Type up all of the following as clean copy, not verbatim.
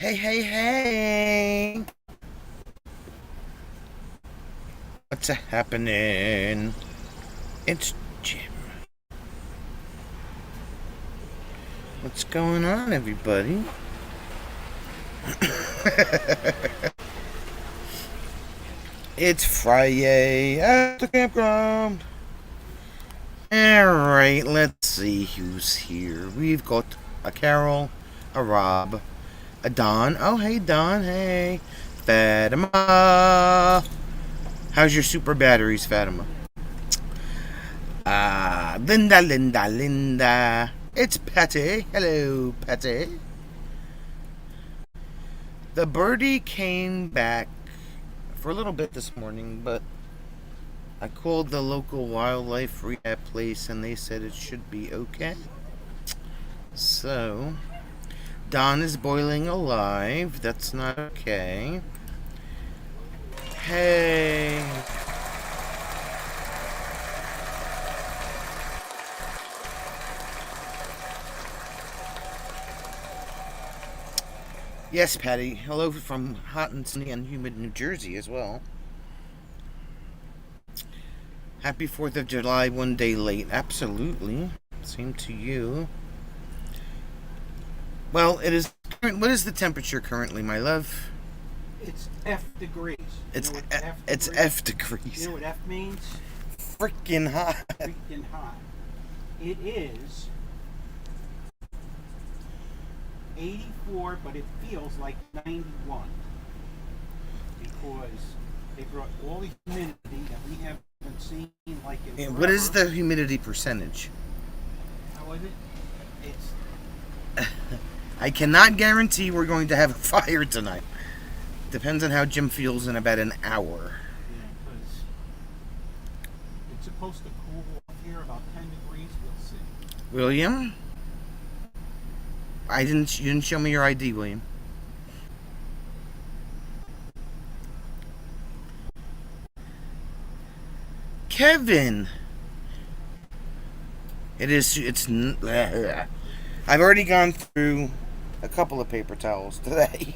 Hey, hey, hey! What's a happening? It's Jim. What's going on, everybody? It's Friday at the campground. Alright, let's see who's here. We've got a Carol, a Rob, a Don. Oh, hey, Don. Hey. Fatima. How's your super batteries, Fatima? Linda. It's Patty. Hello, Patty. The birdie came back for a little bit this morning, but I called the local wildlife rehab place and they said it should be okay. So, Don is boiling alive. That's not okay. Hey. Yes, Patty. Hello from hot and sunny and humid New Jersey as well. Happy 4th of July, one day late. Absolutely. Same to you. Well, it is. What is the temperature currently, my love? It's F degrees. It's you know it's F degrees. You know what F means? Freaking hot. Freaking hot. It is 84, but it feels like 91 because they brought all the humidity that we haven't seen like in And forever. what is the humidity percentage? How is it? It's I cannot guarantee we're going to have a fire tonight. Depends on how Jim feels in about an hour. yeah, because it's supposed to cool off here about 10 degrees. We'll see. William? You didn't show me your ID, William. Kevin! I've already gone through a couple of paper towels today.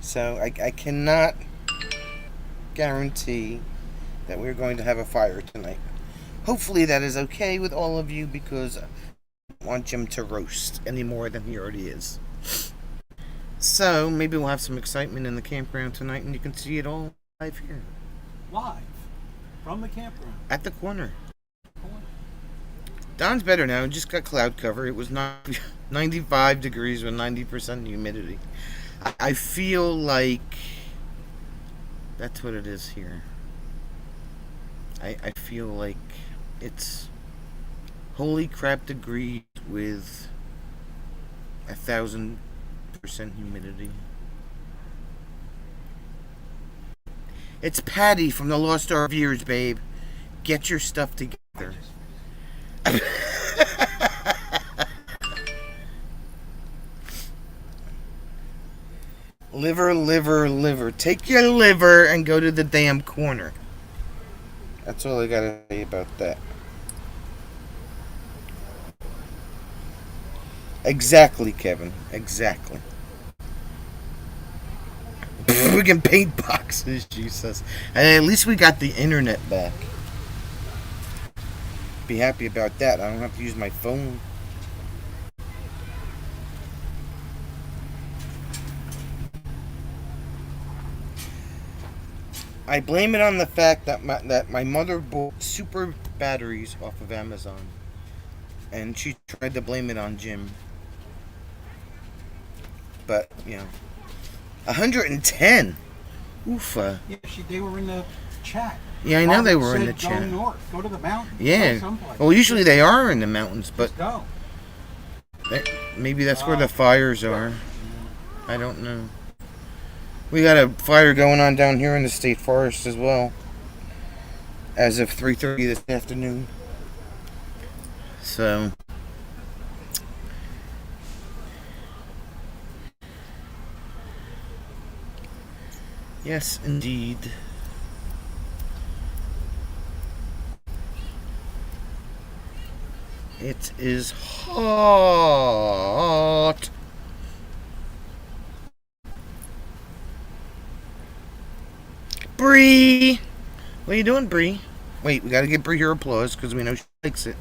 So I cannot guarantee that we're going to have a fire tonight. Hopefully that is okay with all of you because I don't want Jim to roast any more than he already is. So maybe we'll have some excitement in the campground tonight and you can see it all live here. Live from the campground. At the corner. Don's better now. It just got cloud cover. It was not 95 degrees with 90% humidity. I feel like that's what it is here. I feel like it's holy crap degrees with 1,000% humidity. It's Patty from the Lost Ark Viewers, babe. Get your stuff together. Liver. Take your liver and go to the damn corner. That's all I gotta say about that. Exactly, Kevin. Exactly. We can paint boxes, Jesus. And at least we got the internet back. Be happy about that. I don't have to use my phone. I blame it on the fact that my mother bought super batteries off of Amazon, and she tried to blame it on Jim. But 110. Oofa. Yeah, they were in the chat. Yeah, I know they were said, in the go chat. north, go to the mountains. Yeah. Someplace. Well, usually they are in the mountains, but Just go. maybe that's where the fires are. I don't know. We got a fire going on down here in the state forest as well. As of 3:30 this afternoon. So yes, indeed. It is hot. Bree! What are you doing, Bree? Wait, we gotta give Bree her applause because we know she likes it.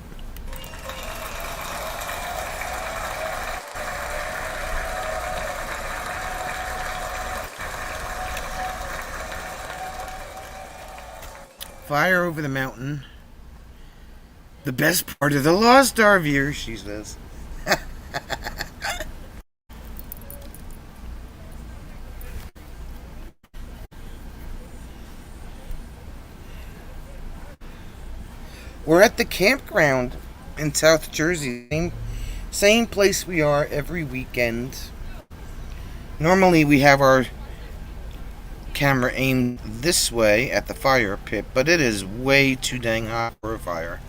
Fire over the mountain. The best part of the Lost Arvier, she says. We're at the campground in South Jersey. Same place we are every weekend. Normally we have our camera aimed this way at the fire pit, but it is way too dang hot for a fire.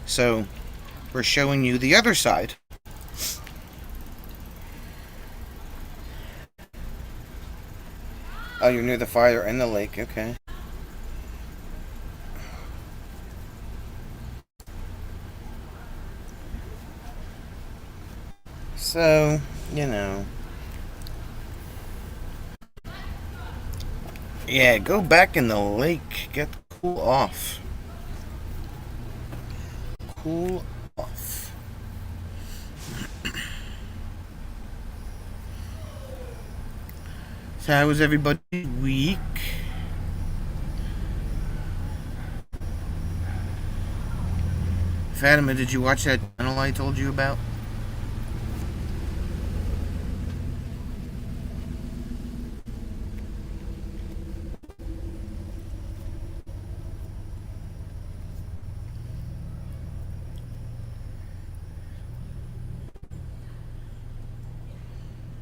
So we're showing you the other side. Oh, you're near the fire and the lake, okay. So, you know. Yeah, go back in the lake. Get cool off. Cool off. So how was everybody's week? Fatima, did you watch that channel I told you about?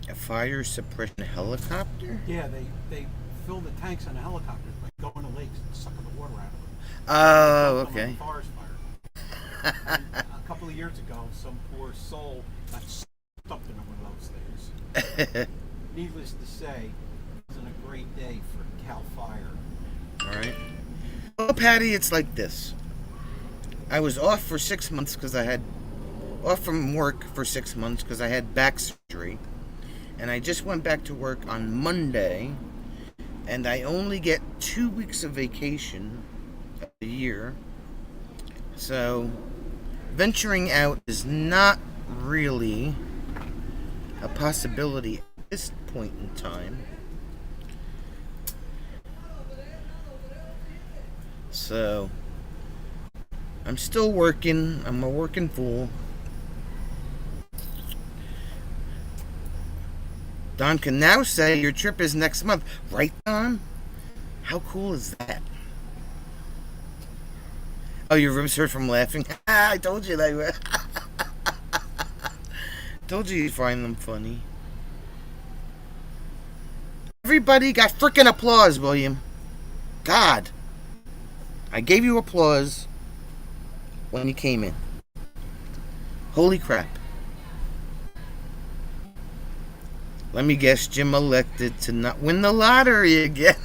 A fire suppression helicopter? Yeah, they fill the tanks on the helicopters by going to lakes and sucking the water out of them. Oh, okay. Forest fire. And a couple of years ago, some poor soul got stuck in one of those things. Needless to say, it wasn't a great day for Cal Fire. Alright. Well, Patty, it's like this. I was off for 6 months because I had... off from work for 6 months because I had back surgery. And I just went back to work on Monday. And I only get 2 weeks of vacation a year. So, venturing out is not really a possibility at this point in time. So, I'm still working. I'm a working fool. Don can now say your trip is next month. Right, Don? How cool is that? Oh, your ribs hurt from laughing? I told you they were. Told you you'd find them funny. Everybody got frickin' applause, William. God. I gave you applause when you came in. Holy crap. Let me guess, Jim elected to not win the lottery again.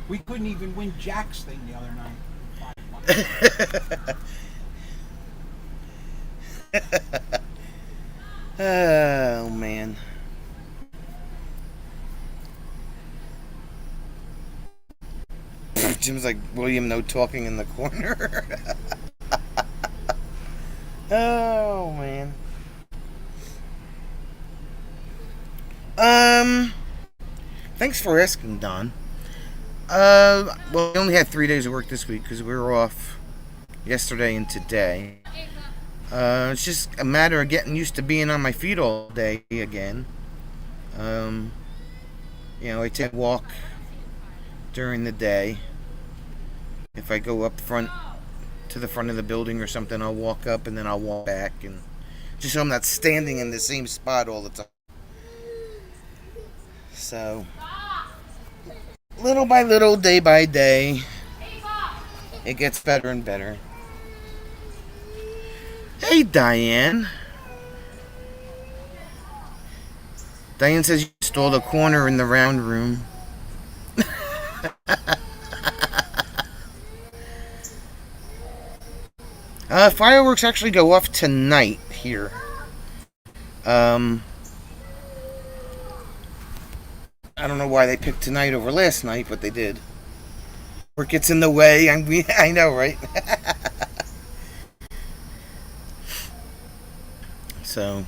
We couldn't even win Jack's thing the other night. Oh, man. Jim's like, William, no talking in the corner. Oh, man. Thanks for asking, Don. Well, we only had 3 days of work this week because we were off yesterday and today. It's just a matter of getting used to being on my feet all day again. You know, I take a walk during the day. If I go up front to the front of the building or something, I'll walk up and then I'll walk back, and just so I'm not standing in the same spot all the time. So, little by little, day by day, it gets better and better. Hey, Diane. Diane says you stole the corner in the round room. Fireworks actually go off tonight here. I don't know why they picked tonight over last night, but they did. Work gets in the way. I know, right? So,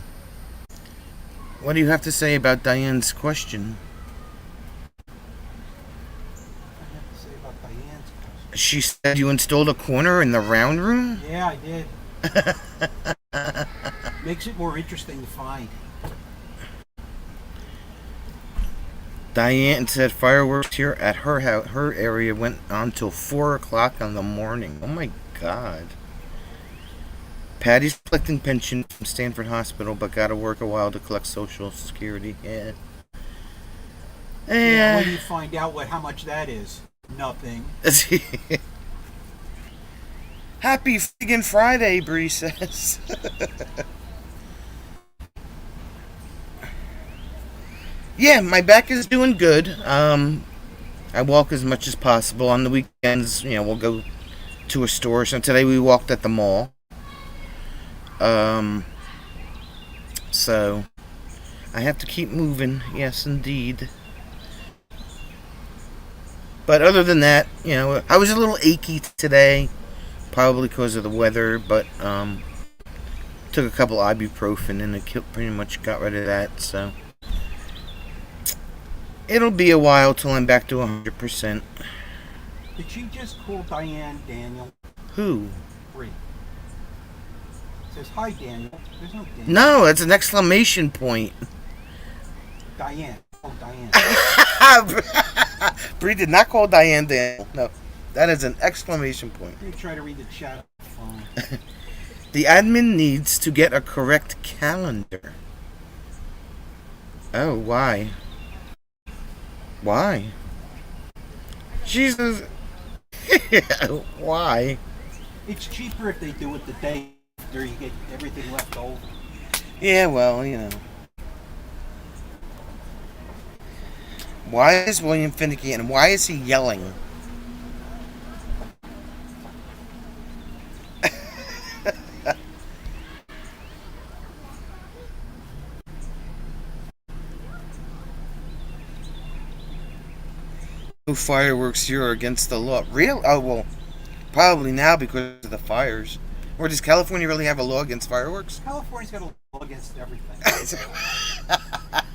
what do you have to say about Diane's question? I have to say about Diane's question. She said you installed a corner in the round room? Yeah, I did. Makes it more interesting to find. Diane said fireworks here at her house, her area went on till 4 o'clock in the morning. Oh my God. Patty's collecting pension from Stanford Hospital, but gotta work a while to collect Social Security. Yeah. Yeah, when you find out how much that is, nothing. Happy friggin' Friday, Bree says. Yeah, my back is doing good. I walk as much as possible. On the weekends, we'll go to a store. So today we walked at the mall. So I have to keep moving. Yes, indeed. But other than that, I was a little achy today, probably because of the weather. But took a couple ibuprofen and it pretty much got rid of that. So it'll be a while till I'm back to 100%. Did she just call Diane Daniel? Who? Bree. Says, hi, Daniel. There's no Daniel. No, it's an exclamation point. Diane. Oh, Diane. Bree did not call Diane Daniel. No, that is an exclamation point. Let me try to read the chat on the phone. The admin needs to get a correct calendar. Oh, why? Why? Jesus. Why? It's cheaper if they do it the day after you get everything left over. Yeah, well, Why is William finicky and why is he yelling? No fireworks here are against the law. Real? Oh, well, probably now because of the fires. Or does California really have a law against fireworks? California's got a law against everything.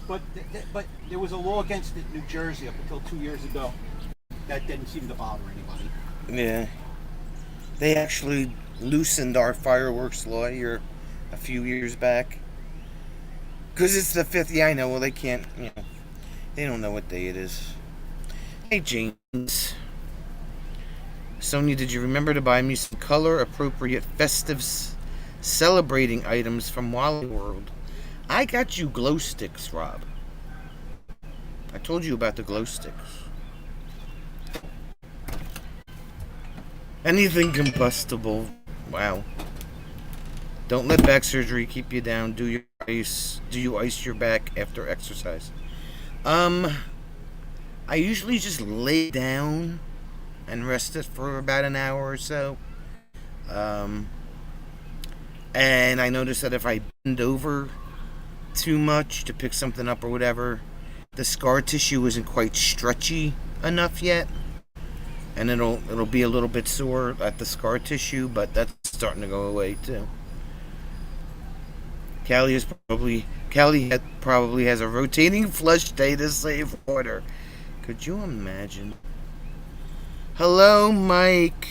But there was a law against it in New Jersey up until 2 years ago. That didn't seem to bother anybody. Yeah. They actually loosened our fireworks law here a few years back. Because it's the 5th. Yeah, I know. Well, they can't, they don't know what day it is. Hey, James. Sonia, did you remember to buy me some color-appropriate festive celebrating items from Wally World? I got you glow sticks, Rob. I told you about the glow sticks. Anything combustible. Wow. Don't let back surgery keep you down. Do you ice your back after exercise? I usually just lay down and rest it for about an hour or so. And I noticed that if I bend over too much to pick something up or whatever, the scar tissue isn't quite stretchy enough yet. And it'll be a little bit sore at the scar tissue, but that's starting to go away too. Callie probably has a rotating flush day to save water. Could you imagine? Hello, Mike.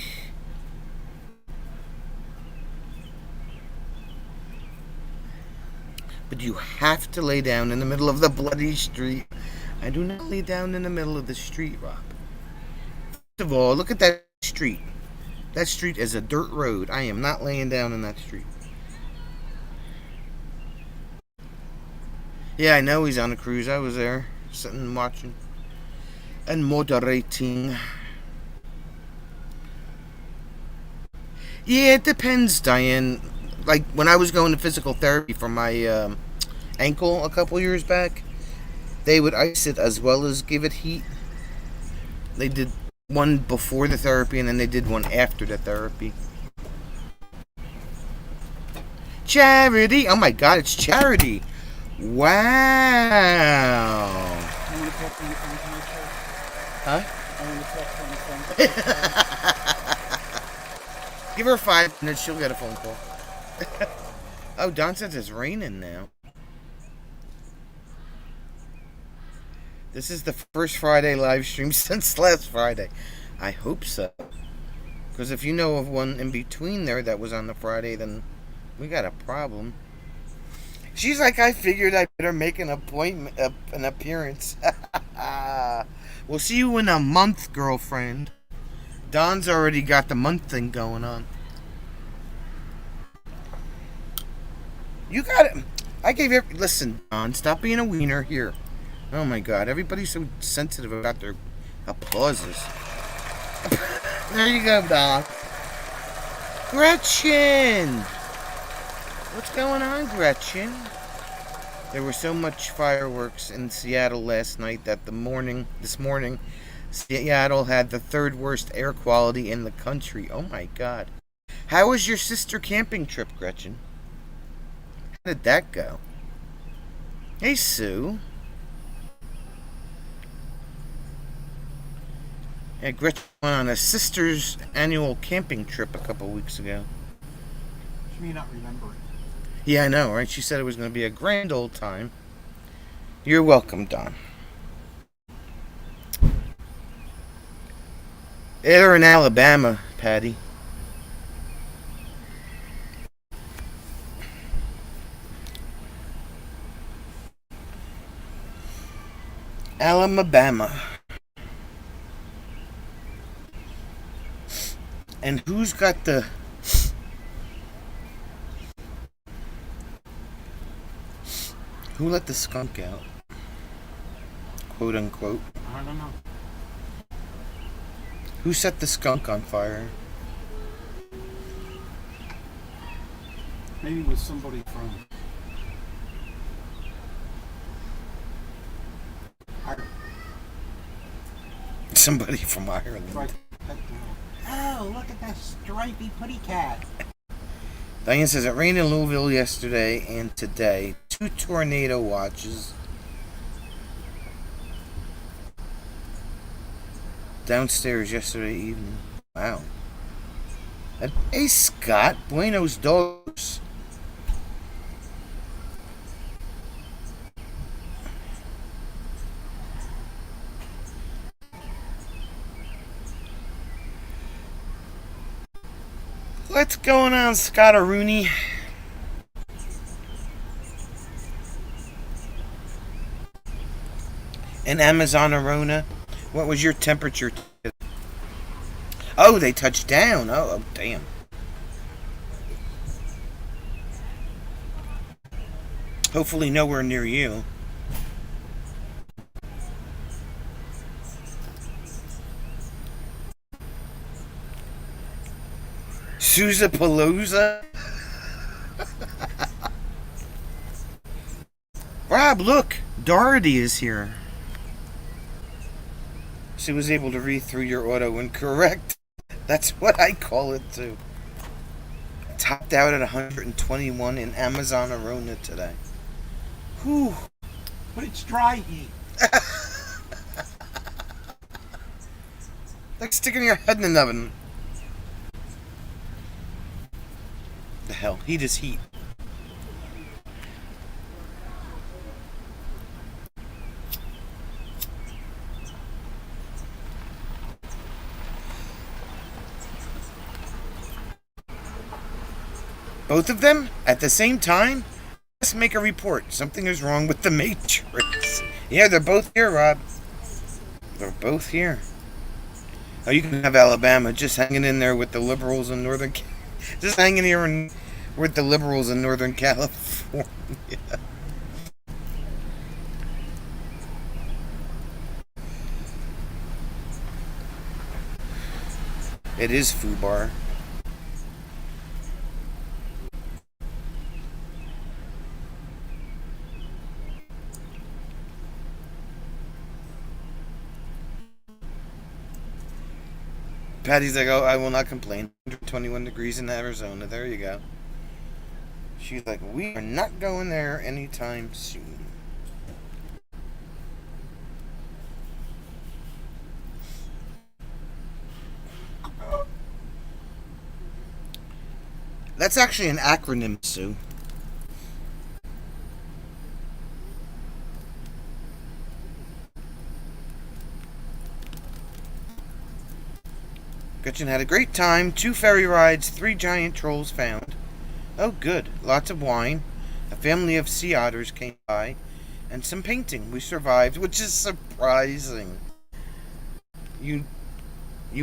But you have to lay down in the middle of the bloody street. I do not lay down in the middle of the street, Rob. First of all, look at that street. That street is a dirt road. I am not laying down in that street. Yeah, I know he's on a cruise. I was there, sitting and watching. And moderating. Yeah, it depends, Diane. Like, when I was going to physical therapy for my ankle a couple years back, they would ice it as well as give it heat. They did one before the therapy, and then they did one after the therapy. Charity! Oh my God, it's Charity! Wow! You want to talk to you on the show. Huh? I want to talk on the phone. Give her 5 minutes, she'll get a phone call. Oh, Don says it's raining now. This is the first Friday live stream since last Friday. I hope so. Because if you know of one in between there that was on the Friday, then we got a problem. She's like, I figured I better make an appointment, an appearance. We'll see you in a month, girlfriend. Don's already got the month thing going on. You got it. I gave you. Listen, Don, stop being a wiener here. Oh my God, everybody's so sensitive about their applauses. There you go, Don. Gretchen! What's going on, Gretchen? There were so much fireworks in Seattle last night that this morning, Seattle had the 3rd worst air quality in the country. Oh my God. How was your sister camping trip, Gretchen? How did that go? Hey, Sue. Yeah, Gretchen went on a sister's annual camping trip a couple weeks ago. She may not remember it. Yeah, I know, right? She said it was going to be a grand old time. You're welcome, Don. They're in Alabama, Patty. Alabama. And who's got the... Who let the skunk out? Quote unquote. I don't know. Who set the skunk on fire? Maybe it was somebody from Ireland. Somebody from Ireland. Right. Oh, look at that stripy putty cat. Diane says it rained in Louisville yesterday and today. 2 tornado watches. Downstairs yesterday evening. Wow. Hey, Scott. Buenos Dogs. What's going on, Scott-a-Rooney? In Amazon Arona, what was your temperature? Oh, they touched down. Oh, damn. Hopefully nowhere near you. Sousapalooza? Rob, look! Doherty is here. She was able to read through your auto incorrect. That's what I call it too. Topped out at 121 in Amazon Arona today. Whew. But it's dry heat. Like sticking your head in an oven. The hell? Heat is heat. Both of them at the same time? Let's make a report. Something is wrong with the Matrix. Yeah, they're both here, Rob. They're both here. Oh, you can have Alabama just hanging in there with the liberals in Northern... Just hanging here with the liberals in Northern California. It is FUBAR. Patty's like, oh, I will not complain. 121 degrees in Arizona. There you go. She's like, we are not going there anytime soon. That's actually an acronym, Sue. Gretchen had a great time. 2 ferry rides, 3 giant trolls found. Oh, good. Lots of wine. A family of sea otters came by. And some painting. We survived, which is surprising. You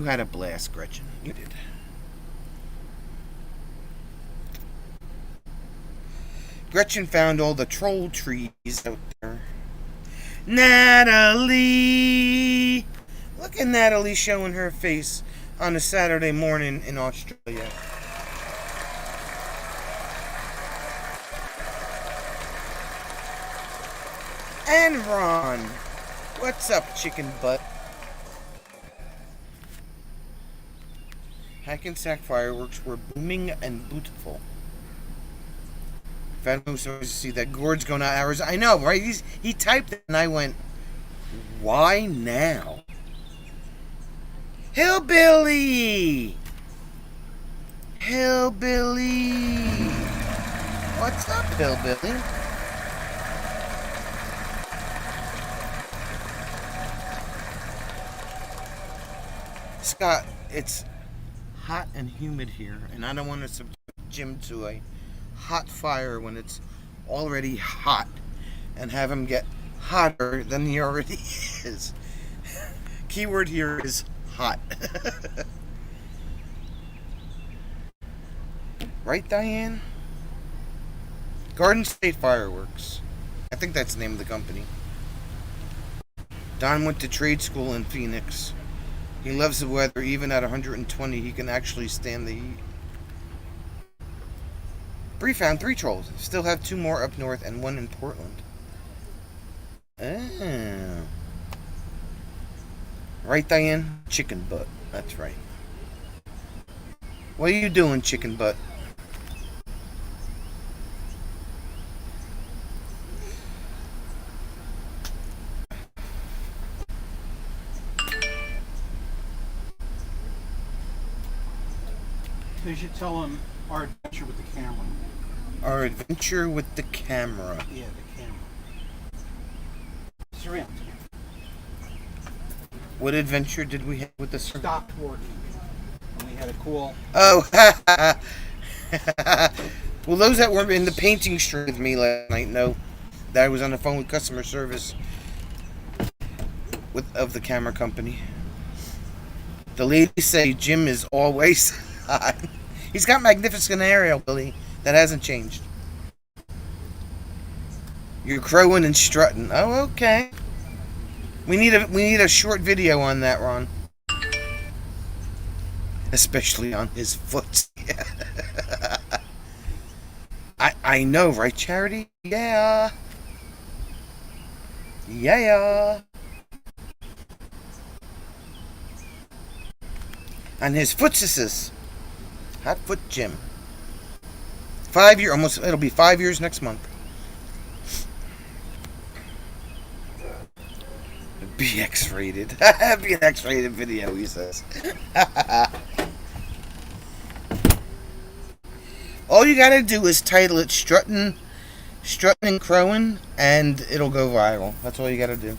had a blast, Gretchen. You did. Gretchen found all the troll trees out there. Natalie! Look at Natalie showing her face on a Saturday morning in Australia. And Ron. What's up, chicken butt? Hackensack fireworks were booming and beautiful. Fatima was supposed to see that Gord's going out hours. I know, right? He typed it and I went, why now? Hillbilly! Hillbilly! What's up, Hillbilly? Scott, it's hot and humid here, and I don't want to subject Jim to a hot fire when it's already hot and have him get hotter than he already is. Keyword here is hot. Right, Diane? Garden State Fireworks. I think that's the name of the company. Don went to trade school in Phoenix. He loves the weather. Even at 120, he can actually stand the heat. Bree found 3 trolls. Still have 2 more up north and 1 in Portland. Oh. Right, Diane? Chicken butt. That's right. What are you doing, chicken butt? They should tell him our adventure with the camera. Our adventure with the camera. Yeah, the camera. Surround. What adventure did we have with the Stopped working. And we had a call. Oh, well, those that were in the painting stream with me last night know that I was on the phone with customer service of the camera company. The ladies say Jim is always hot. He's got magnificent aerial, Billy. That hasn't changed. You're crowing and strutting. Oh, okay. We need a short video on that, Ron. Especially on his foot. I know, right, Charity? Yeah. Yeah. On his footsises. Hot Foot Jim. 5 year, almost, it'll be 5 years next month. Be X-rated. Be an X-rated video, he says. All you gotta do is title it Strutting and Crowing, and it'll go viral. That's all you gotta do.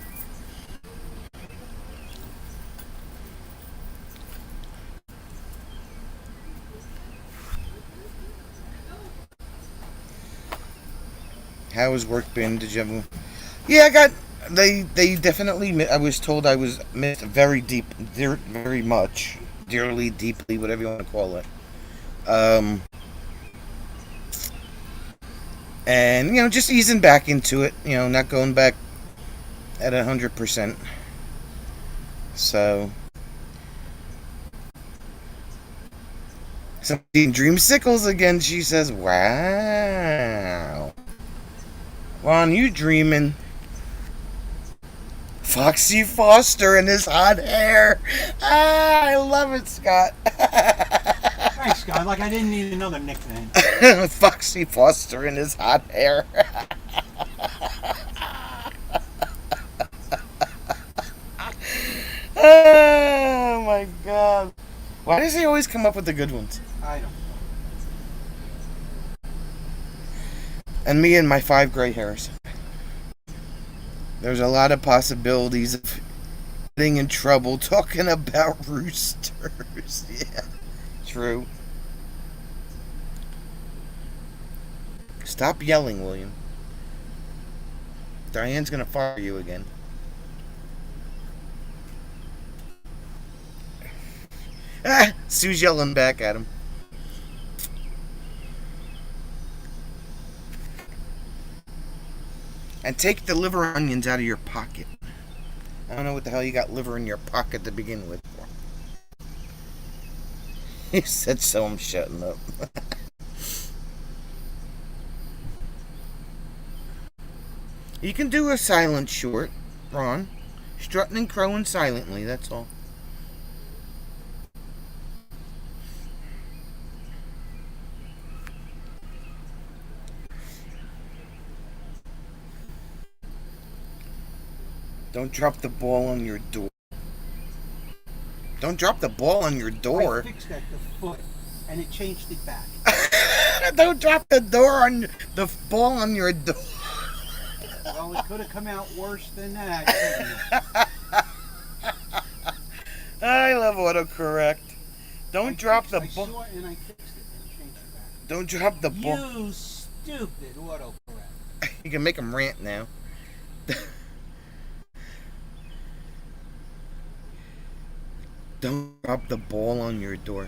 How has work been? Did you have... Yeah, I got... They definitely... I was told I was missed very deep... very much. Dearly, deeply, whatever you want to call it. And, you know, just easing back into it. You know, not going back at 100%. So... Somebody in Dreamsicles again, she says. Wow. Ron, you dreaming. Foxy Foster and his hot hair. Ah, I love it, Scott. Thanks, Scott. Like I didn't need another nickname. Foxy Foster and his hot hair. Oh, my God. Why does he always come up with the good ones? I don't know. And me and my 5 gray hairs. There's a lot of possibilities of getting in trouble talking about roosters. Yeah, true. Stop yelling, William. Diane's gonna fire you again. Ah, Sue's yelling back at him. And take the liver onions out of your pocket. I don't know what the hell you got liver in your pocket to begin with. He said so, I'm shutting up. You can do a silent short, Ron. Strutting and crowing silently, that's all. Don't drop the ball on your door. Don't drop the ball on your door. I fixed that the foot, and it changed it back. Don't drop the ball on your door. Well, it could have come out worse than that. I love autocorrect. Don't drop the ball. I saw it and I fixed it and changed it back. Don't drop the ball. You stupid autocorrect. You can make him rant now. Don't drop the ball on your door.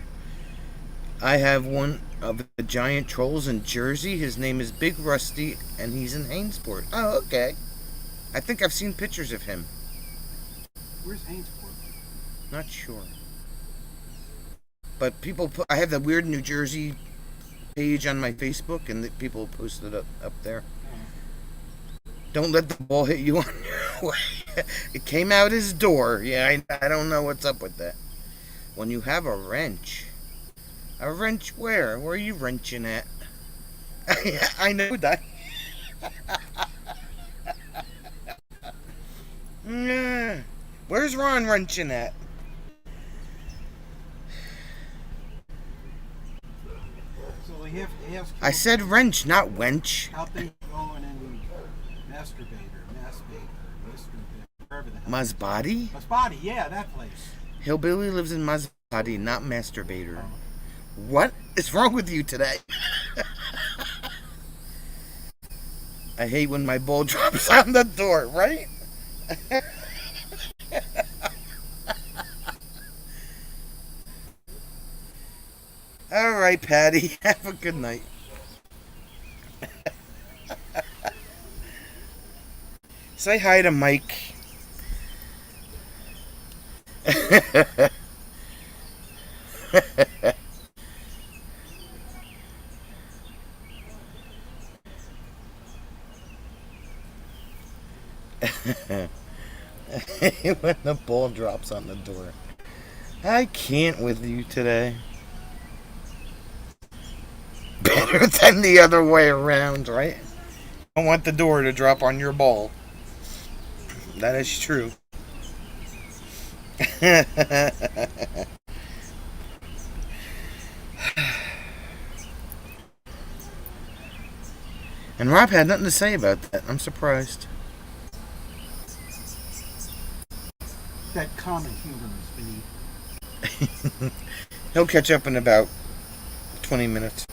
I have one of the giant trolls in Jersey. His name is Big Rusty, and he's in Hainesport. Oh, okay. I think I've seen pictures of him. Where's Hainesport? Not sure. But people put, I have the Weird New Jersey page on my Facebook, and the people posted up there. Don't let the ball hit you on your way. It came out his door. Yeah, I don't know what's up with that. When you have a wrench. A wrench where? Where are you wrenching at? I know that. Yeah. Where's Ron wrenching at? So we have to ask. I said wrench, not wench. How things going in Masturbator, wherever the hell. Masbate? Masbate, yeah, that place. Hillbilly lives in Masbate, not Masturbator. What is wrong with you today? I hate when my ball drops on the door, right? All right, Patty. Have a good night. Say hi to Mike. When the ball drops on the door. I can't with you today. Better than the other way around, right? I don't want the door to drop on your ball. That is true. And Rob had nothing to say about that. I'm surprised. That common humor is beneath. He'll catch up in about 20 minutes.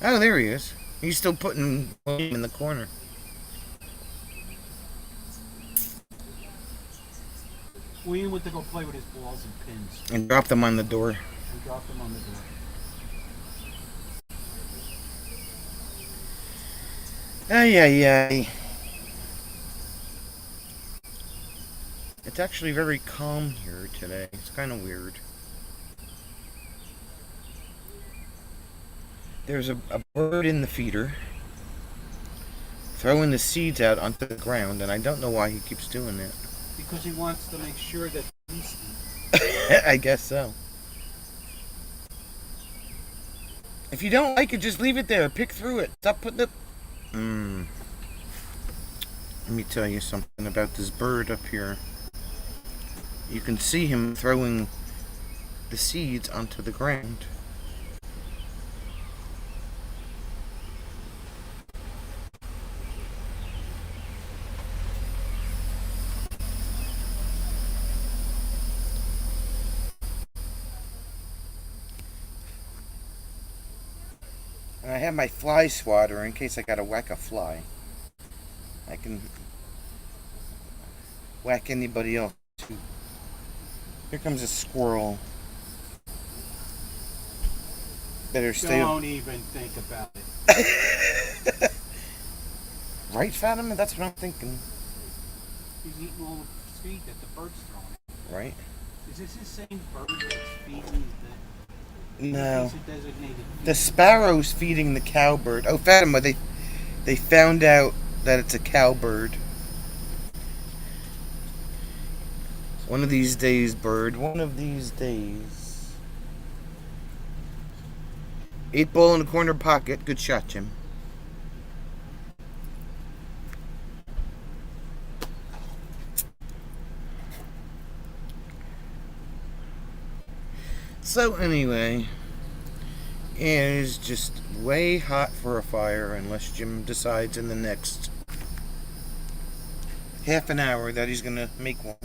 Oh, there he is. He's still putting him in the corner. William went to go play with his balls and pins. And drop them on the door. We dropped them on the door. Ay, ay, ay. It's actually very calm here today. It's kind of weird. There's a bird in the feeder throwing the seeds out onto the ground, and I don't know why he keeps doing that. Because he wants to make sure that he's I guess so. If you don't like it, just leave it there. Pick through it. Stop putting it Let me tell you something about this bird up here. You can see him throwing the seeds onto the ground. And I have my fly swatter in case I gotta whack a fly. I can whack anybody else too. Here comes a squirrel. Better stay. Don't even think about it. Right, Fatima? That's what I'm thinking. He's eating all the seed that the bird's throwing. Right? Is this the same bird that's feeding No. He's a designated The sparrow's feeding the cowbird. Oh, Fatima, they found out that it's a cowbird. One of these days, bird. One of these days. 8-ball in the corner pocket. Good shot, Jim. So anyway, it is just way hot for a fire unless Jim decides in the next half an hour that he's gonna make one.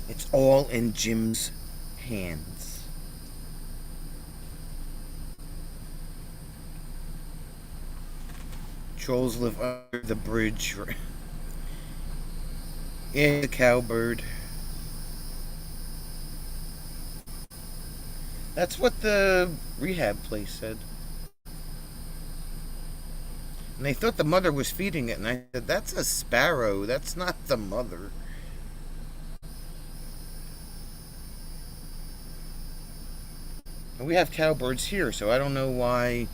It's all in Jim's hands. Trolls live under the bridge. Yeah, the cowbird. That's what the rehab place said. And they thought the mother was feeding it, and I said, that's a sparrow, that's not the mother. And we have cowbirds here, so I don't know why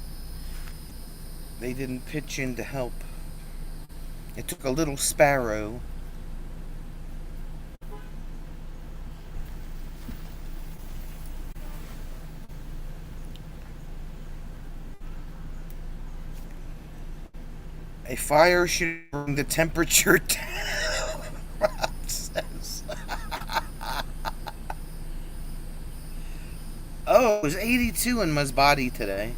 they didn't pitch in to help. It took a little sparrow. A fire should bring the temperature down, Rob says. Oh, it was 82 in Masbate today.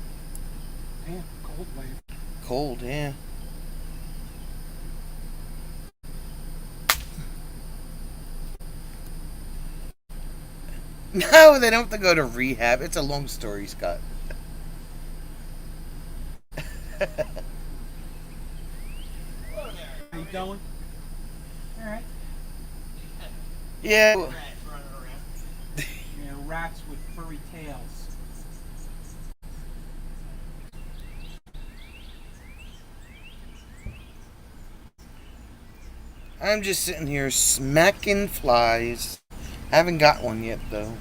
Yeah, cold wave. Cold, yeah. No, they don't have to go to rehab. It's a long story, Scott. How you doing? All right. Yeah. Yeah, rats with furry tails. I'm just sitting here smacking flies. Haven't got one yet, though.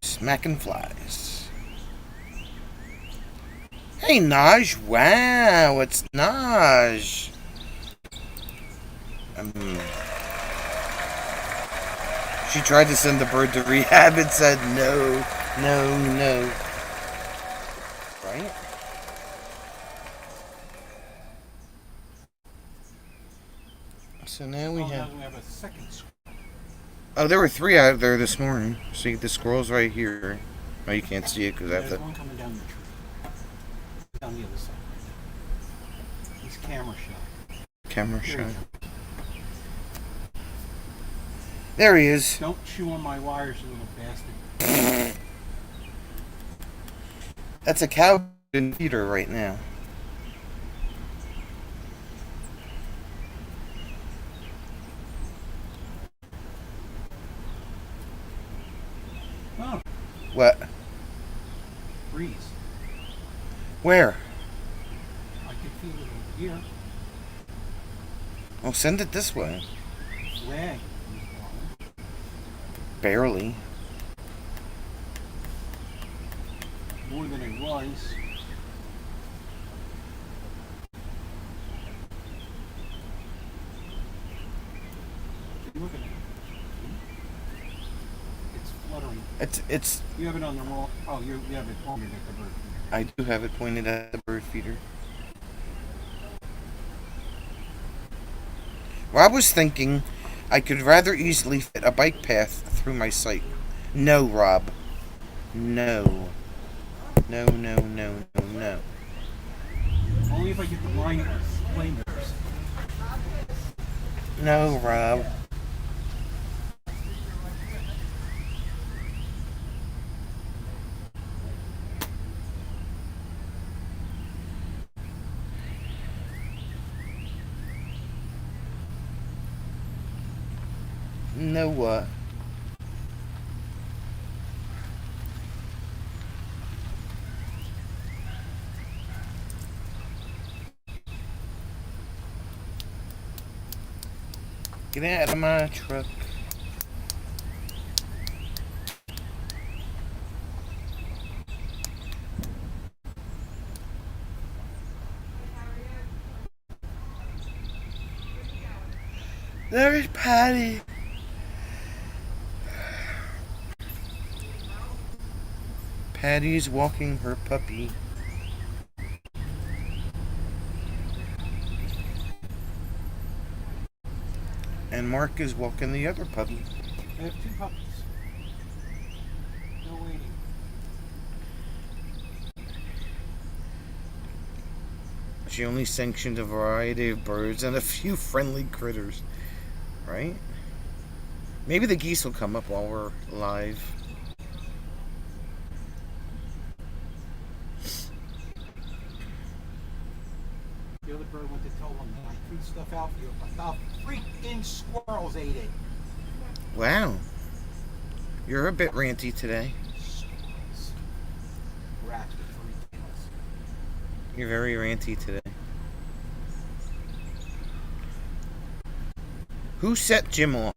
Smacking flies. Hey, Naj. Wow, it's Naj. She tried to send the bird to rehab and said no, no, no. Right? So now we have... Now we have a second squirrel. Oh, there were 3 out there this morning. See, the squirrel's right here. Oh, you can't see it because I have There's to... one coming down the tree. Down the other side. He's camera shy. Camera Here shot. he comes. There he is. Don't chew on my wires, you little bastard. That's a cow in feeder right now. Oh, What? breeze. Where? I could feel it over here. Well, send it this way. Flag. Barely. More than it was. Look at it. It's fluttering. It's You have it on the wall. Oh, you have it pointed at the bird. I do have it pointed at the bird feeder. Rob was thinking I could rather easily fit a bike path through my site. No, Rob. No. No, no, no, no, no. Only if I get the blinders. No, Rob. No what? Get out of my truck. There's Patty. Patty's walking her puppy. And Mark is walking the other puppy. I have 2 puppies. No waiting. She only sanctioned a variety of birds and a few friendly critters. Right? Maybe the geese will come up while we're live. The other bird went to tell them that I threw stuff out for you, but the freaking squirrels ate it. Wow. You're a bit ranty today. Squirrels. Rats with 3 tails. You're very ranty today. Who set Jim off?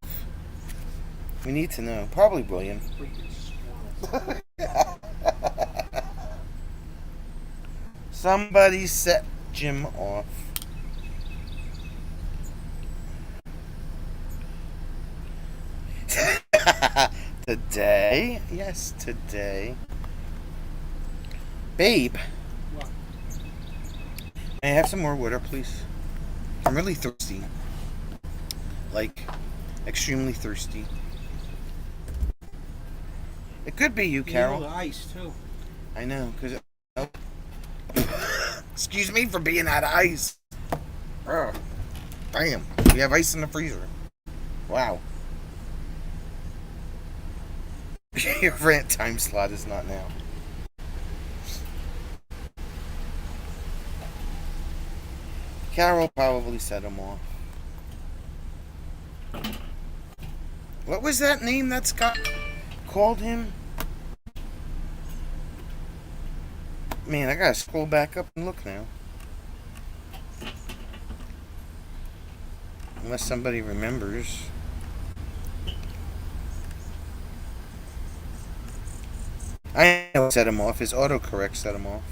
We need to know. Probably William. Freaking squirrels. Somebody set Jim off. Today? Yes, today. Babe, What? may I have some more water, please? I'm really thirsty. Like, extremely thirsty. It could be you, Carol. The ice too. I know, because... Excuse me for being out of ice. Oh, damn. We have ice in the freezer. Wow. Your rant time slot is not now. Carol probably set him off. What was that name that Scott called him? Man, I gotta scroll back up and look now. Unless somebody remembers. I know what set him off. His autocorrect set him off.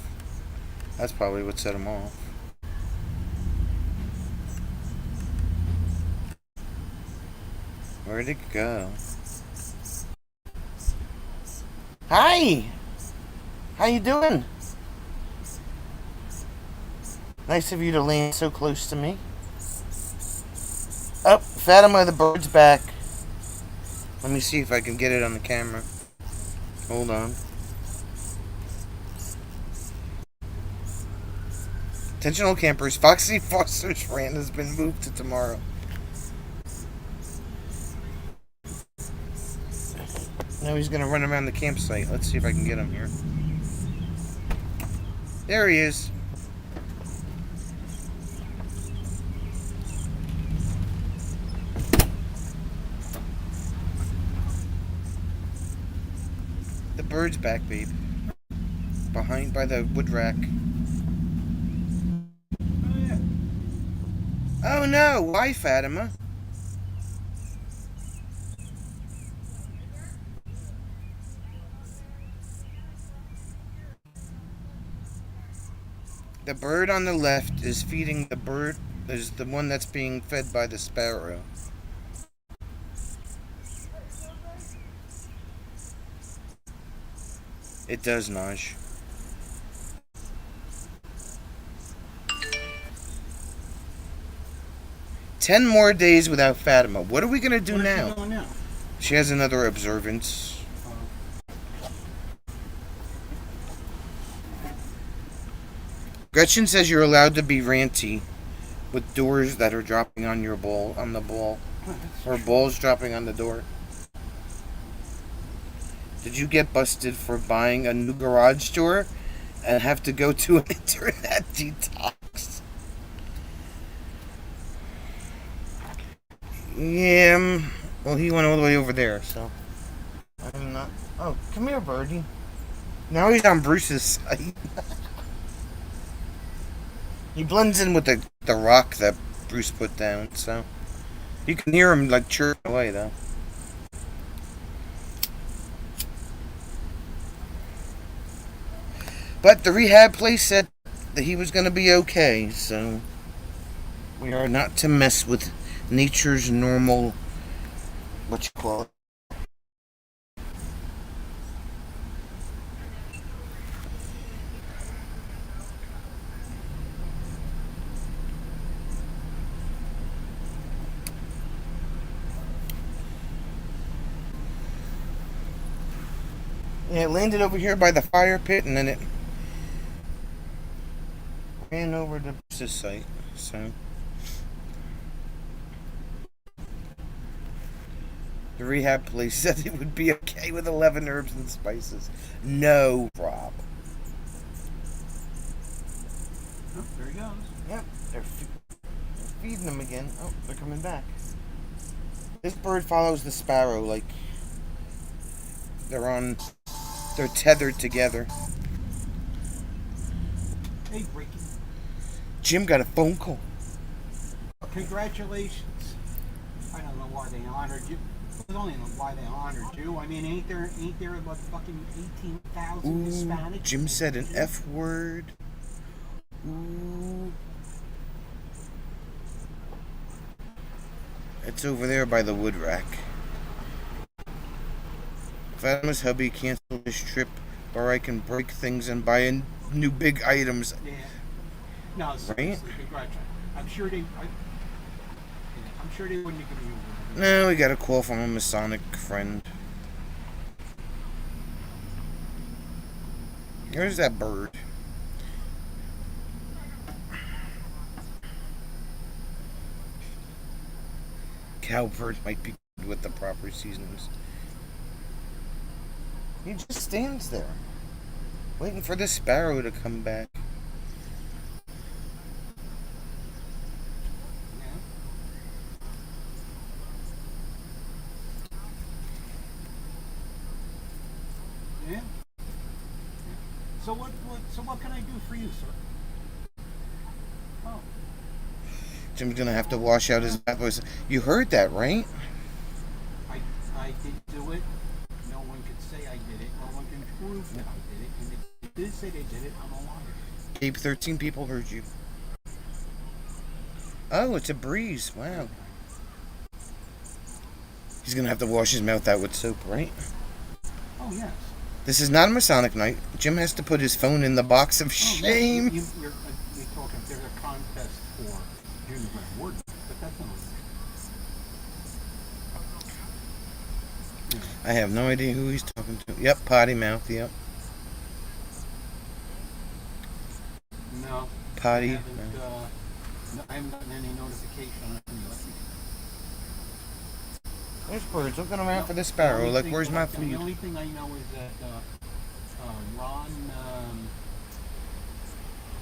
That's probably what set him off. Where'd it go? Hi! How you doing? Nice of you to land so close to me. Oh, Fatima the bird's back. Let me see if I can get it on the camera. Hold on. Attention all campers, Foxy Foster's rant has been moved to tomorrow. Now he's gonna run around the campsite. Let's see if I can get him here. There he is. The bird's back, babe. Behind by the wood rack. Oh yeah. Oh no! Why, Fatima? The bird on the left is feeding the bird. Is the one that's being fed by the sparrow. It does, Naj. 10 more days without Fatima. What are we going to do What is she now? doing now? She has another observance. Gretchen says you're allowed to be ranty with doors that are dropping on your ball, on the ball. Or balls dropping on the door. Did you get busted for buying a new garage door and have to go to an internet detox? Yeah, well, he went all the way over there, so I'm not. Oh, come here, birdie. Now he's on Bruce's side. He blends in with the rock that Bruce put down, so you can hear him like chirping away, though. But the rehab place said that he was going to be okay, so we are not to mess with nature's normal, what you call it. Yeah, it landed over here by the fire pit, and then it ran over to Bruce's site, so. The rehab place said it would be okay with 11 herbs and spices. No, Rob. Oh, there he goes. Yep, they're feeding them again. Oh, they're coming back. This bird follows the sparrow like they're tethered together. Hey, Ricky. Jim got a phone call. Congratulations. I don't know why they honored you. I don't even know why they honored you. I mean, ain't there about fucking 18,000 Hispanics? Jim said an F word. Ooh. It's over there by the wood rack. Fatima's hubby canceled his trip, or I can break things and buy new big items. Yeah. No, Right? Congratulations. I'm sure they wouldn't have given you a word. No, we got a call from a Masonic friend. Here's that bird. Cowbird might be good with the proper seasonings. He just stands there, waiting for the sparrow to come back. Yeah. So what can I do for you, sir? Oh. Jim's gonna have to wash out his mouth. You heard that, right? I did do it. No one could say I did it. No one can prove that I did it. And if they did say they did it, I'm a liar. Gabe, 13 people heard you. Oh, it's a breeze. Wow. He's gonna have to wash his mouth out with soap, right? Oh, yes. This is not a Masonic night. Jim has to put his phone in the box of shame. You're talking, there's a contest for gingerbread warden, but that's not. I have no idea who he's talking to. Yep, potty mouth, yep. No. Potty. I haven't gotten any notification. There's birds looking around for the sparrow. Like, where's my The food? only thing I know is that Ron,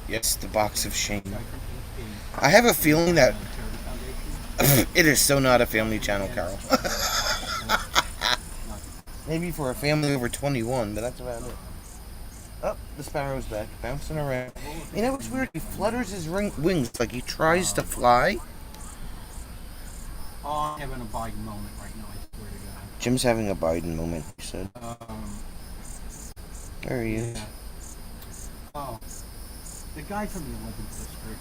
Yes, the box of shame. guy from HP, I have a feeling that Charity Foundation. it is so not a family channel, Carol. Maybe for a family over 21, but that's about it. Oh, the sparrow's back, bouncing around. You know what's weird? He flutters his wings like he tries to fly. Oh, I'm having a Biden moment right now, I swear to God. Jim's having a Biden moment, he said. There he is. Yeah. Oh, the guy from the 11th district,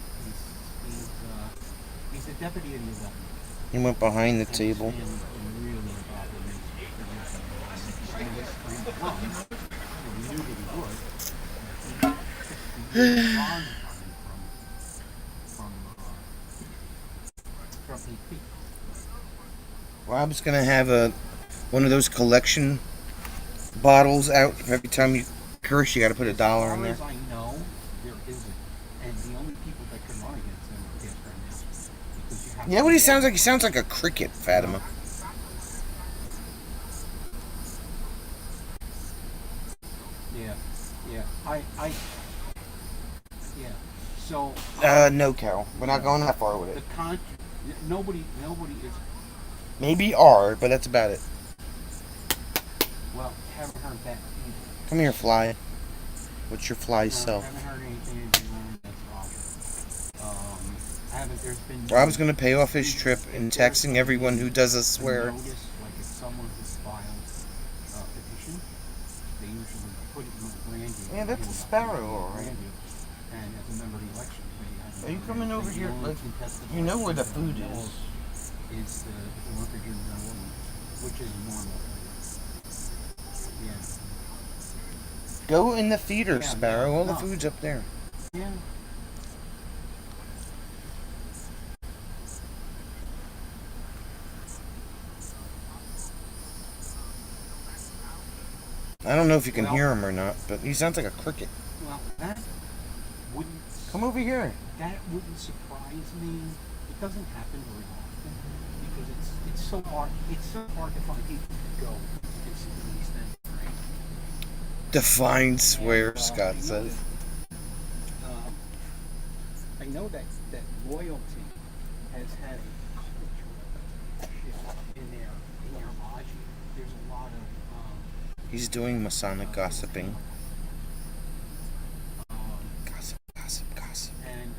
he's the deputy of the 11th. He went behind the table. And really involved in this. We knew that he would. Ron from HP. Rob's gonna have one of those collection bottles out. Every time you curse, you got to put $1 in there. As far as I know, there isn't. And the only people that can run against him are Casper and Mouse. Because you have You know what he sounds like? He sounds like a cricket, Fatima. Yeah, yeah. Yeah. So. No, Carol. We're not going that far with it. Nobody is. Maybe R, but that's about it. Well, haven't heard that either. Come here, fly. What's your fly No, self? haven't heard anything that's wrong. There's been. Rob's gonna pay off his trip in texting everyone who does a swear. Notice, like if someone who files a petition, they usually put it in the brand. Yeah, that's a sparrow, all right. And as a member of the election committee, Are you coming over here? Like, you know where the food is. Is the worker Jim woman, which is normal. Yeah. Go in the theater, Yeah, Sparrow. All the no. food's up there. Yeah. I don't know if you can Well- hear him or not, but he sounds like a cricket. Well, that wouldn't. Come over here. That wouldn't surprise me. It doesn't happen very often because it's so hard. It's so hard to find people who go and see these things, right? Define swear, And, Scott I know says. I know that loyalty has had a cultural shift in their lodge. There's a lot of He's doing Masonic gossiping. um, Gossip, gossip, gossip. and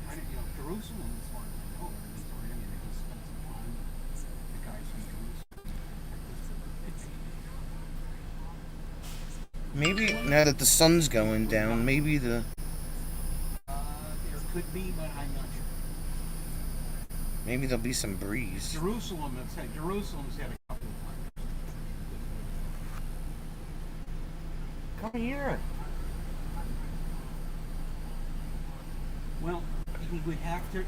I don't, Jerusalem, as far as I know, is already going to spend some time with the guys from Jerusalem. Maybe now that the sun's going down, maybe There could be, but I'm not sure. there'll be some breeze. Jerusalem's had a couple of fires. Come here. Well, he would have to. He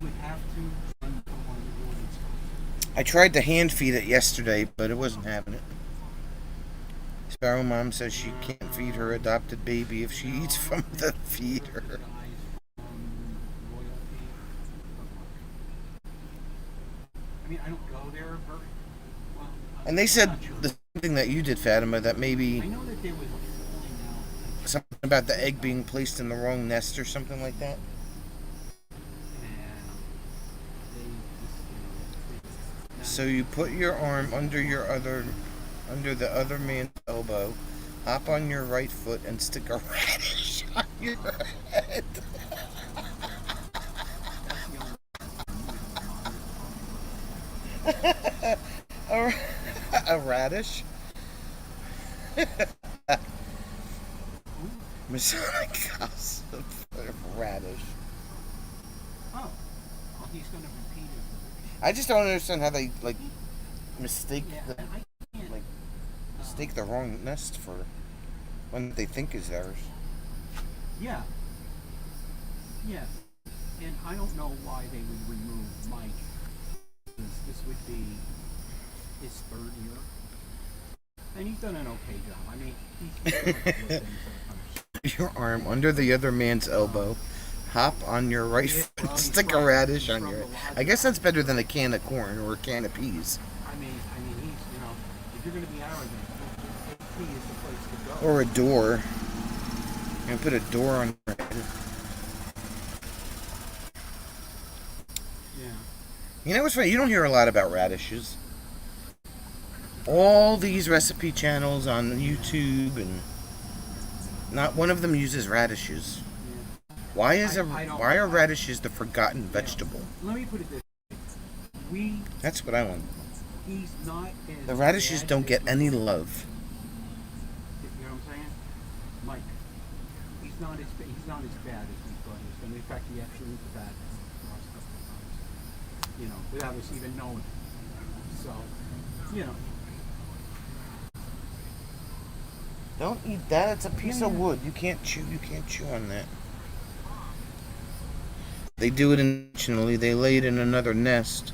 would have to run for one of the buildings. I tried to hand feed it yesterday, but it wasn't having it. Sparrow Mom says she can't feed her adopted baby if she eats from the feeder. Guys from Loyalty. I mean, I don't go there very well. And they I'm said not sure. the same thing that you did, Fatima, that I maybe know that there was a falling out, something about the egg being placed in the wrong nest or something like that. and they just, So you put your arm under the other man's elbow, hop on your right foot, and stick a radish on your head. A radish? Masonic gossip. Radish. Oh, well, he's going to repeat it. I just don't understand how they mistake Yeah, the and I can't. mistake the wrong nest for one that they think is theirs. Yeah. Yeah. And I don't know why they would remove Mike. Because this would be his third year. And he's done an okay job. I mean, he's done a couple of things that are kind of Your arm under the other man's elbow, hop on your right foot, and stick a radish on your head. I guess that's better than a can of corn or a can of peas. I mean, he's, if you're going to be arrogant, AP is the place to go. Or a door. And put a door on your head. Yeah. You know what's funny? You don't hear a lot about radishes. All these recipe channels on YouTube, and not one of them uses radishes. Yeah. Why I are radishes the forgotten vegetable? Let me put it this way. That's what I want. He's not as The radishes bad don't as get he any was. love. You know what I'm saying? Mike, he's not as bad as we thought he was going to be. In fact, he actually went to bat for us a couple of times. Without us even knowing. So, Don't eat that. It's a piece of wood. You can't chew. You can't chew on that. They do it intentionally. They lay it in another nest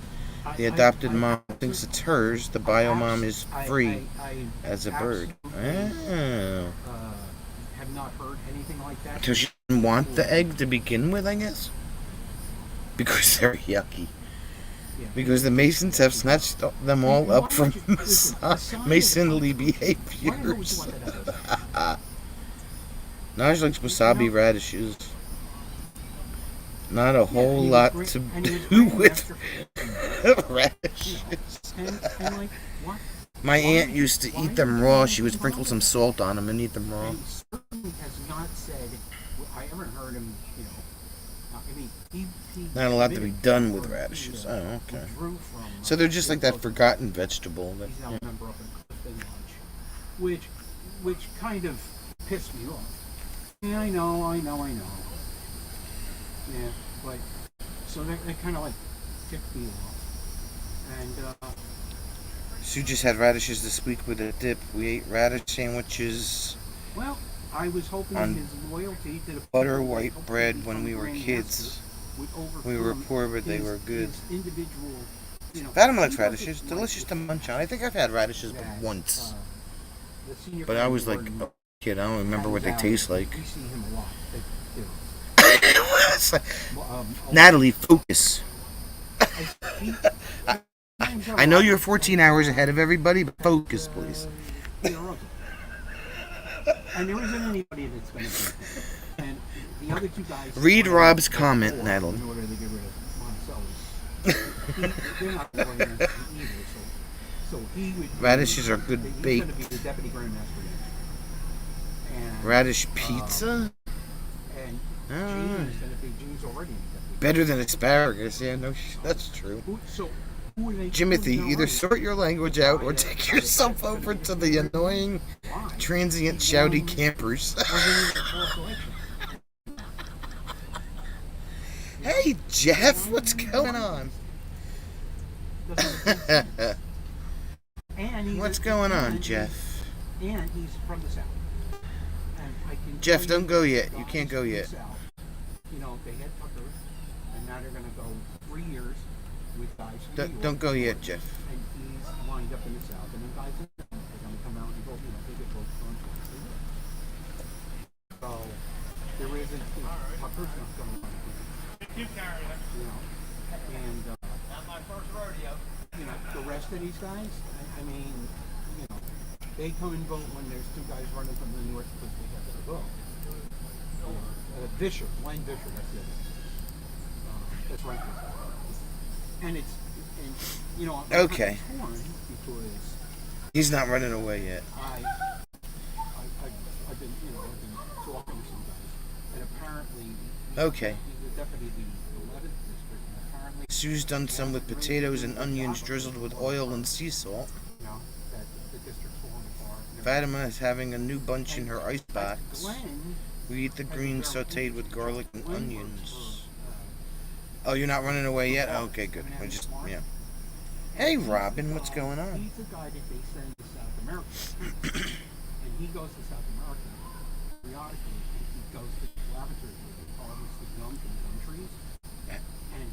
The adopted mom thinks it's hers. The bio mom is free I as a bird. absolutely, Oh. have not heard anything like that. So she didn't want the egg to begin with, I guess? Because they're yucky. Yeah. Because the Masons have snatched them all up from Masonly Why the hell would you behaviors. want that? Naj likes wasabi radishes. Not a whole Yeah, lot and to he was do great with master- radishes. and like what? My aunt used to eat them raw. She would sprinkle some salt on them and eat them raw. And certainly has not said. I haven't heard him. You know, I mean, he Not a lot to be admitted done with or he, radishes. Oh, okay. withdrew from, So they're just like that both- forgotten vegetable. That, He's now yeah. a member up in Clifton Lodge, which kind of pissed me off. Yeah, I know. Yeah, but so that kind of like ticked me off, and Sue just had radishes this week with a dip. We ate radish sandwiches, well, I was hoping On his loyalty to the butter people white that bread helped when him we were become kids. Grandmaster would We were overcome poor, but they his- were good. his individual, you know, Adam likes he doesn't radishes. like Delicious to it munch on. I think I've had radishes that, once. the senior But I was like warden a kid. I don't remember what they hangs taste out. like. We see him a lot. You know, It's like, a Natalie, focus. he- I know you're 14 hours ahead of everybody, but focus, please. Peter Russell. And there isn't anybody that's going to beat him. And the other two guys. Read Rob's comment, Natalie. In order to get rid of Monticelli. They're not going to either. So he would. Radishes are good He's bait. going to be the deputy grandmaster next. And, Radish pizza? And Ah. Gene's going to be. Gene's already the deputy. Better than asparagus. Yeah, no, that's true. So who are they? Jimothy, who's either gonna sort your language out or take yourself over to the annoying, run? Why? transient, shouty campers. Wasn't even a close election. Hey, Jeff, what's going on? Doesn't make sense. And he's What's a- going on, and Jeff? And he's from the South. And I can Jeff, tell don't you go yet. guys You can't go from the yet. South, you know, they had Tucker, and now they're going to go 3 years with guys from New York. Don't go yet, Jeff. And he's lined up in the South, and then guys in the North are going to come out and vote. You know, they get votes for him. So there isn't. You know, Tucker's not going to run. You know, and Not my first rodeo. you know, the rest of these guys, I mean, you know, they come and vote when there's two guys running from the north because they have to vote. Vischer, Len Vischer, that's the other one. That's right. And it's, and, you know, I'm Okay. torn because He's not running away yet. I've been, you know, I've been talking to some guys, and apparently Okay. he's the deputy of the 11th district, and apparently, Sue's done some with potatoes and onions drizzled with oil and sea salt. you know, that the district's falling apart. and Fatima is having a new bunch in her ice box. Glenn We eat the has a greens very sauteed with interesting garlic job. and Glenn works onions. for, Oh, you're not running away yet? Okay, good. I just, yeah. Hey, Robin, what's going on? He's the guy that they send to South America. And he goes to South America periodically, and he goes to the laboratories where they harvest the gum from gum trees. And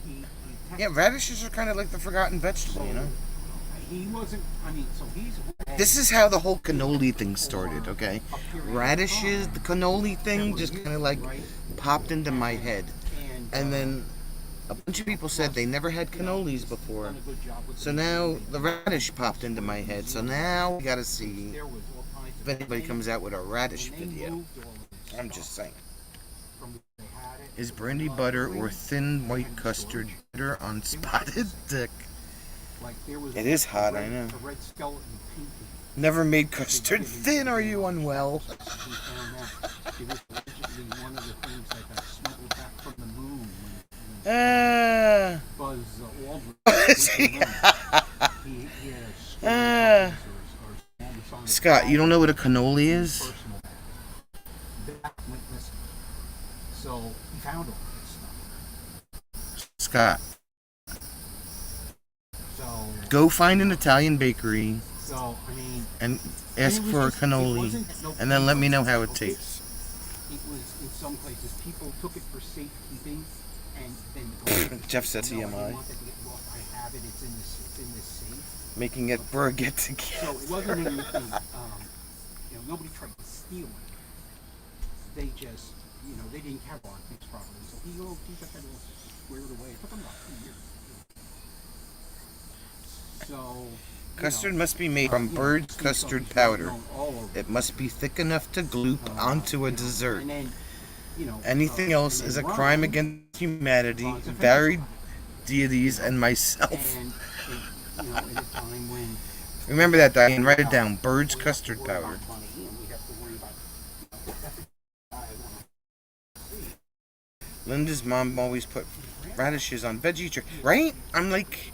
he Yeah, radishes are kind of like the forgotten vegetable, you know? he wasn't, I mean, so he's This is how the whole cannoli thing started, okay? Radishes, the cannoli thing just kind of like popped into my head. And then a bunch of people said they never had cannolis before. done a good job with So now the radish popped into my head. So now we gotta see there was all kinds if of anybody comes out with a radish when they video. moved all of this I'm just saying. from where they had it, Is brandy butter or thin white custard better on spotted dick? like there was It is a hot, red- I know. a red skeleton pink. Never made custard thin, are you unwell? We found that it was allegedly one of the things that got smuggled back from the moon when Buzz Aldrin Buzz, went to the moon. He had a story about this, or small Masonic Scott, you don't know what a cannoli is? personal that went missing. So he found all this stuff. Scott, So go find an Italian bakery I mean, and and ask it was for a just- it cannoli, wasn't- no, and then let me know how it okay. tastes. It was in some places people took it for safekeeping, And then Jeff said no, I didn't TMI. want that to get lost. I have it. It's in this safe. Making it get So together. it wasn't anything. Nobody tried to steal it. They just, they didn't catalog things properly. So he got that all squared away. It took him about 2 years. So. Custard must be made from bird's custard powder. It must be thick enough to gloop onto a dessert. And then, Anything else is a crime against humanity, varied deities, and myself. And at a time when Remember that, Diane. Write it down. Bird's custard powder. Linda's mom always put radishes on veggie tray. Right? I'm like,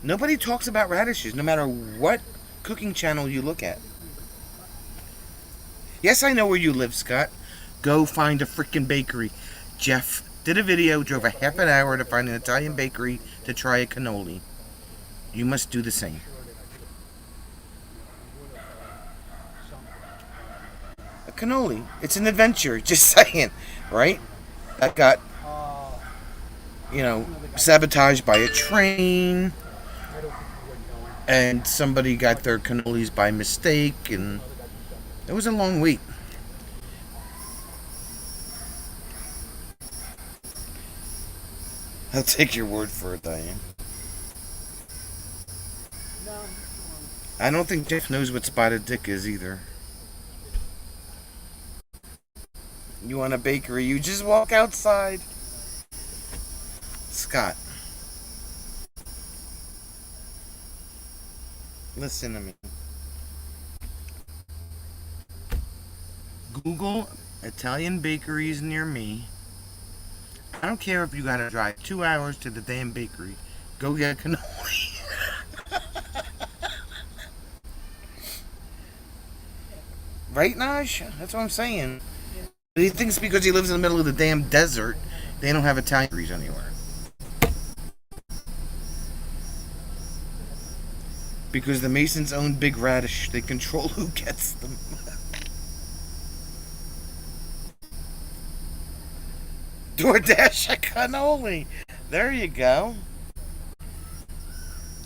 nobody talks about radishes, no matter what cooking channel you look at. Yes, I know where you live, Scott. Go find a freaking bakery. Jeff did a video, drove a half an hour to find an Italian bakery to try a cannoli. You must do the same. A cannoli. It's an adventure, just saying, right? That got, sabotaged by a train, and somebody got their cannolis by mistake, and it was a long wait. I'll take your word for it, Diane. I don't think Jeff knows what spotted dick is either. You want a bakery, you just walk outside. Scott. Listen to me. Google Italian bakeries near me. I don't care if you gotta drive 2 hours to the damn bakery. Go get a cannoli. Right, Naj? That's what I'm saying. He thinks because he lives in the middle of the damn desert, they don't have Italian bakeries anywhere. Because the Masons own Big Radish, they control who gets them. DoorDash a cannoli. There you go.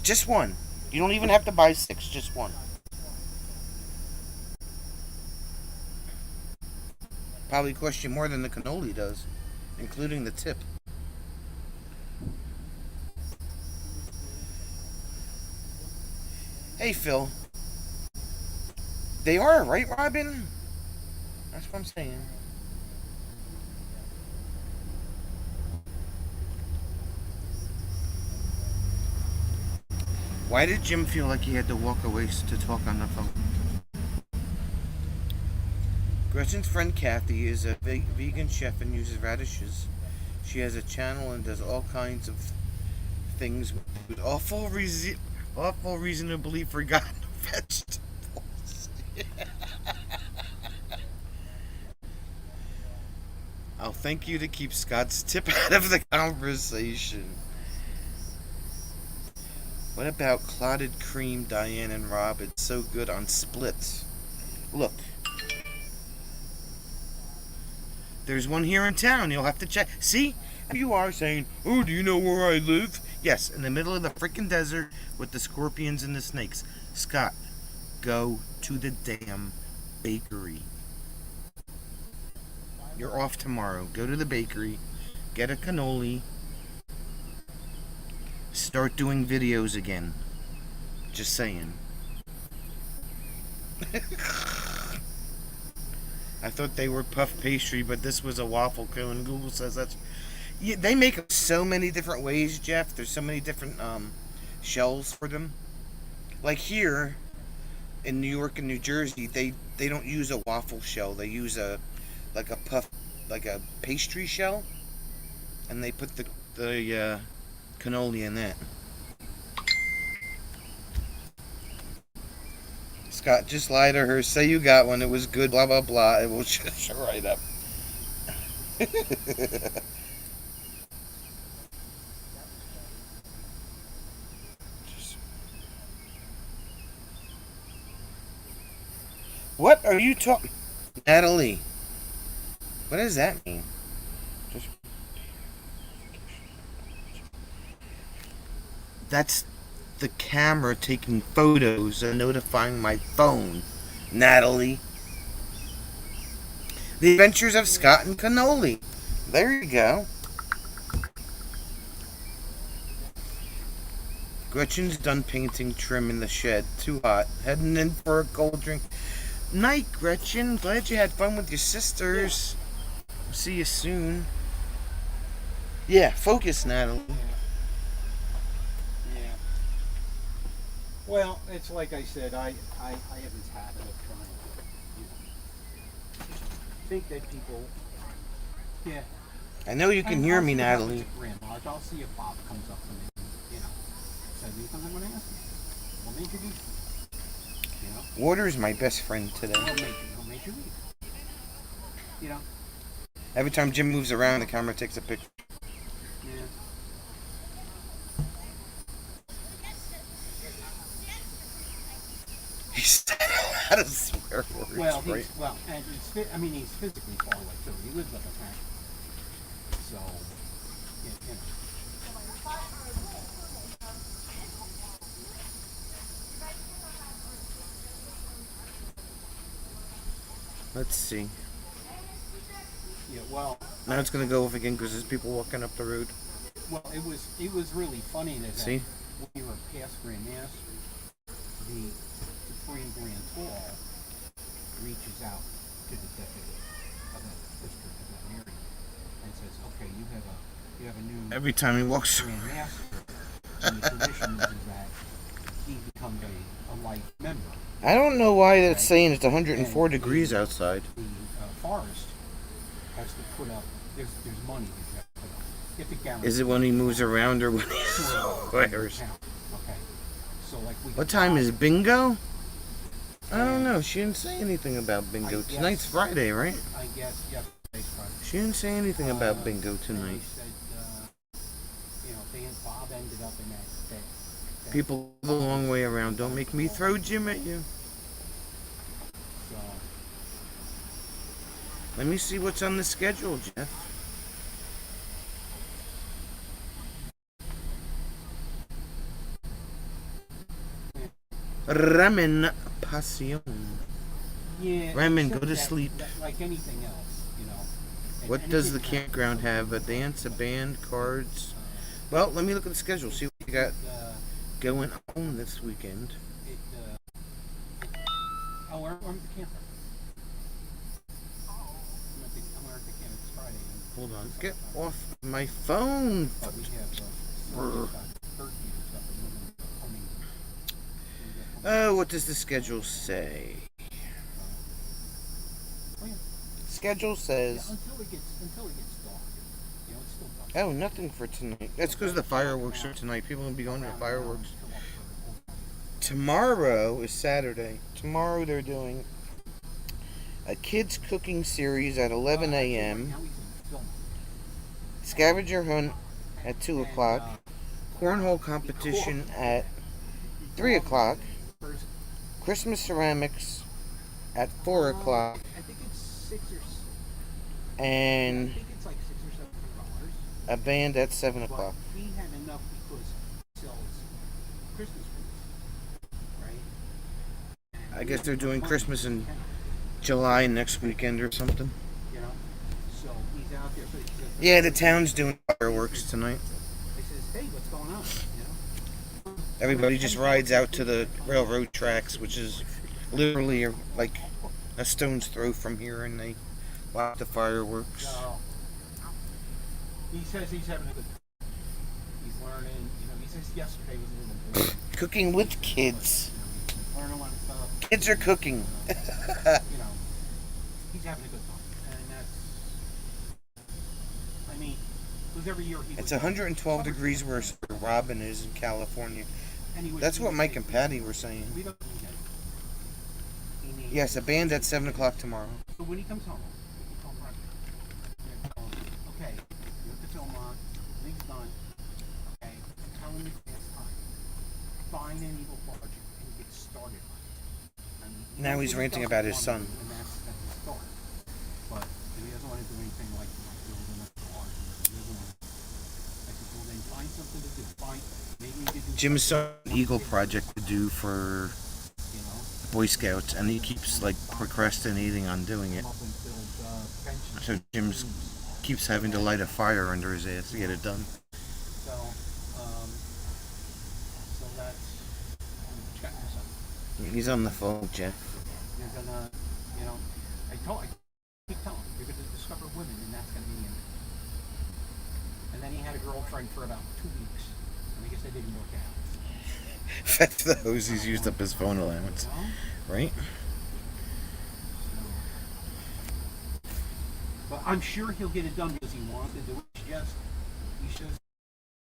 Just one. You don't even have to buy 6, just one. Probably cost you more than the cannoli does, including the tip. Hey, Phil. They are, right, Robin? That's what I'm saying. Why did Jim feel like he had to walk away to talk on the phone? Gretchen's friend Kathy is a vegan chef and uses radishes. She has a channel and does all kinds of things with awful reasonably forgotten vegetables. I'll thank you to keep Scott's tip out of the conversation. What about clotted cream, Diane and Rob? It's so good on splits. Look. There's one here in town. You'll have to check. See? You are saying, oh, do you know where I live? Yes, in the middle of the freaking desert with the scorpions and the snakes. Scott, go to the damn bakery. You're off tomorrow. Go to the bakery. Get a cannoli. Start doing videos again. Just saying. I thought they were puff pastry, but this was a waffle cone. Google says that's... Yeah, they make them so many different ways, Jeff. There's so many different shells for them. Like here, in New York and New Jersey, they don't use a waffle shell. They use a pastry shell. And they put the cannoli in that. Scott, just lie to her. Say you got one. It was good. Blah, blah, blah. It will shut right up. What are you talking... Natalie. What does that mean? That's the camera taking photos and notifying my phone, Natalie. The Adventures of Scott and Cannoli. There you go. Gretchen's done painting trim in the shed. Too hot. Heading in for a cold drink. Night, Gretchen. Glad you had fun with your sisters. See you soon. Yeah, focus, Natalie. Yeah. Well, it's like I said, I have this habit of trying to, think that people, yeah. I know you can hear me, Natalie. I'll see if Bob comes up to me, says anything I'm going to ask him. We'll introduce you. Water's my best friend today. He'll make you leave. Every time Jim moves around, the camera takes a picture. Yeah. He said a lot of swear words, Well, right? and he's physically far away too. He lives up in town. So, Let's see. Yeah, well, Now it's gonna go off again because there's people walking up the road. well, it was really funny that See? when you were past Grand Master, the Supreme Grand Tour reaches out to the deputy of that district of that area and says, "Okay, you have a new Every time he walks Grand Master, and the tradition is that he becomes a life member." I don't know why that's saying it's 104 degrees outside. The forest has to put up. There's money that you have to put up. You have to guarantee. Is it when he moves around or when he swears? Okay. So like What time is bingo? I don't know. She didn't say anything about bingo. Tonight's Friday, right? I guess yesterday's Friday. She didn't say anything about bingo And tonight. he said, Bob ended up in that. People go the long way around. Don't make me throw Jim at you. So Let me see what's on the schedule, Jeff. Ramen Passion. yeah. Raymond, except go to that- sleep. Like anything else, And What does the anything campground have? A dance, a band, cards? Well, let me look at the schedule. See what you got going on this weekend. We're at the camper. I'm at the camp. It's Friday. Hold on. Get off my phone. But we have turkey and stuff. Oh, what does the schedule say? Schedule says. Until it gets dark. It's still dark. Oh, nothing for tonight. That's because the fireworks are tonight. People will be going to the fireworks. Tomorrow is Saturday. Tomorrow they're doing a kids cooking series at 11 a.m. Now he's in film. Scavenger hunt at 2 o'clock. Cornhole competition at 3 o'clock. Christmas ceramics at 4 o'clock. I think it's $6 or And I think it's like $600 or $700. a band at 7 But o'clock. he had enough because he sells Christmas trees, right? I guess they're doing Christmas in July next weekend or something. So he's out there. So he says, Yeah, the town's doing fireworks tonining. He says, "Hey, what's going on?" Everybody just rides out to the railroad tracks, which is literally like a stone's throw from here, and they watch the fireworks. So he says he's having a good time. He's learning. He says yesterday was a little boring. Cooking with kids. He's learning a lot of stuff. Kids are cooking. He's having a good time, and that's. I mean, because every year he. It's 112 degrees worse where Robin is in California. That's what Mike and Patty were saying. We don't need that. He needs- Yes, a band at 7 o'clock tomorrow. So when he comes home, we can call him right now. We're gonna tell him, okay, you have the film on, things done. Okay, tell him it's past time. Find an evil project and get started on it. And Now he's ranting about his son. And that's the start. But he doesn't want to do anything like building a garden. He doesn't want to. I said, well then find something something to do. Fine. Maybe we could do Jim's something, starting an Eagle project to do for you know, Boy Scouts, and he keeps like procrastinating on doing it. come up and build pensions. So Jim's keeps having to light a fire under his ass to get it done. So, so that's check this out. He's on the phone, Jeff. You're gonna, you know, I keep telling him, you're gonna discover women, and that's gonna be the end. And then he had a girlfriend for about 2 weeks, and I guess that didn't work out. That's the hose he's used up his phone allowance, You know? right? But I'm sure he'll get it done because he wants to do it. He's just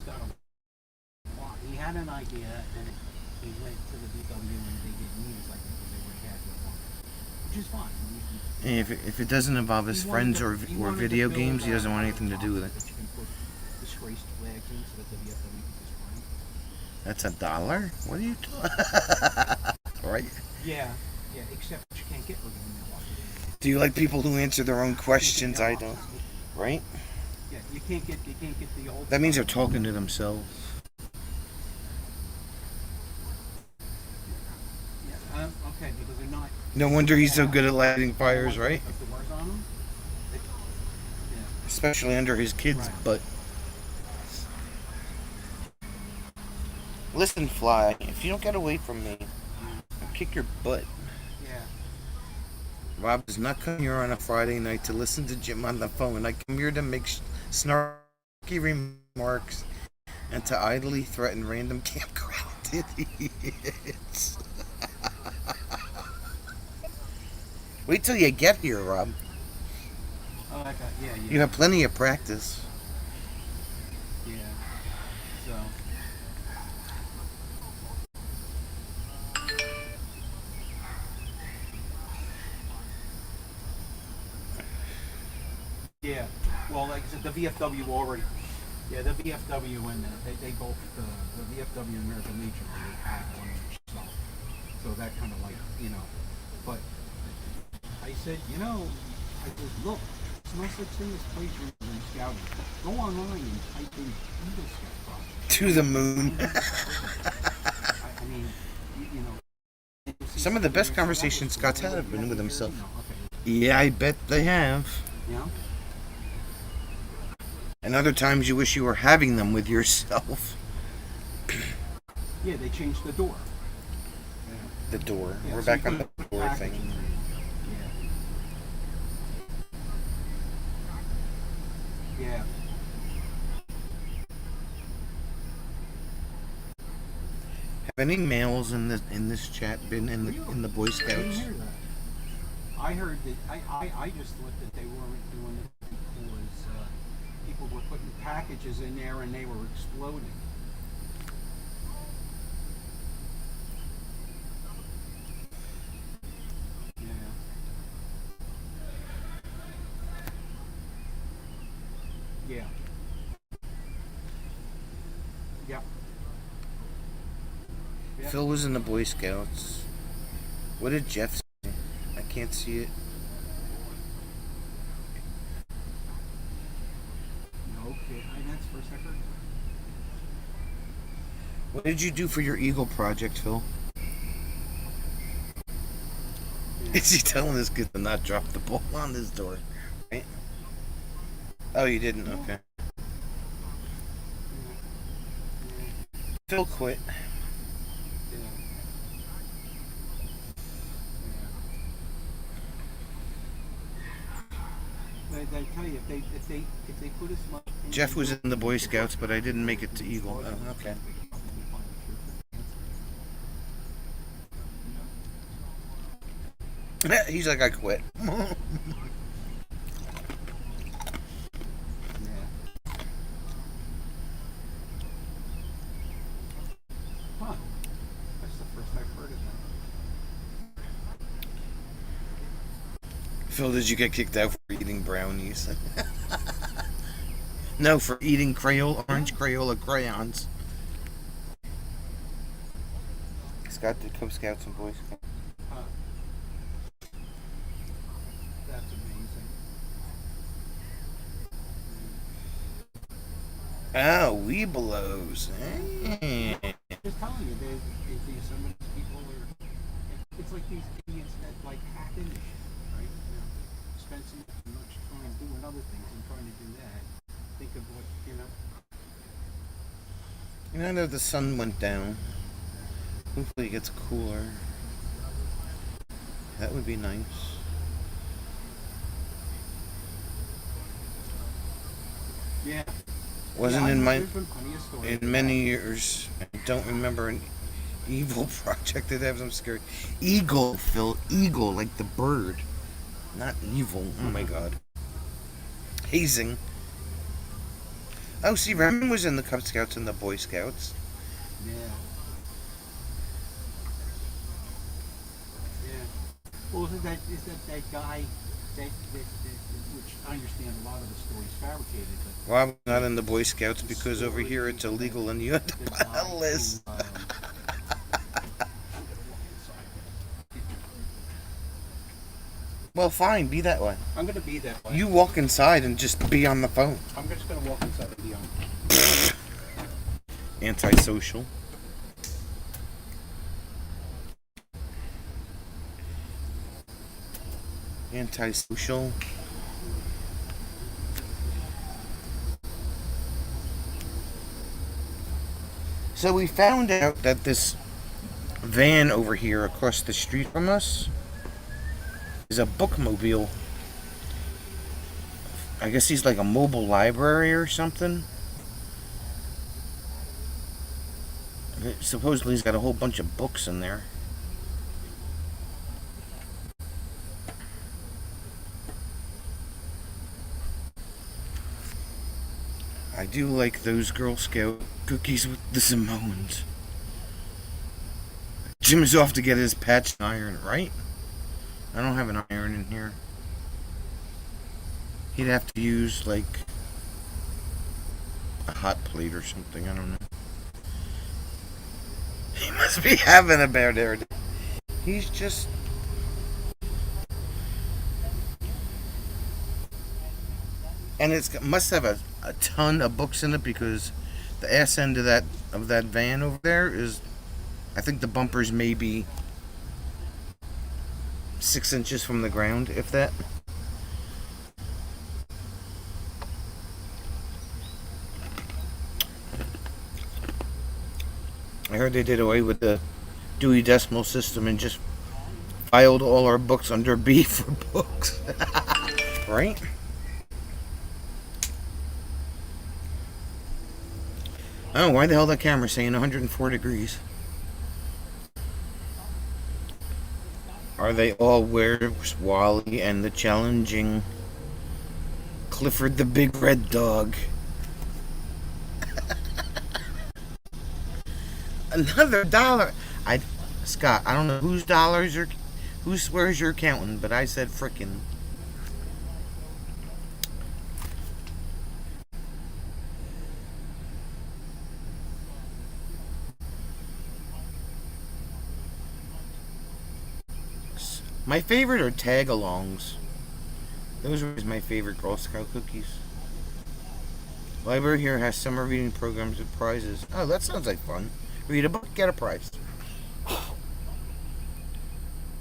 got to. He had an idea, and he went to the VW, and they did meetings like that because they were had one, which is fine. And if it doesn't involve his He friends wanted or to- he wanted to video build, games, he doesn't want anything to do with it. that you can put disgraced flags in so that the VFW can display. That's $1? What are you talking? Right? Yeah, except you can't get rid of them now. Do you like people who answer their own questions? I don't. Right? Yeah, you can't get the old. That means they're talking to themselves. Yeah, okay, because they're not. No wonder he's so good at lighting fires, right? Put doors on them. Yeah. Especially under his kid's butt. Listen, Fly, if you don't get away from me, I'll kick your butt. Yeah. Rob does not come here on a Friday night to listen to Jim on the phone. I come here to make snarky remarks and to idly threaten random campground idiots. Wait till you get here, Rob. Oh, okay. Yeah. You have plenty of practice. Yeah. So. Yeah. Well, like I said, the VFW already. Yeah, the VFW and they both the VFW and American Legion they had one each. So that kind of like but I said I said look, there's no such thing as plagiarism in scouting. Go online and type in Eagle Scout project. To the moon. I mean, you know. Some of the best conversations Scott's had have been with himself. Okay. Yeah, I bet they have. Yeah. And other times you wish you were having them with yourself. Yeah, they changed the door. The door. Yeah, We're so back you on the put door packaging thing. in. Yeah. Yeah. Have any males in this chat been in the Boy I didn't Scouts? hear that. I heard that. I just thought that they weren't doing it because people were putting packages in there and they were exploding. Yeah. Yeah. Yep. Yep. Phil was in the Boy Scouts. What did Jeff say? I can't see it. Okay, that's first I heard. What did you do for your Eagle project, Phil? Is he telling this kid to not drop the ball on his door? Right? Oh, you didn't? Okay. Phil quit. They tell you if they put as much. Jeff was in the Boy Scouts, but I didn't make it to Eagle. Oh, okay. He's like, I quit. Huh. That's the first I've heard of that. Phil, did you get kicked out for eating brownies? No, for eating orange Crayola crayons. Scott did Cub Scouts and Boy Scouts. Huh. That's amazing. Oh, Weebelows. Just telling you, some of these people are. It's like these idiots that like hack into shit, right? Spend so much time doing other things and trying to do that. Think of what I know the sun went down. Hopefully it gets cooler. That would be nice. Yeah. Wasn't Yeah, in my there's been plenty of stories. in many years. I don't remember an evil project that have some scary. Eagle, Phil. Eagle, like the bird. Not evil. Oh my god. Hazing. Oh, see, Raymond was in the Cub Scouts and the Boy Scouts. Yeah. Yeah. Well, is that guy that which I understand a lot of the stories fabricated, but Well, I'm not in the Boy Scouts because over here it's illegal and you have to the buy guy a list. who, Well, fine, be that way. I'm gonna be that way. You walk inside and just be on the phone. I'm just gonna walk inside and be on. Antisocial. Antisocial. So we found out that this van over here across the street from us is a bookmobile. I guess he's like a mobile library or something. Supposedly he's got a whole bunch of books in there. I do like those Girl Scout cookies with the Samoans. Jim is off to get his patched iron, right? I don't have an iron in here. He'd have to use, like, a hot plate or something. I don't know. He must be having a bad hair day. He's just... And must have a ton of books in it because the ass end of that van over there is... I think the bumper's maybe 6 inches from the ground, if that. I heard they did away with the Dewey Decimal System and just filed all our books under B for books. Right? Oh, why the hell that camera saying 104 degrees? Are they all Where's Wally and the challenging Clifford the Big Red Dog? Another dollar. Scott, I don't know whose dollars are, who swears you're counting, but I said frickin'. My favorite are tag-alongs. Those are my favorite Girl Scout cookies. Library here has summer reading programs with prizes. Oh, that sounds like fun. Read a book, get a prize.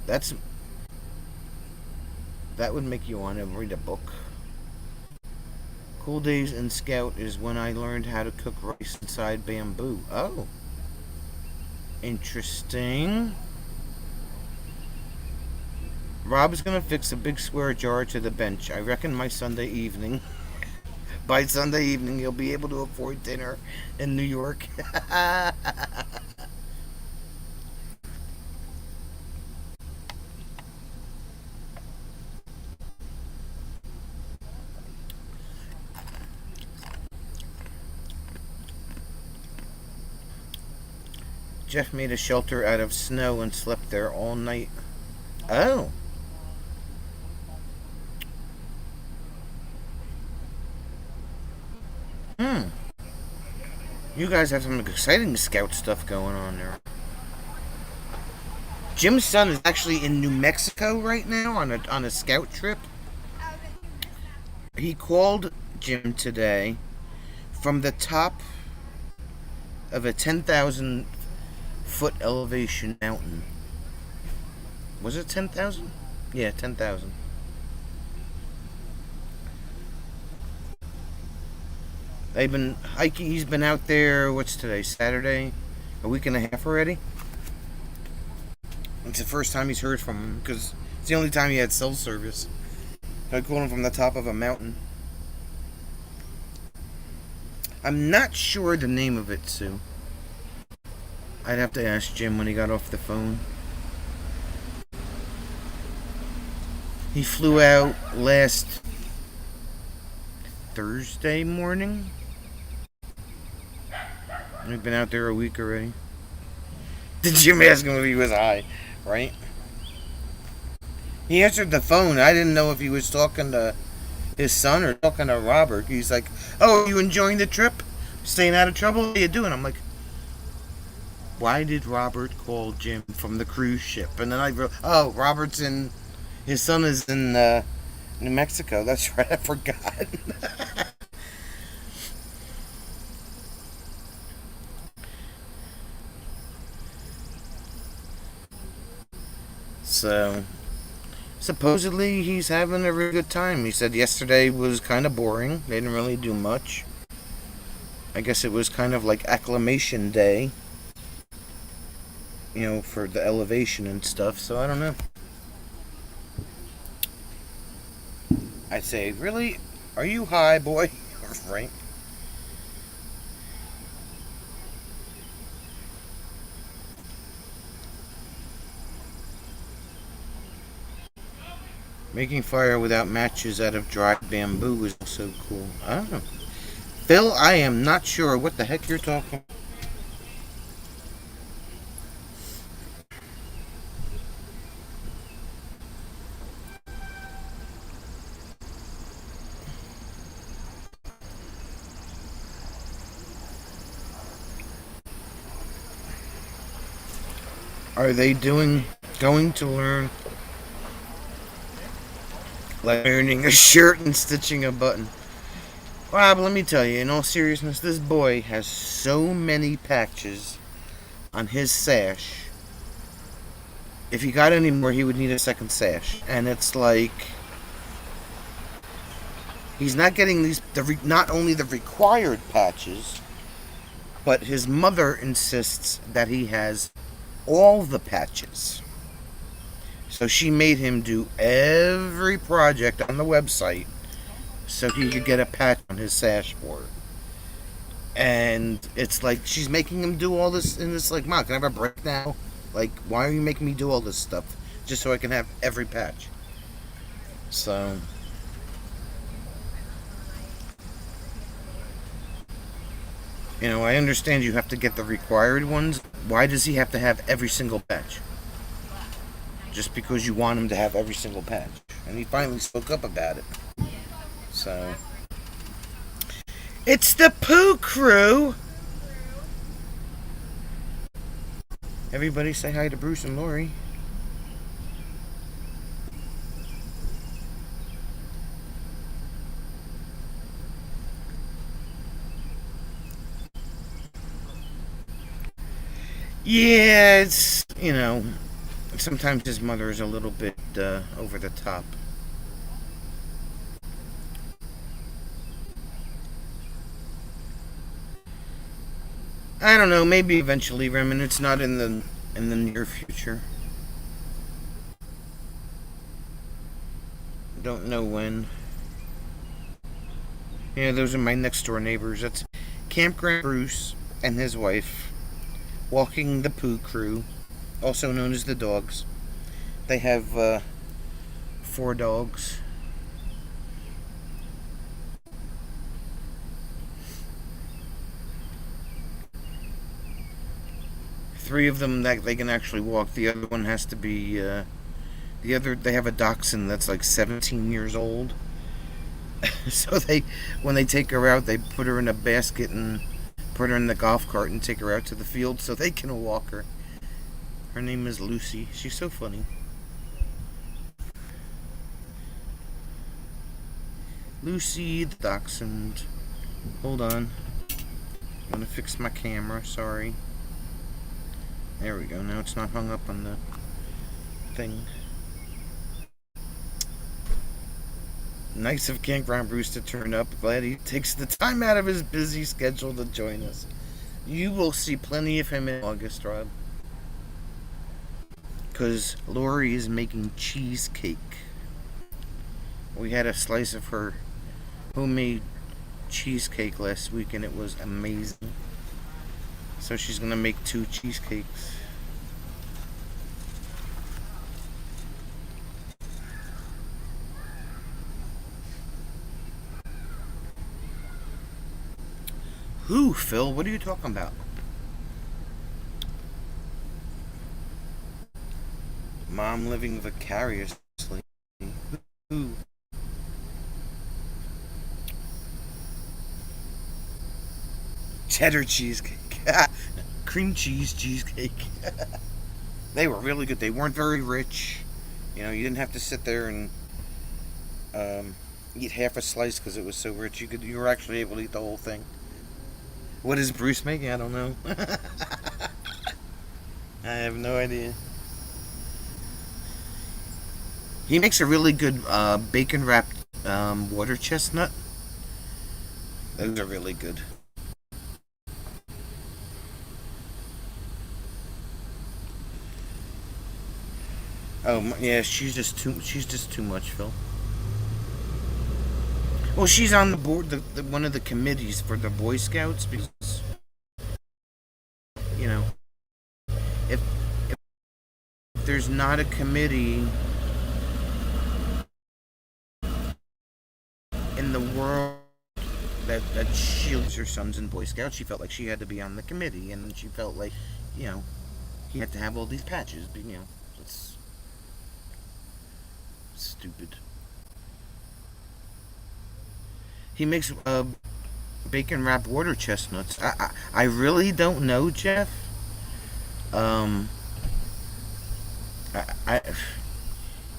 That would make you want to read a book. Cool Days in Scout is when I learned how to cook rice inside bamboo. Oh. Interesting. Rob's gonna fix a big square jar to the bench. I reckon by Sunday evening, he'll be able to afford dinner in New York. Jeff made a shelter out of snow and slept there all night. Oh. You guys have some exciting scout stuff going on there. Jim's son is actually in New Mexico right now on a scout trip. He called Jim today from the top of a 10,000 foot elevation mountain. Was it 10,000? Yeah, 10,000. They've been hiking. He's been out there, what's today? Saturday? A week and a half already? It's the first time he's heard from him because it's the only time he had cell service. I called him from the top of a mountain. I'm not sure the name of it, Sue. I'd have to ask Jim when he got off the phone. He flew out last Thursday morning. We've been out there a week already. Did Jim ask him if he was high, right? He answered the phone. I didn't know if he was talking to his son or talking to Robert. He's like, "Oh, you enjoying the trip? Staying out of trouble? What are you doing?" I'm like, why did Robert call Jim from the cruise ship? And then I wrote, oh, Robert's in, his son is in New Mexico. That's right, I forgot. So, supposedly he's having a really good time. He said yesterday was kind of boring. They didn't really do much. I guess it was kind of like acclimation day, you know, for the elevation and stuff. So I don't know. I'd say, really? Are you high, boy? Right? Making fire without matches out of dry bamboo is so cool. I don't know. Phil, I am not sure what the heck you're talking about. Are they going to learn like ironing a shirt and stitching a button? Rob, let me tell you, in all seriousness, this boy has so many patches on his sash. If he got any more, he would need a second sash. And it's like, he's not getting not only the required patches, but his mother insists that he has all the patches. So she made him do every project on the website so he could get a patch on his sash board. And it's like she's making him do all this, and it's like, Mom, can I have a break now? Like, why are you making me do all this stuff just so I can have every patch? So, you know, I understand you have to get the required ones. Why does he have to have every single patch? Just because you want him to have every single patch. And he finally spoke up about it. So, it's the Pooh Crew! Everybody say hi to Bruce and Lori. Yeah, it's, you know, sometimes his mother is a little bit over the top. I don't know, maybe eventually, Remen. It's not in the near future. Don't know when. Yeah, those are my next door neighbors. That's Campground Bruce and his wife walking the Pooh Crew, also known as the dogs. They have 4 dogs. Three of them that they can actually walk. The other one has to be they have a dachshund that's like 17 years old. So when they take her out, they put her in a basket and put her in the golf cart and take her out to the field so they can walk her. Her name is Lucy. She's so funny. Lucy the dachshund. Hold on. gonna fix my camera, sorry. There we go, now it's not hung up on the thing. Nice of Campground Bruce to turn up. Glad he takes the time out of his busy schedule to join us. You will see plenty of him in August, Rob. Because Lori is making cheesecake. We had a slice of her homemade cheesecake last week and it was amazing. So she's gonna make 2 cheesecakes. Who, Phil? What are you talking about? Mom living vicariously. Who? Cheddar cheesecake. Cream cheese cheesecake. They were really good. They weren't very rich. You know, you didn't have to sit there and eat half a slice because it was so rich. You were actually able to eat the whole thing. What is Bruce making? I don't know. I have no idea. He makes a really good bacon wrapped water chestnut. Those are really good. Oh yeah, she's just too much, Phil. Well, she's on the board, one of the committees for the Boy Scouts because, you know, if there's not a committee in the world that shields her sons in Boy Scouts, she felt like she had to be on the committee, and she felt like, you know, he had to have all these patches. But, you know, it's stupid. He makes bacon wrapped water chestnuts. I really don't know, Jeff.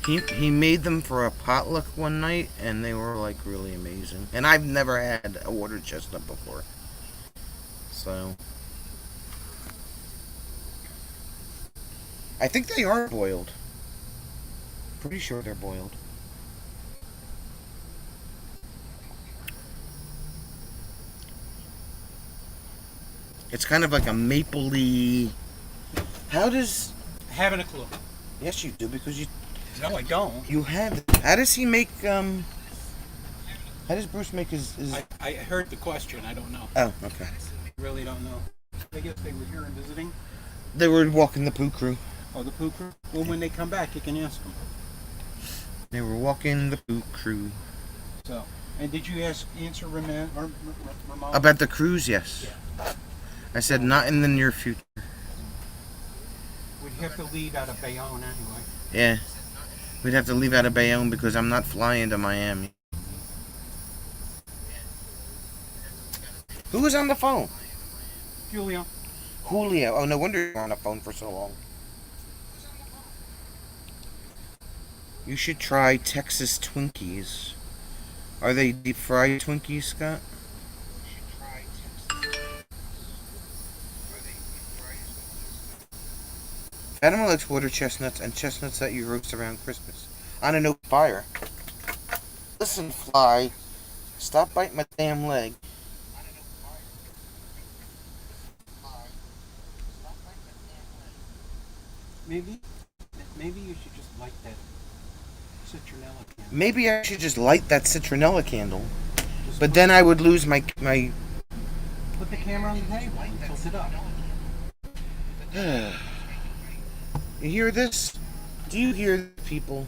He made them for a potluck one night, and they were like really amazing. And I've never had a water chestnut before, so I think they are boiled. Pretty sure they're boiled. It's kind of like a mapley. How does? Having a clue. Yes, you do because you. No, I don't. You have. How does he make? How does Bruce make his? I heard the question. I don't know. Oh, okay. I really don't know. I guess they were here and visiting. They were walking the poo crew. Oh, the poo crew. Well, when they come back, you can ask them. They were walking the poo crew. So, and did you answer Ramon? About the cruise, yes. Yeah. I said not in the near future. We'd have to leave out of Bayonne anyway. Yeah. We'd have to leave out of Bayonne because I'm not flying to Miami. Who was on the phone? Julio. Julio. Oh, no wonder you were on the phone for so long. You should try Texas Twinkies. Are they deep fried Twinkies, Scott? Fatima likes water chestnuts and chestnuts that you roast around Christmas. On an open fire. Listen, Fly. Stop biting my damn leg. Maybe you should just light that citronella candle. Maybe I should just light that citronella candle. Just But then I would lose my... put the camera on the table and tilt it up. You hear this? Do you hear people?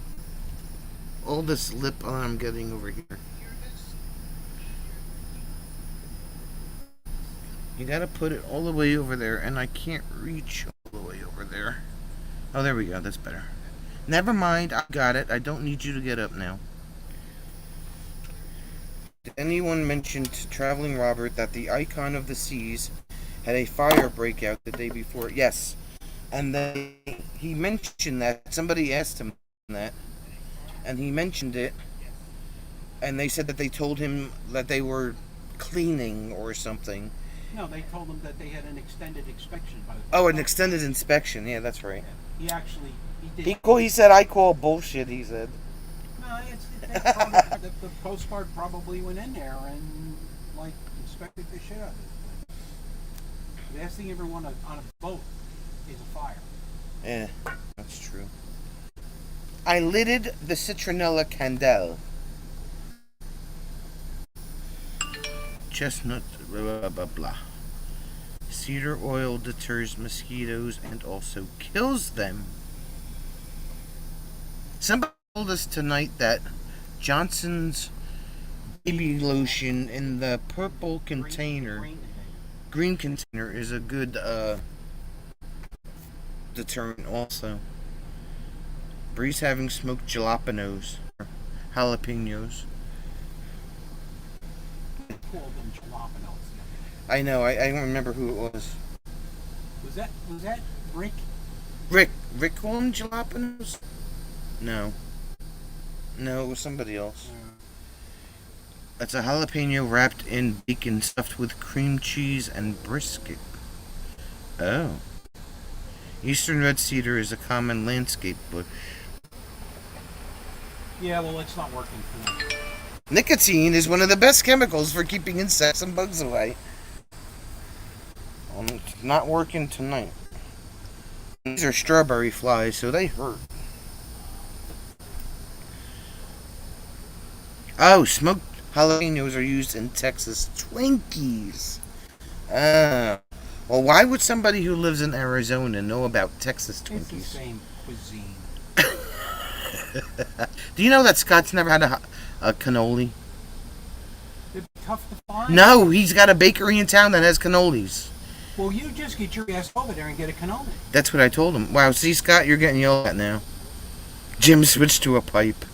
All this lip I'm getting over here. You gotta put it all the way over there, and I can't reach all the way over there. Oh, there we go. That's better. Never mind. I got it. I don't need you to get up now. Did anyone mention to Traveling Robert that the Icon of the Seas had a fire breakout the day before? Yes. And then he mentioned that. Somebody asked him that. And he mentioned it. And they said that they told him that they were cleaning or something. No, they told him that they had an extended inspection by the Oh, an extended inspection. Yeah, that's right. He actually he did. He said I call bullshit. He said. No, the Coast Guard probably went in there and like inspected the shit out of it. The last thing you ever want on a boat is a fire. Yeah, that's true. I lidded the citronella candle. Chestnut, blah, blah, blah. Cedar oil deters mosquitoes and also kills them. Somebody told us tonight that Johnson's baby lotion in the purple container, green container, is a good deterrent also. Bree's having smoked jalapenos. Jalapenos. Called them jalapenos. I know, I don't remember who it was. Was that Rick? Rick called them jalapenos? No. No, it was somebody else. That's a jalapeno wrapped in bacon stuffed with cream cheese and brisket. Oh. Eastern red cedar is a common landscape bush. Yeah, well, it's not working for me. Nicotine is one of the best chemicals for keeping insects and bugs away. It's not working tonight. These are strawberry flies, so they hurt. Oh, smoked jalapenos are used in Texas Twinkies. Well, why would somebody who lives in Arizona know about Texas It's the Twinkies? same cuisine. Do you know that Scott's never had a cannoli? They're tough to find. No, he's got a bakery in town that has cannolis. Well, you just get your ass over there and get a cannoli. That's what I told him. Wow, see, Scott, you're getting yelled at now. Jim switched to a pipe.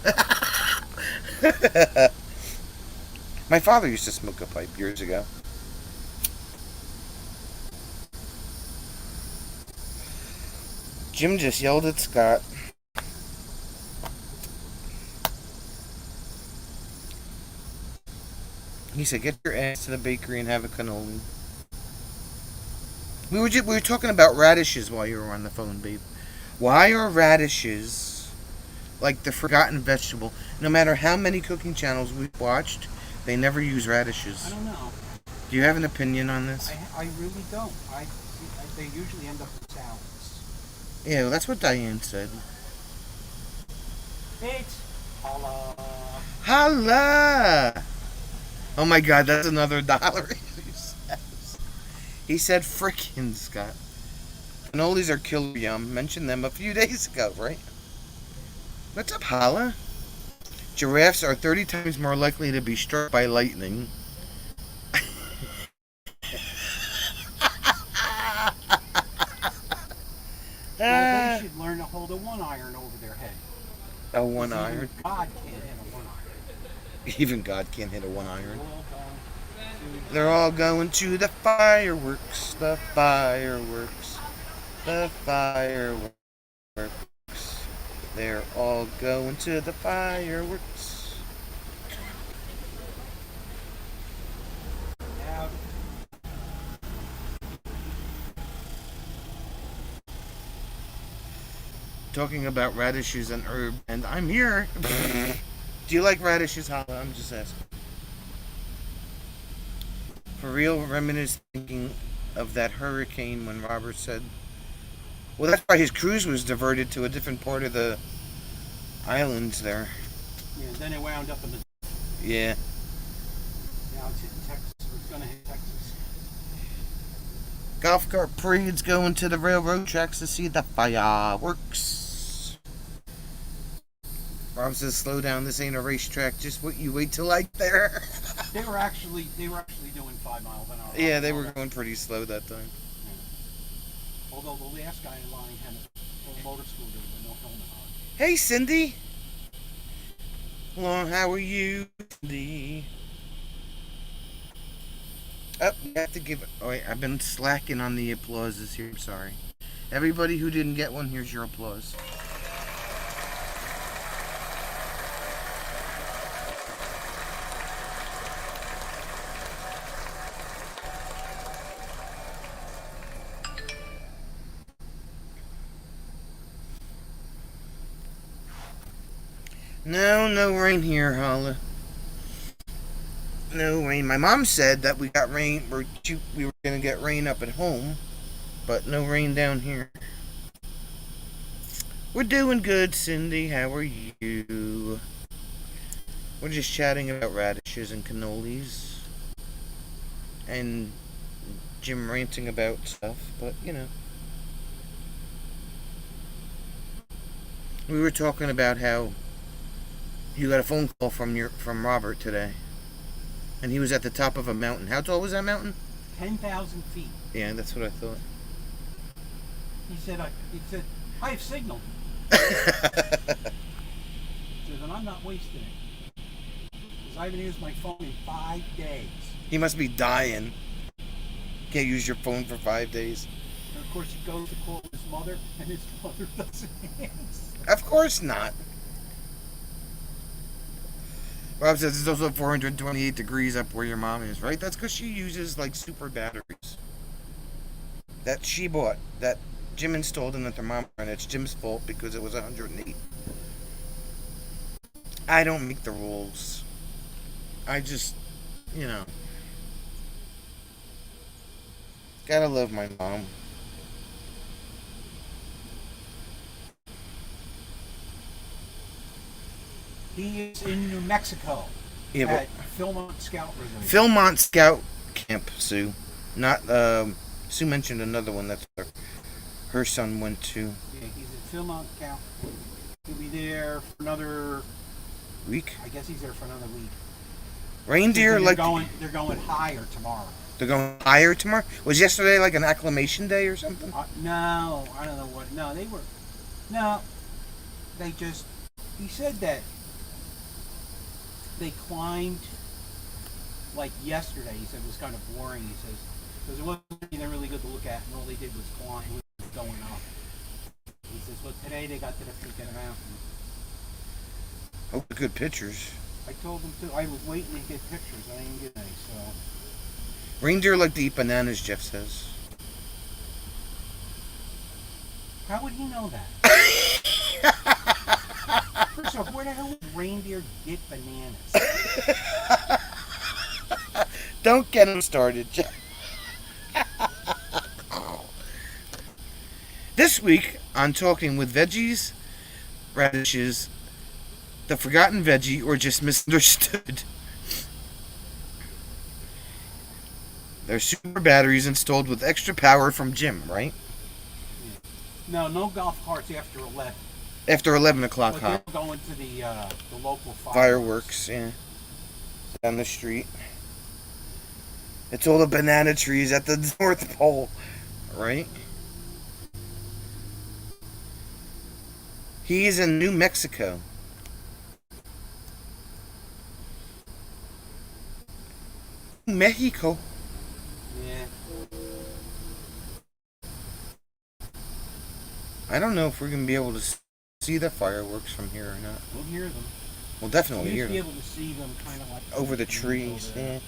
My father used to smoke a pipe years ago. Jim just yelled at Scott. He said, "Get your ass to the bakery and have a cannoli." We were talking about radishes while you were on the phone, babe. Why are radishes like the forgotten vegetable? No matter how many cooking channels we've watched, they never use radishes. I don't know. Do you have an opinion on this? I really don't. They usually end up in salads. Yeah, well, that's what Diane said. It's holla. Holla! Oh my God, that's another dollar. He said frickin', Scott. Cannolis are killer yum. Mentioned them a few days ago, right? What's up, Holla? Giraffes are 30 times more likely to be struck by lightning. Well, they should learn to hold a one iron over their head. A one Even iron? God can't hit a one iron. Even God can't hit a one iron. We're all going to- They're all going to the fireworks, the fireworks, the fireworks. They're all going to the fireworks. Now, Talking about radishes and herb, and I'm here. Do you like radishes, Holla? I'm just asking. For real, reminiscing thinking of that hurricane when Robert said, well, that's why his cruise was diverted to a different part of the islands there. yeah, then it wound up in the. Yeah. Now it's hitting Texas. It's going to hit Texas. Golf cart parade's going to the railroad tracks to see the fireworks. Rob says, slow down, this ain't a racetrack, just what you wait till like there. They were actually doing 5 miles an hour. Yeah, they were going pretty slow that time. Yeah. Although the last guy in line had a little motor scooter with no helmet on. Hey, Cindy. Hello, how are you, Cindy? Oh, you have to give. Oh, wait, I've been slacking on the applauses here. I'm sorry. Everybody who didn't get one, here's your applause. No rain here, Holla. No rain. My mom said that we got rain. We were gonna get rain up at home, but no rain down here. We're doing good, Cindy. How are you? We're just chatting about radishes and cannolis, and Jim ranting about stuff. But we were talking about how you got a phone call from Robert today, and he was at the top of a mountain. How tall was that mountain? 10,000 feet. Yeah, that's what I thought. He said, I have signal. He says, and I'm not wasting it. Because I haven't used my phone in 5 days. He must be dying. Can't use your phone for 5 days. And of course, he goes to call his mother, and his mother doesn't answer. Of course not. Rob says it's also 428 degrees up where your mom is, right? That's because she uses like super batteries that she bought, that Jim installed in the thermometer, and it's Jim's fault because it was 108. I don't make the rules. I just, gotta love my mom. He is in New Mexico Yeah, at Philmont Scout Reserve. Philmont Scout Camp, Sue. Not, Sue mentioned another one that her son went to. Yeah, he's at Philmont Scout. He'll be there for another Week? I guess he's there for another week. Reindeer, they're like... They're going higher tomorrow. They're going higher tomorrow? Was yesterday like an acclimation day or something? No, I don't know what. No, they were. No, they just. He said that they climbed like yesterday. He said it was kind of boring. He says because it wasn't anything really good to look at, and all they did was climb, was going up. He says, well, today they got to the peak of the mountain. Oh, good pictures. I told them to. I was waiting to get pictures. I didn't get any, so. Reindeer like to eat bananas, Jeff says. How would he know that? First off, where the hell would reindeer get bananas? Don't get him started, Jeff. This week, on Talking with Veggies, Radishes, the forgotten veggie, or just misunderstood. There's super batteries installed with extra power from Jim, right? No golf carts after 11. After 11 o'clock, But huh? they're going to the local Fireworks, yeah. Down the street. It's all the banana trees at the North Pole, right? He is in New Mexico. Mexico. Yeah. I don't know if we're going to be able to see the fireworks from here or not. We'll hear them. We'll definitely We'll hear be them. able to see them kind of like Over the trees, yeah.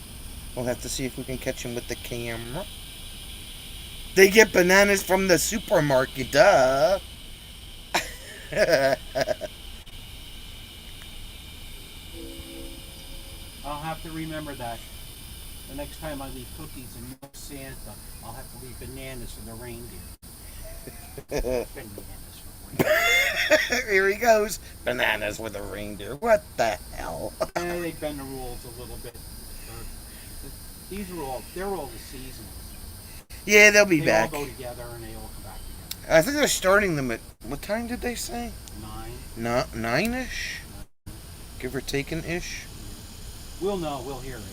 We'll have to see if we can catch them with the camera. They get bananas from the supermarket, duh. I'll have to remember that. The next time I leave cookies and no Santa, I'll have to leave bananas for the reindeer. Bananas for reindeer. Here he goes. Bananas with a reindeer. What the hell? They bend the rules a little bit. They're all the seasons. Yeah, they'll be They back. all go together and they all come back together. I think they're starting them at, what time did they say? 9. 9-ish? Give or take an ish? We'll know. We'll hear it.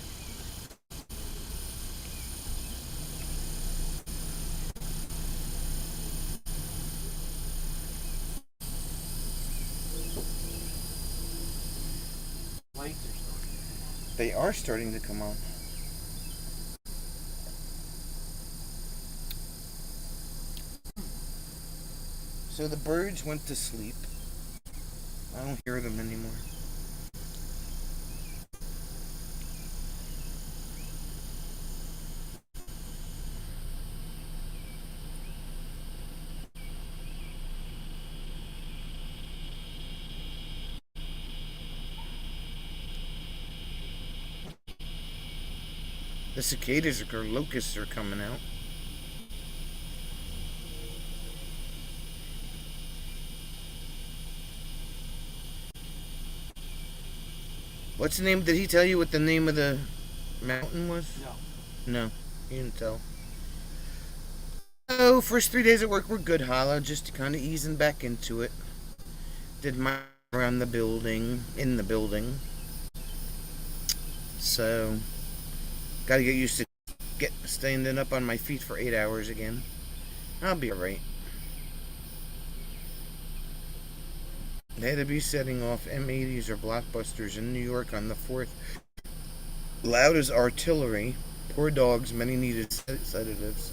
Lights are starting to come on. They are starting to come on. So the birds went to sleep. I don't hear them anymore. The cicadas or locusts are coming out. What's the name? Did he tell you what the name of the mountain was? No. No, he didn't tell. Oh, first 3 days at work were good, Hala. Just kind of easing back into it. Did my around the building, in the building. So, got to get used to standing up on my feet for 8 hours again. I'll be alright. They had to be setting off M80s or blockbusters in New York on the 4th. Loud as artillery. Poor dogs, many needed sedatives.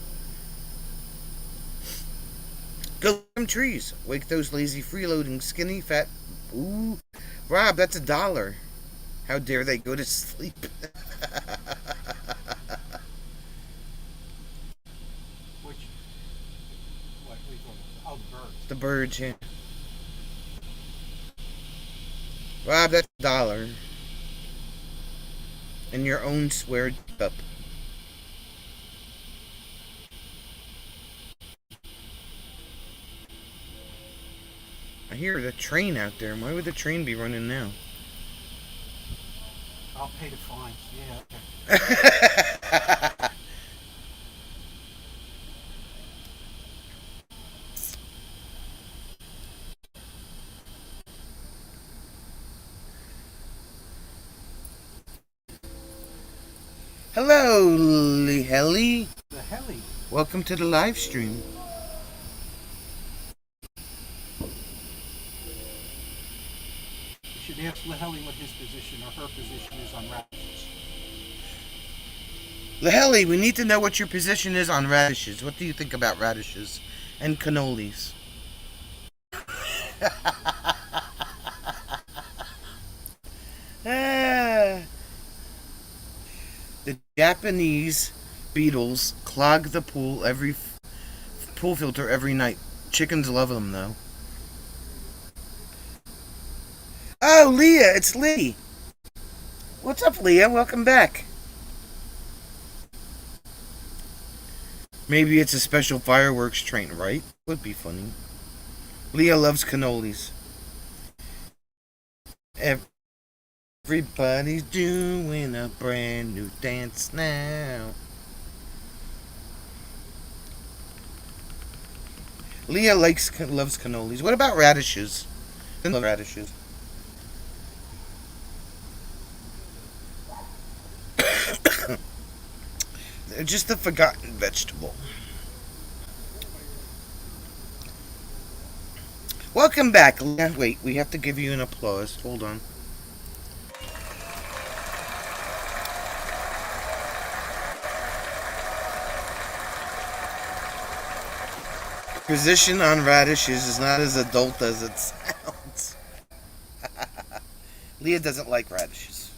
Go them trees. Wake those lazy, freeloading, skinny, fat... Ooh. Rob, that's $1. How dare they go to sleep? What are you talking about? Oh, the birds. The birds, yeah. Rob, that's $1. And your own swear up. I hear the train out there. Why would the train be running now? I'll pay the fines. Yeah, okay. Hello, Liheli. The heli. Welcome to the live stream. You should ask Laheli what his position or her position is on radishes. Liheli, we need to know what your position is on radishes. What do you think about radishes and cannolis? The Japanese beetles clog the pool pool filter every night. Chickens love them though. Oh, Leah, it's Lee. What's up, Leah? Welcome back. Maybe it's a special fireworks train, right? Would be funny. Leah loves cannolis. Everybody's doing a brand new dance now. Leah loves cannolis. What about radishes? I love radishes. They're just a forgotten vegetable. Welcome back, Leah. Wait, we have to give you an applause. Hold on. Position on radishes is not as adult as it sounds. Leah doesn't like radishes.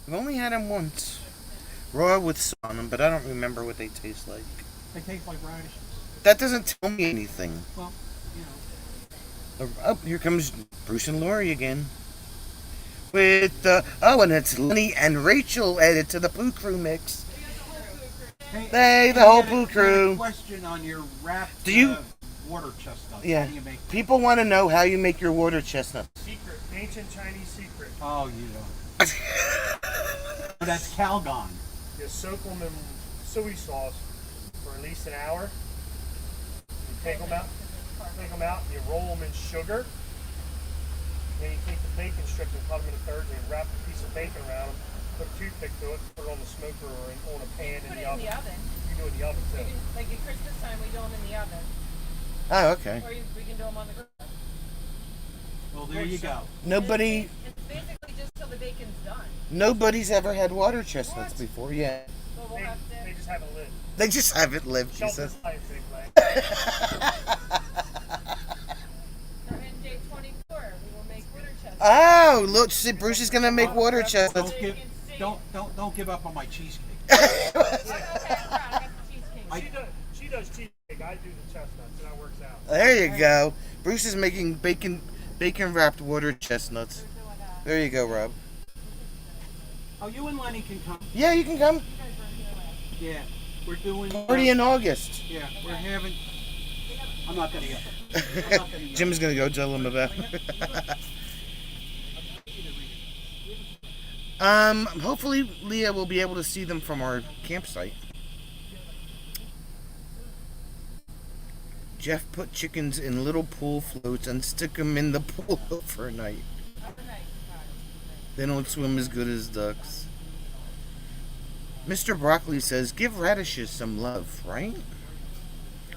I've only had them once. Raw with salt on them, but I don't remember what they taste like. They taste like radishes. That doesn't tell me anything. Well, you know. Oh, here comes Bruce and Lori again. With the... Oh, and it's Lenny and Rachel added to the Poo Crew mix. Hey, the whole Poo Crew. Question on your wrapped Do you... water chestnut. Yeah. How do you make them? People want to know how you make your water chestnut. Secret, ancient Chinese secret. Oh, you don't. Oh, that's Calgon. You soak them in soy sauce for at least an hour. You take them out, you roll them in sugar. Then you take the bacon strips and cut them into thirds and you wrap a piece of bacon around them, put a toothpick through it, put it on the smoker or on a pan Put in it the oven. You can do it in the oven We too. can, like at Christmas time, we do them in the oven. Oh, okay. Or we can do them on the grill. Well, there you go. Nobody... It's basically just till the bacon's done. Nobody's ever had water chestnuts before, yeah. So we'll They, have they to. just haven't lived. They just haven't lived, she Shelter says. life, they play. For NJ24, we will make water chestnuts. Oh, look, see, Bruce is gonna make water chestnuts. So you can see. Don't give up on my cheesecake. Okay, I'm proud. I got the cheesecake. She does cheesecake. I do the chestnuts, and that works out. There you go. Bruce is making bacon wrapped water chestnuts. We're doing, There you go, Rob. Oh, you and Lenny can come. Yeah, you can come. Yeah, we're doing. Party in August. Yeah, we're having. I'm not gonna go. Jim's gonna go tell him about it. Hopefully Leah will be able to see them from our campsite. Jeff put chickens in little pool floats and stick them in the pool overnight. They don't swim as good as ducks. Mr. Broccoli says, give radishes some love, right?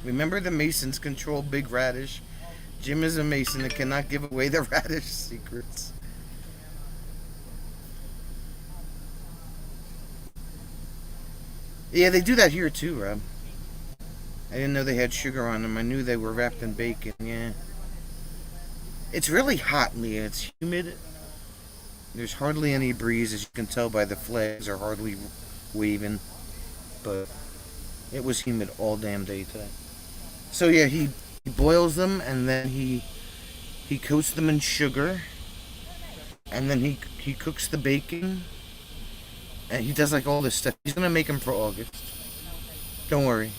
Remember the Masons control Big Radish. Jim is a Mason and cannot give away the radish secrets. Yeah, they do that here too, Rob. I didn't know they had sugar on them. I knew they were wrapped in bacon, yeah. It's really hot, Leah. It's humid. There's hardly any breeze, as you can tell by the flags are hardly waving. But it was humid all damn day today. So yeah, he boils them and then he coats them in sugar. And then he cooks the bacon. And he does like all this stuff. He's gonna make them for August. Don't worry.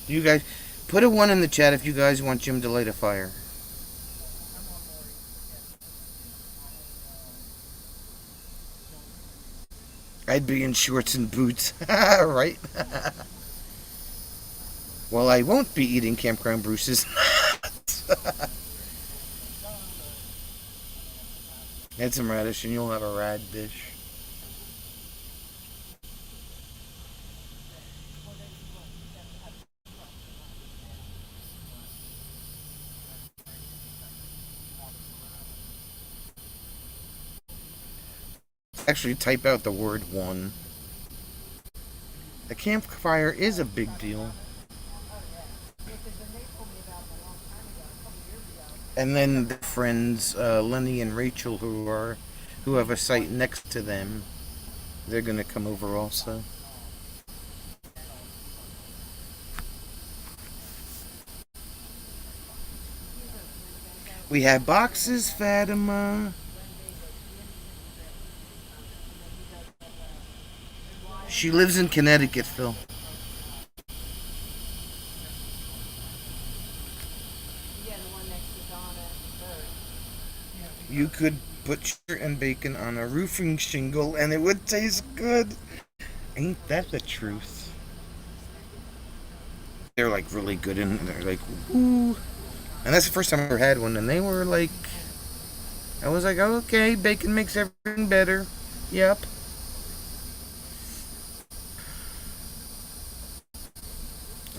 You guys, put a 1 in the chat if you guys want Jim to light a fire. I'd be in shorts and boots, right? Well, I won't be eating Campground Bruce's. Add some radish and you'll have a rad dish. Actually, type out the word 1. The campfire is a big deal. And then the friends, Lenny and Rachel, who have a site next to them, they're gonna come over also. We have boxes, Fatima. She lives in Connecticut, Phil. You could put sugar and bacon on a roofing shingle and it would taste good. Ain't that the truth? They're like really good and they're like, ooh. And that's the first time I ever had one and they were like, I was like, oh, okay, bacon makes everything better. Yep.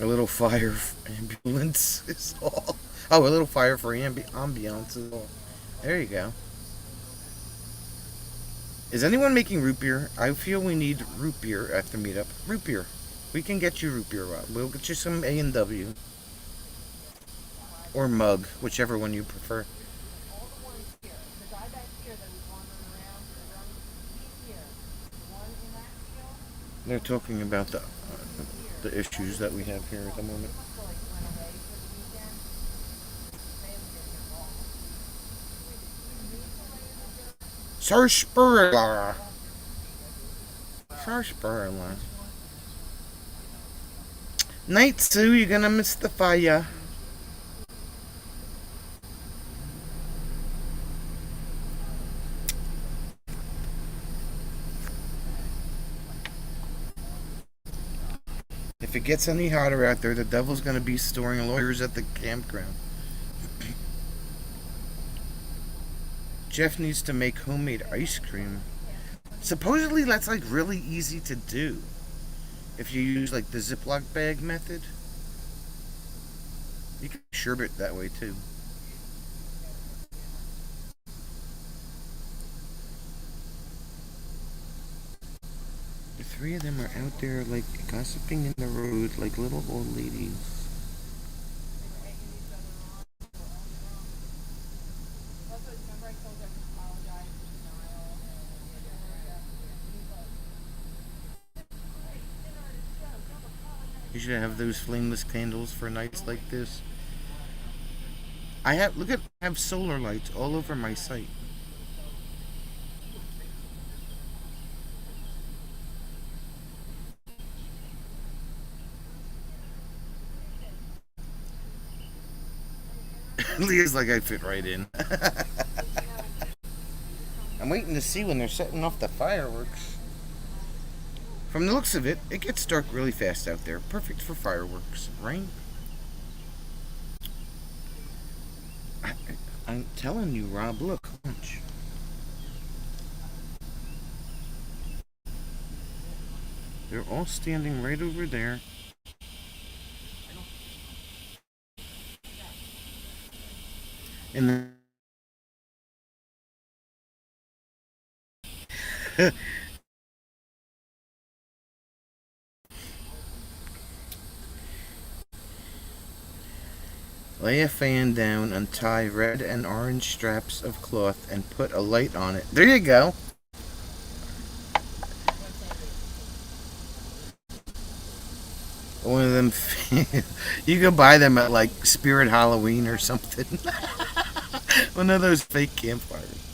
A little fire ambulance is all. Oh, a little fire for ambiance is all. There you go. Is anyone making root beer? I feel we need root beer at the meetup. Root beer. We can get you root beer, Rob. We'll get you some A&W. Or mug, whichever one you prefer. They're talking about the issues that we have here at the moment. Sarsaparilla. Sarsaparilla. Night, Sue, you're gonna miss the fire. If it gets any hotter out there, the devil's gonna be storing lawyers at the campground. Jeff needs to make homemade ice cream. Supposedly that's like really easy to do if you use like the Ziploc bag method. You can sherbet that way too. The three of them are out there like gossiping in the road like little old ladies. You should have those flameless candles for nights like this. I have solar lights all over my site. Leah's like, I fit right in. I'm waiting to see when they're setting off the fireworks. From the looks of it, it gets dark really fast out there. Perfect for fireworks, right? I'm telling you, Rob, look, watch. They're all standing right over there. And the lay a fan down, untie red and orange straps of cloth, and put a light on it. There you go. One of them, you can buy them at like Spirit Halloween or something. One of those fake campfires.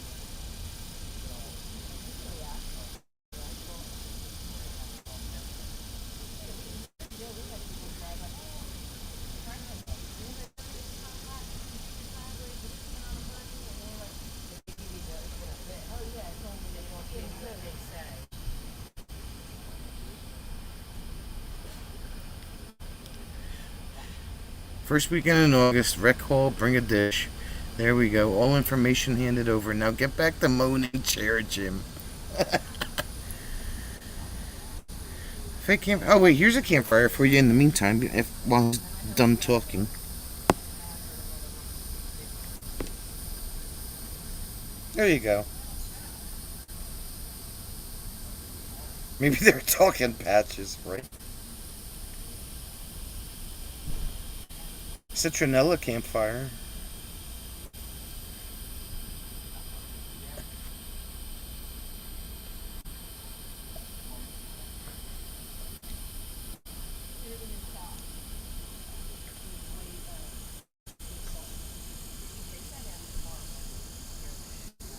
First weekend in August, rec hall, bring a dish. There we go. All information handed over. Now get back to moaning chair, Jim. Fake camp. Oh wait, here's a campfire for you in the meantime. If while I'm done talking. There you go. Maybe they're talking patches, right? Citronella campfire.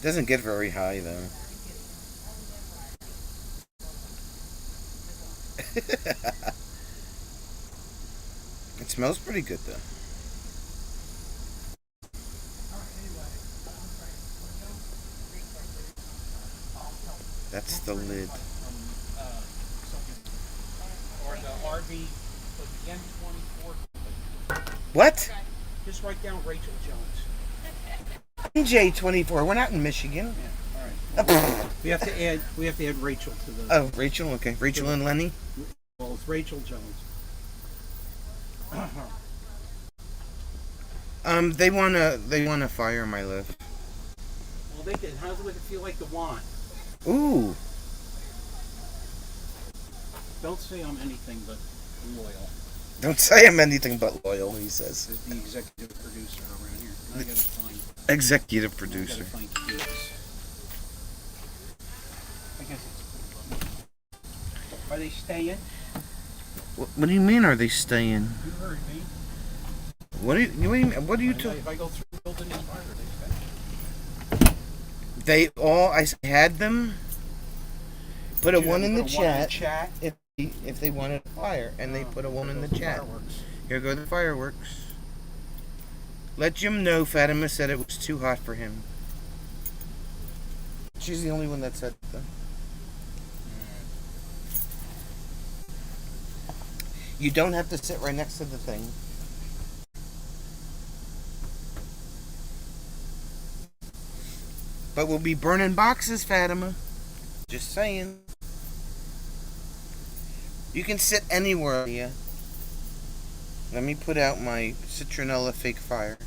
Doesn't get very high though. It smells pretty good though. That's the lid. Or the RV for the N24. What? Just write down Rachel Jones. NJ24. We're not in Michigan. Yeah, all right. We have to add Rachel to the. Oh, Rachel. Okay, Rachel and Lenny. Well, it's Rachel Jones. They wanna fire my lift. Well, they can. How does it feel like to want? Ooh. Don't say I'm anything but loyal. Don't say I'm anything but loyal, he says. As the executive producer around here. I gotta find. Executive I producer. gotta find kids. I guess it's. Are they staying? What do you mean? Are they staying? You heard me. What do you talking? If I go through the building this fire, they stay. They all. I had them. Put a one in the chat. If they wanted a fire, and they put a one in the chat. Fireworks. Here go the fireworks. Let Jim know Fatima said it was too hot for him. She's the only one that said that. You don't have to sit right next to the thing. But we'll be burning boxes, Fatima. Just saying. You can sit anywhere, Leah. Let me put out my citronella fake fire.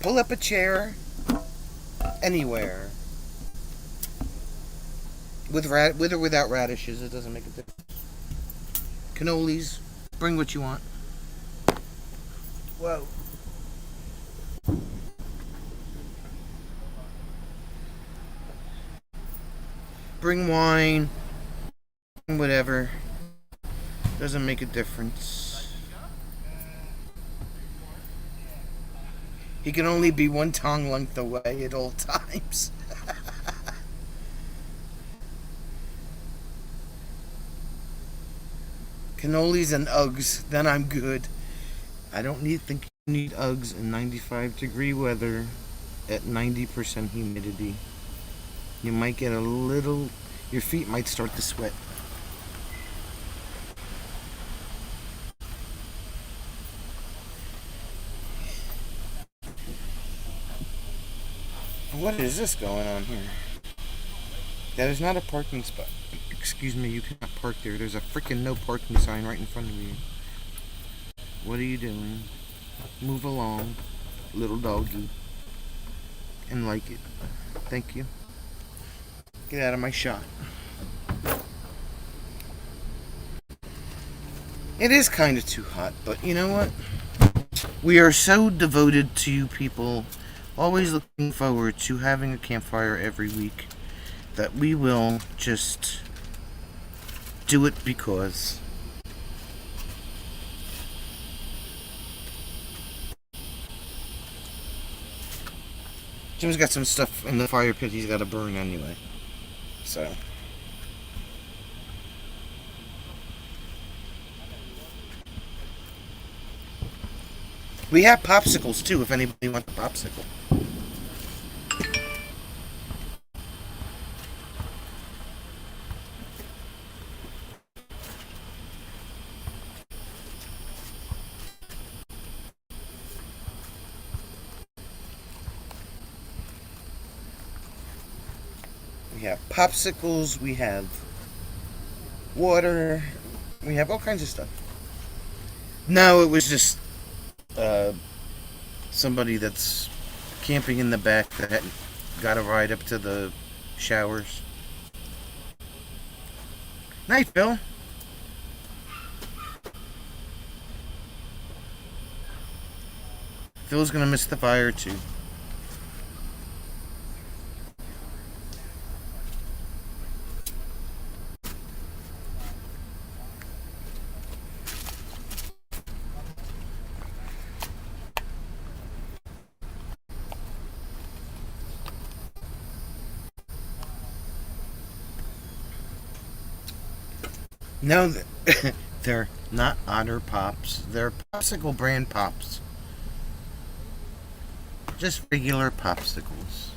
Pull up a chair anywhere. With or without radishes, it doesn't make a difference. Cannolis, bring what you want. Whoa. Bring wine, whatever. Doesn't make a difference. He can only be one tongue length away at all times. Cannolis and Uggs, then I'm good. I don't think you need Uggs in 95-degree weather at 90% humidity. You might get a little, your feet might start to sweat. What is this going on here? That is not a parking spot. Excuse me, you cannot park there. There's a freaking no parking sign right in front of you. What are you doing? Move along, little doggy. And like it. Thank you. Get out of my shot. It is kind of too hot, but you know what? We are so devoted to you people, always looking forward to having a campfire every week, that we will just do it because. Jim's got some stuff in the fire pit he's got to burn anyway. So. We have popsicles too if anybody wants a popsicle. We have popsicles, we have water, we have all kinds of stuff. No, it was just somebody that's camping in the back that hadn't got a ride up to the showers. Night, Bill. Phil's gonna miss the fire too. No, they're not Otter Pops. They're Popsicle brand Pops. Just regular popsicles.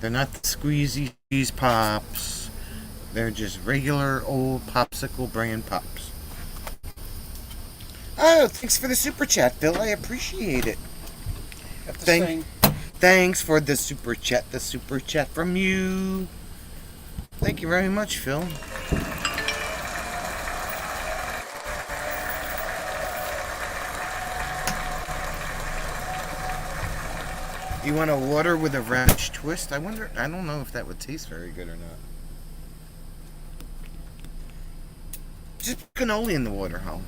They're not the Squeezy Cheese Pops. They're just regular old Popsicle brand Pops. Oh, thanks for the super chat, Phil. I appreciate it. Thanks for the super chat. The super chat from you. Thank you very much, Phil. You want a water with a ranch twist? I don't know if that would taste very good or not. Just put cannoli in the water, Hal.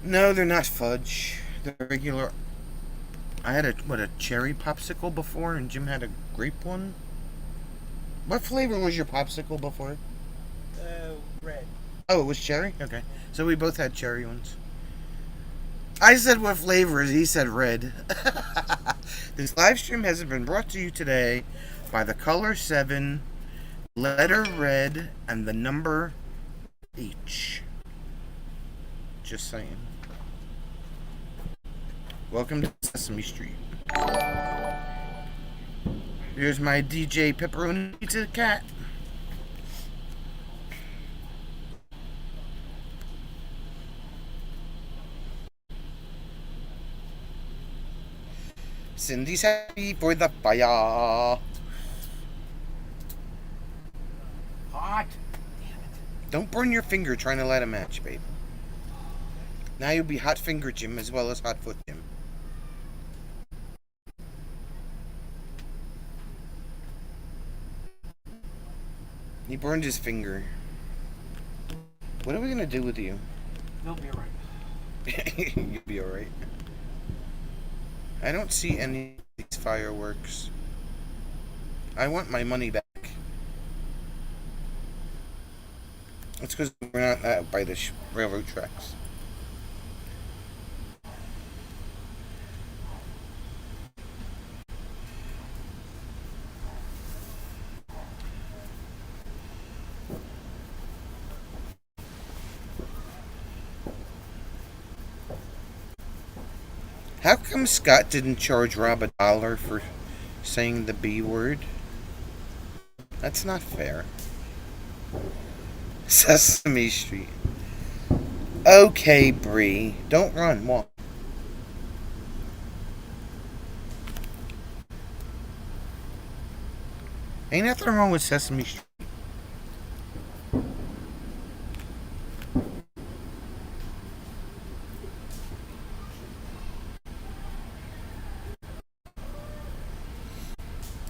No, they're not fudge. They're regular. I had a cherry popsicle before, and Jim had a grape one. What flavor was your popsicle before? Red. Oh, it was cherry? Okay. So we both had cherry ones. I said what flavor, he said red. This live stream has been brought to you today by the color 7, letter red, and the number H. Just saying. Welcome to Sesame Street. Here's my DJ Pepperoni Pizza Cat. Cindy's happy for the fire. Hot. Don't burn your finger trying to light a match, babe. Now you'll be Hot Finger Jim as well as Hot Foot Jim. He burned his finger. What are we gonna do with you? You'll be alright. You'll be alright. I don't see any of these fireworks. I want my money back. It's because we're not by the railroad tracks. How come Scott didn't charge Rob $1 for saying the B word? That's not fair. Sesame Street. Okay, Bree. Don't run. Walk. Ain't nothing wrong with Sesame Street.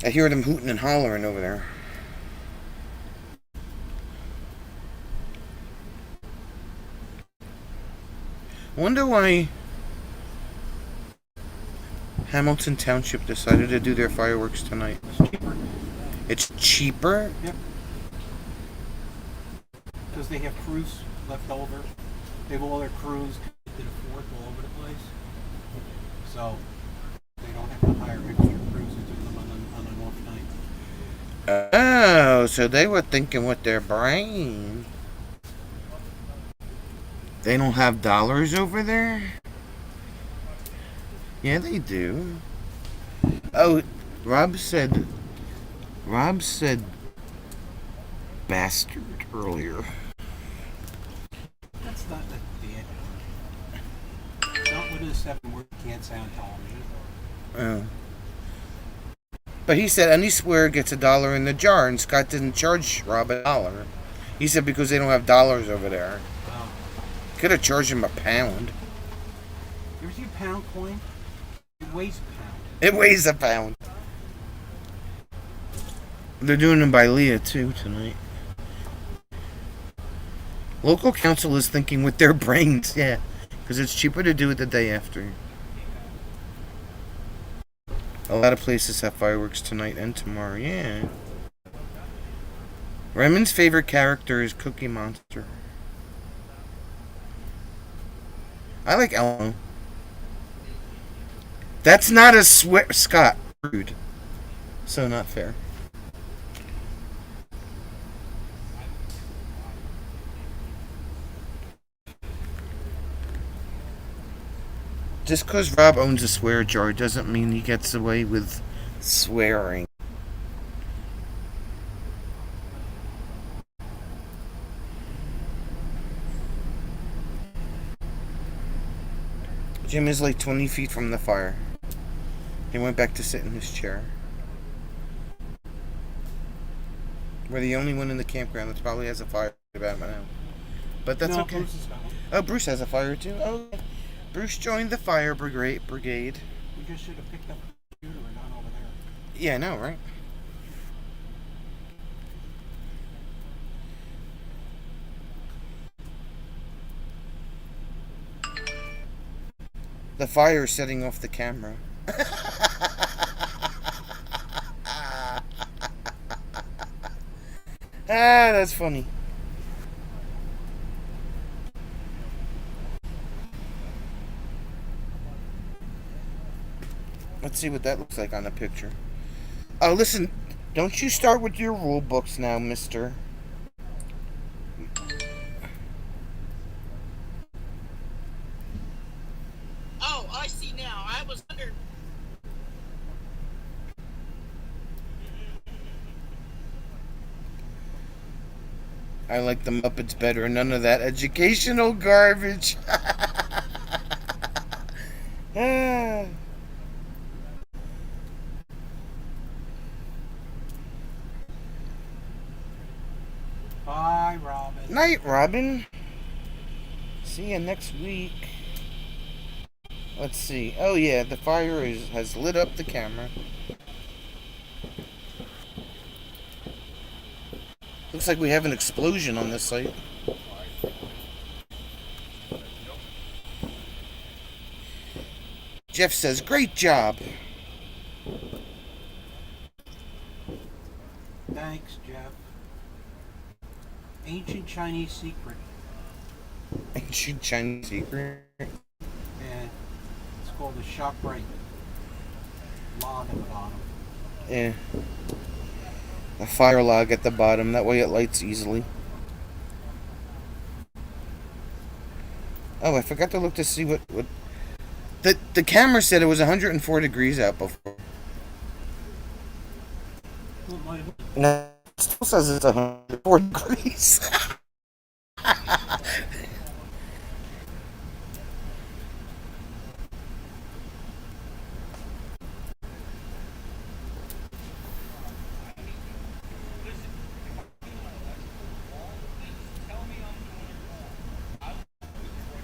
I hear them hooting and hollering over there. Wonder why Hamilton Township decided to do their fireworks tonight. It's cheaper. It's cheaper? Yep. Because they have crews left over. They have all their crews to the 4th all over the place. So they don't have to hire extra crews to do them on an off night. Oh, so they were thinking with their brain. They don't have dollars over there? Yeah, they do. Oh, Rob said bastard earlier. That's not the end. Not within a 7-word can't say on television. Oh. But he said any swear gets $1 in the jar, and Scott didn't charge Rob $1. He said because they don't have dollars over there. Oh. Could have charged him £1. You ever see a pound coin? It weighs a pound. It weighs £1. They're doing them by Leah too tonight. Local council is thinking with their brains, yeah, because it's cheaper to do it the day after. A lot of places have fireworks tonight and tomorrow, yeah. Raymond's favorite character is Cookie Monster. I like Elmo. That's not a swear, Scott. Rude. So not fair. Just because Rob owns a swear jar doesn't mean he gets away with swearing. Jim is like 20 feet from the fire. He went back to sit in his chair. We're the only one in the campground that probably has a fire about now. But that's no, okay. Bruce has got one. Oh, Bruce has a fire too? Oh, Bruce joined the fire brigade. We just should have picked up the computer and gone over there. Yeah, I know, right? The fire is setting off the camera. That's funny. Let's see what that looks like on the picture. Oh, listen, don't you start with your rule books now, mister. Oh, I see now. I was under. I like the Muppets better. None of that educational garbage. Ah. Bye, Robin. Night, Robin. See you next week. Let's see. Oh yeah, the fire has lit up the camera. Looks like we have an explosion on this site. Jeff says, "Great job." Thanks, Jeff. ancient Chinese secret. Ancient Chinese secret. And it's called the ShopRite log at the bottom. Yeah. A fire log at the bottom. That way it lights easily. Oh, I forgot to look to see what the camera said it was 104 degrees out before. Well, No, it still says it's 104 degrees.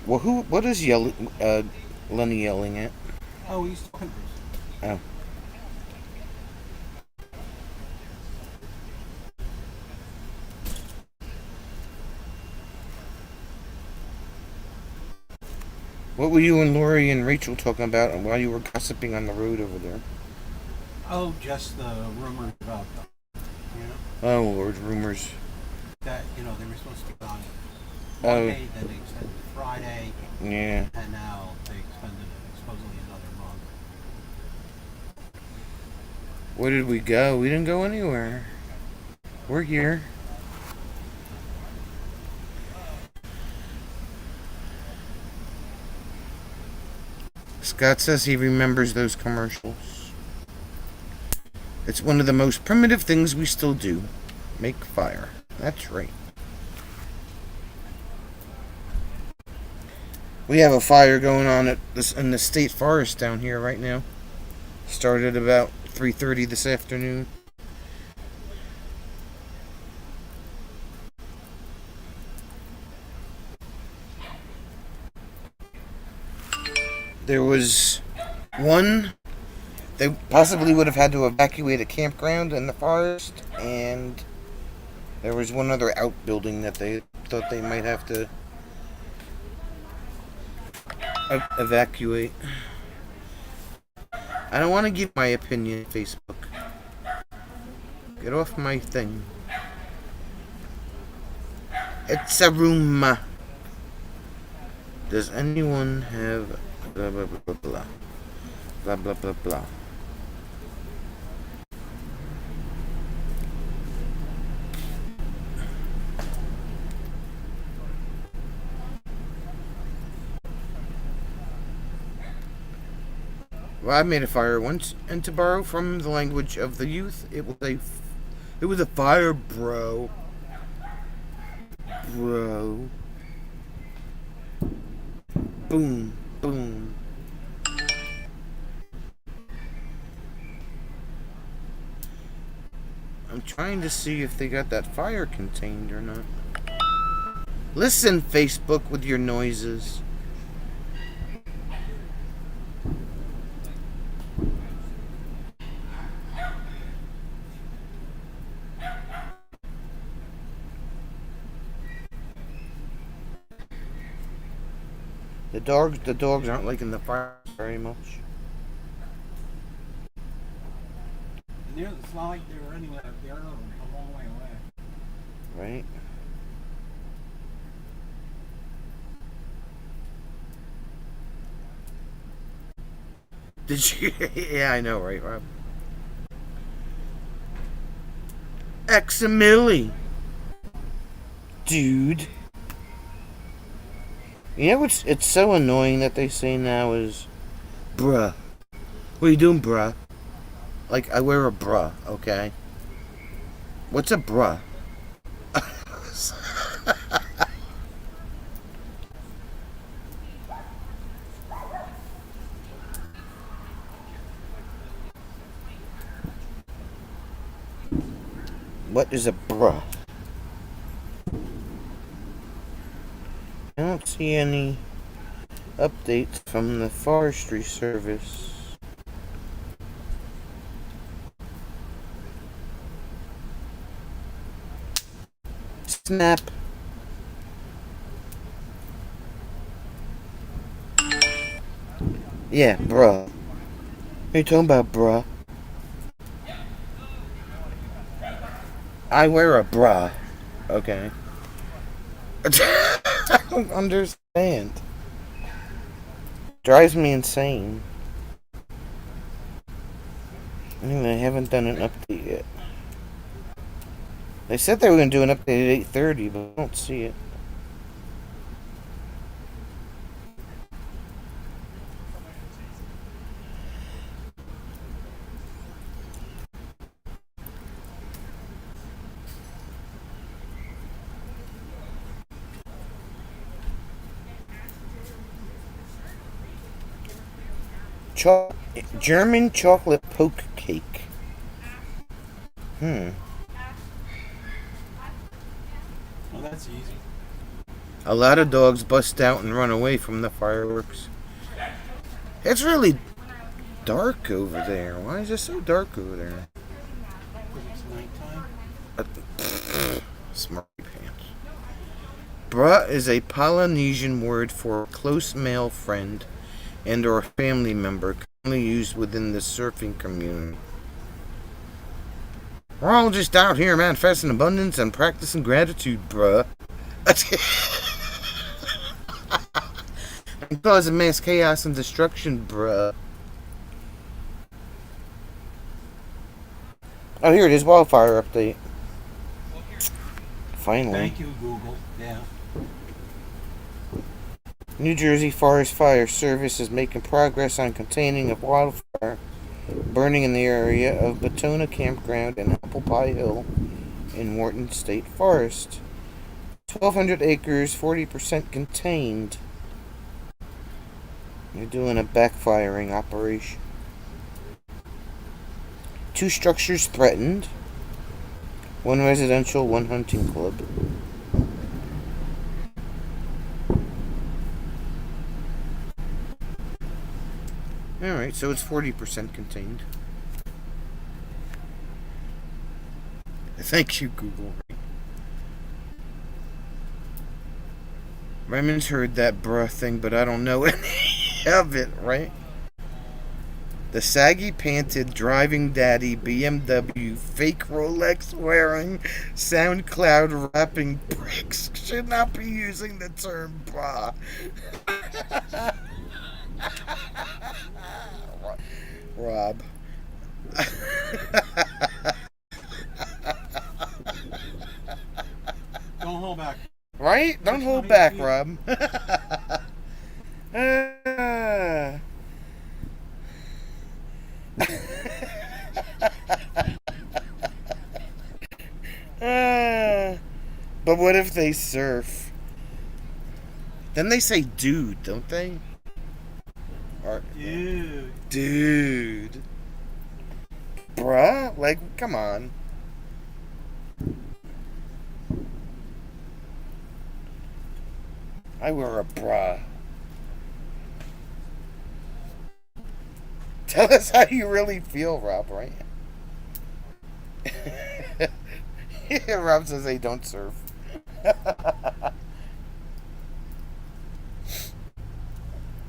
Well, what is Lenny yelling at? oh, he's talking to us. Oh. What were you and Lori and Rachel talking about while you were gossiping on the road over there? Oh, just the rumors about them. You know? Oh, Lord, rumors. That, they were supposed to be on Oh. Monday, then they extended to Friday, Yeah. and now they extended it supposedly another month. Where did we go? We didn't go anywhere. We're here. Scott says he remembers those commercials. It's one of the most primitive things we still do. Make fire. That's right. We have a fire going on in the state forest down here right now. Started about 3:30 this afternoon. There was one. They possibly would have had to evacuate a campground in the forest, and there was one other outbuilding that they thought they might have to evacuate. I don't want to give my opinion on Facebook. Get off my thing. It's a rumor. Does anyone have blah blah blah blah blah blah blah blah blah? Well, I made a fire once, and to borrow from the language of the youth, it was a fire, bro. Bro. Boom, boom. I'm trying to see if they got that fire contained or not. Listen, Facebook, with your noises. The dogs aren't liking the fire very much. And it's not like they were anywhere. They're a long way away. Right? Did you? Yeah, I know, right, Rob? Examilli. Dude. You know what's it's so annoying that they say now is bruh. What are you doing, bruh? Like, I wear a bruh, okay? What's a bruh? What is a bruh? I don't see any updates from the Forestry Service. Snap. Yeah, bruh. What are you talking about, bruh? I wear a bra. Okay. I don't understand. Drives me insane. I mean, they haven't done an update yet. They said they were going to do an update at 8:30, but I don't see it. German chocolate poke cake. Well, that's easy. A lot of dogs bust out and run away from the fireworks. It's really dark over there. Why is it so dark over there? Because it's nighttime. Smarty pants. Bruh is a Polynesian word for close male friend and or family member commonly used within the surfing community. We're all just out here manifesting abundance and practicing gratitude, bruh. And causing mass chaos and destruction, bruh. Oh, here it is, wildfire update. Finally. Thank you, Google. Yeah. New Jersey Forest Fire Service is making progress on containing a wildfire burning in the area of Batona Campground and Apple Pie Hill in Wharton State Forest. 1,200 acres, 40% contained. They're doing a backfiring operation. 2 structures threatened. 1 residential, 1 hunting club. Alright, so it's 40% contained. Thank you, Google. Raymond's heard that bruh thing, but I don't know any of it, right? The saggy panted driving daddy BMW fake Rolex wearing SoundCloud rapping pricks should not be using the term bra. Rob. Don't hold back. Right? Don't hold back, Rob. But what if they surf? Then they say dude, don't they? Or, dude. Bruh? Like, come on. I wear a bra. Tell us how you really feel, Rob, right? Yeah, Rob says they don't surf.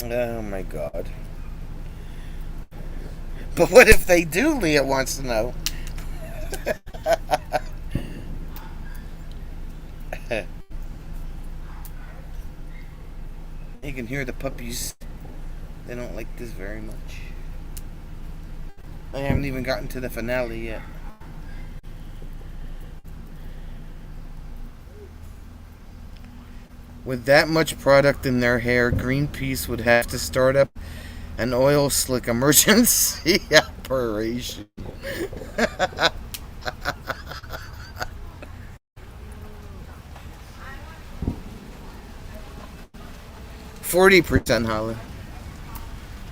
Oh my god. But what if they do, Leah wants to know. You can hear the puppies. They don't like this very much. I haven't even gotten to the finale yet. With that much product in their hair, Greenpeace would have to start up an oil slick emergency operation. 40%, Holly.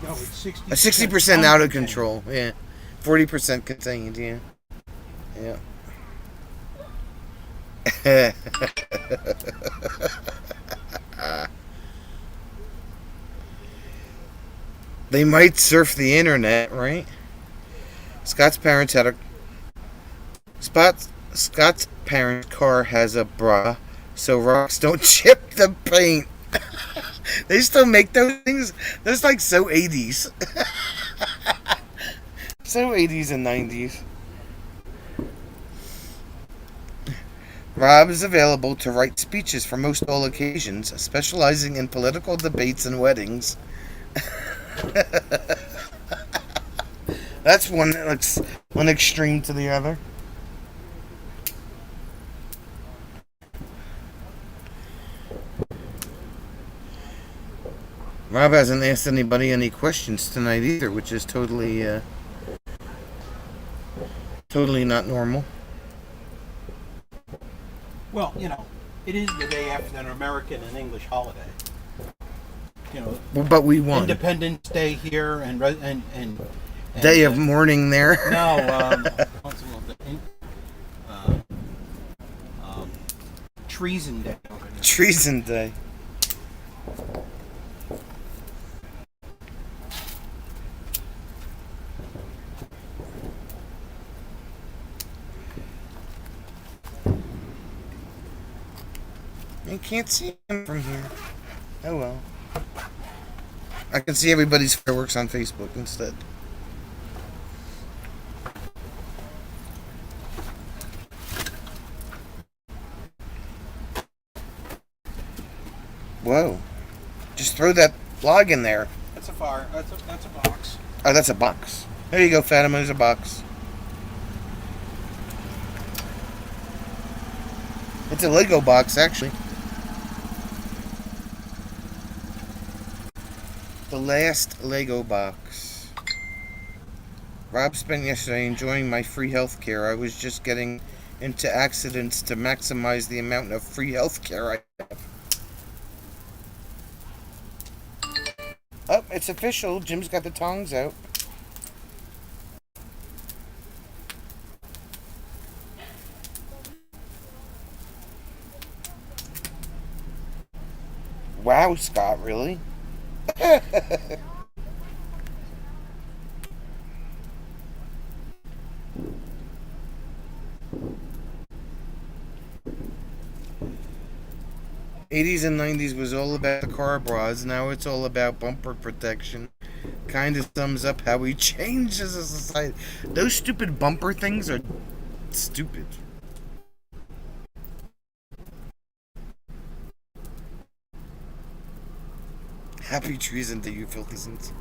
No, it's 60% out of control. Yeah. 40% contained. Yeah. Yeah. They might surf the internet, right? Scott's parents car has a bra, so rocks don't chip the paint. They still make those things. That's like so 80s. So 80s and 90s. Rob is available to write speeches for most all occasions, specializing in political debates and weddings. That's one extreme to the other. Rob hasn't asked anybody any questions tonight either, which is totally not normal. Well, you know, it is the day after an American and English holiday. You know, But we won. Independence Day here and Day of mourning there. No, what's the Treason Day. Treason Day. You can't see him from here. Oh well. I can see everybody's fireworks on Facebook instead. Whoa. Just throw that log in there. That's a fire. That's a box. Oh, that's a box. There you go, Fatima. There's a box. It's a Lego box, actually. The last Lego box. Rob spent yesterday enjoying my free health care. I was just getting into accidents to maximize the amount of free health care I have. Oh, it's official. Jim's got the tongs out. Wow, Scott, really? '80s and '90s was all about the car bras. Now it's all about bumper protection. Kind of sums up how we changed as a society. Those stupid bumper things are stupid. Happy treason to you, filthy sins.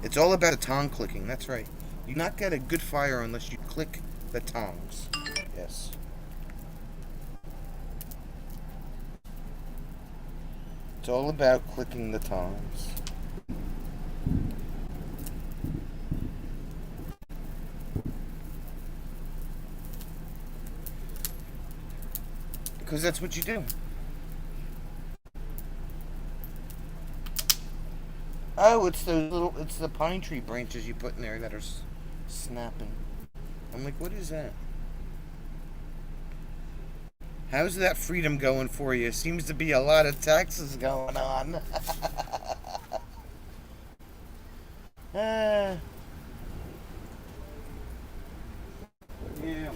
It's all about the tong clicking. That's right. You not get a good fire unless you click the tongs. Yes. It's all about clicking the tongs. Because that's what you do. Oh, it's the pine tree branches you put in there that are snapping. I'm like, what is that? How's that freedom going for you? Seems to be a lot of taxes going on. Yeah, well.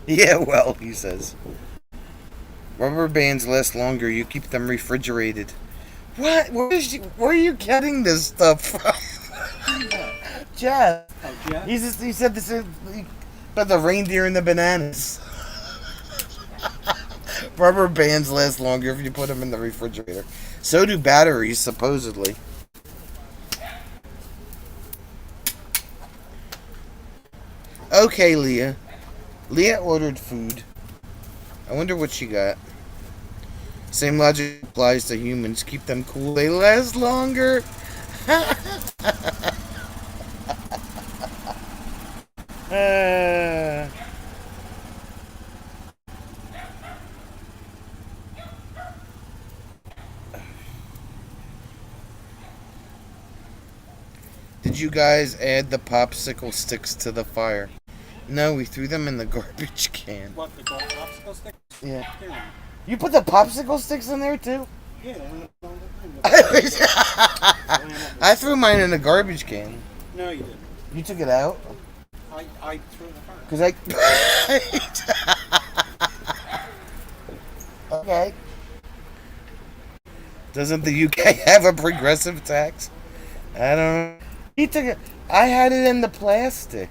Yeah, well, he says. Rubber bands last longer. You keep them refrigerated. What? Where are you getting this stuff from? Jeff. Oh, Jeff? He said this is about the reindeer and the bananas. Rubber bands last longer if you put them in the refrigerator. So do batteries, supposedly. Okay, Leah. Leah ordered food. I wonder what she got. Same logic applies to humans. Keep them cool. They last longer. Did you guys add the popsicle sticks to the fire? No, we threw them in the garbage can. What, the gold popsicle stick? Yeah. Yeah. You put the popsicle sticks in there too? Yeah. I threw mine in the garbage can. No, you didn't. You took it out? I threw it in the fire. Cause okay. Doesn't the UK have a progressive tax? I don't know. He took it. I had it in the plastic.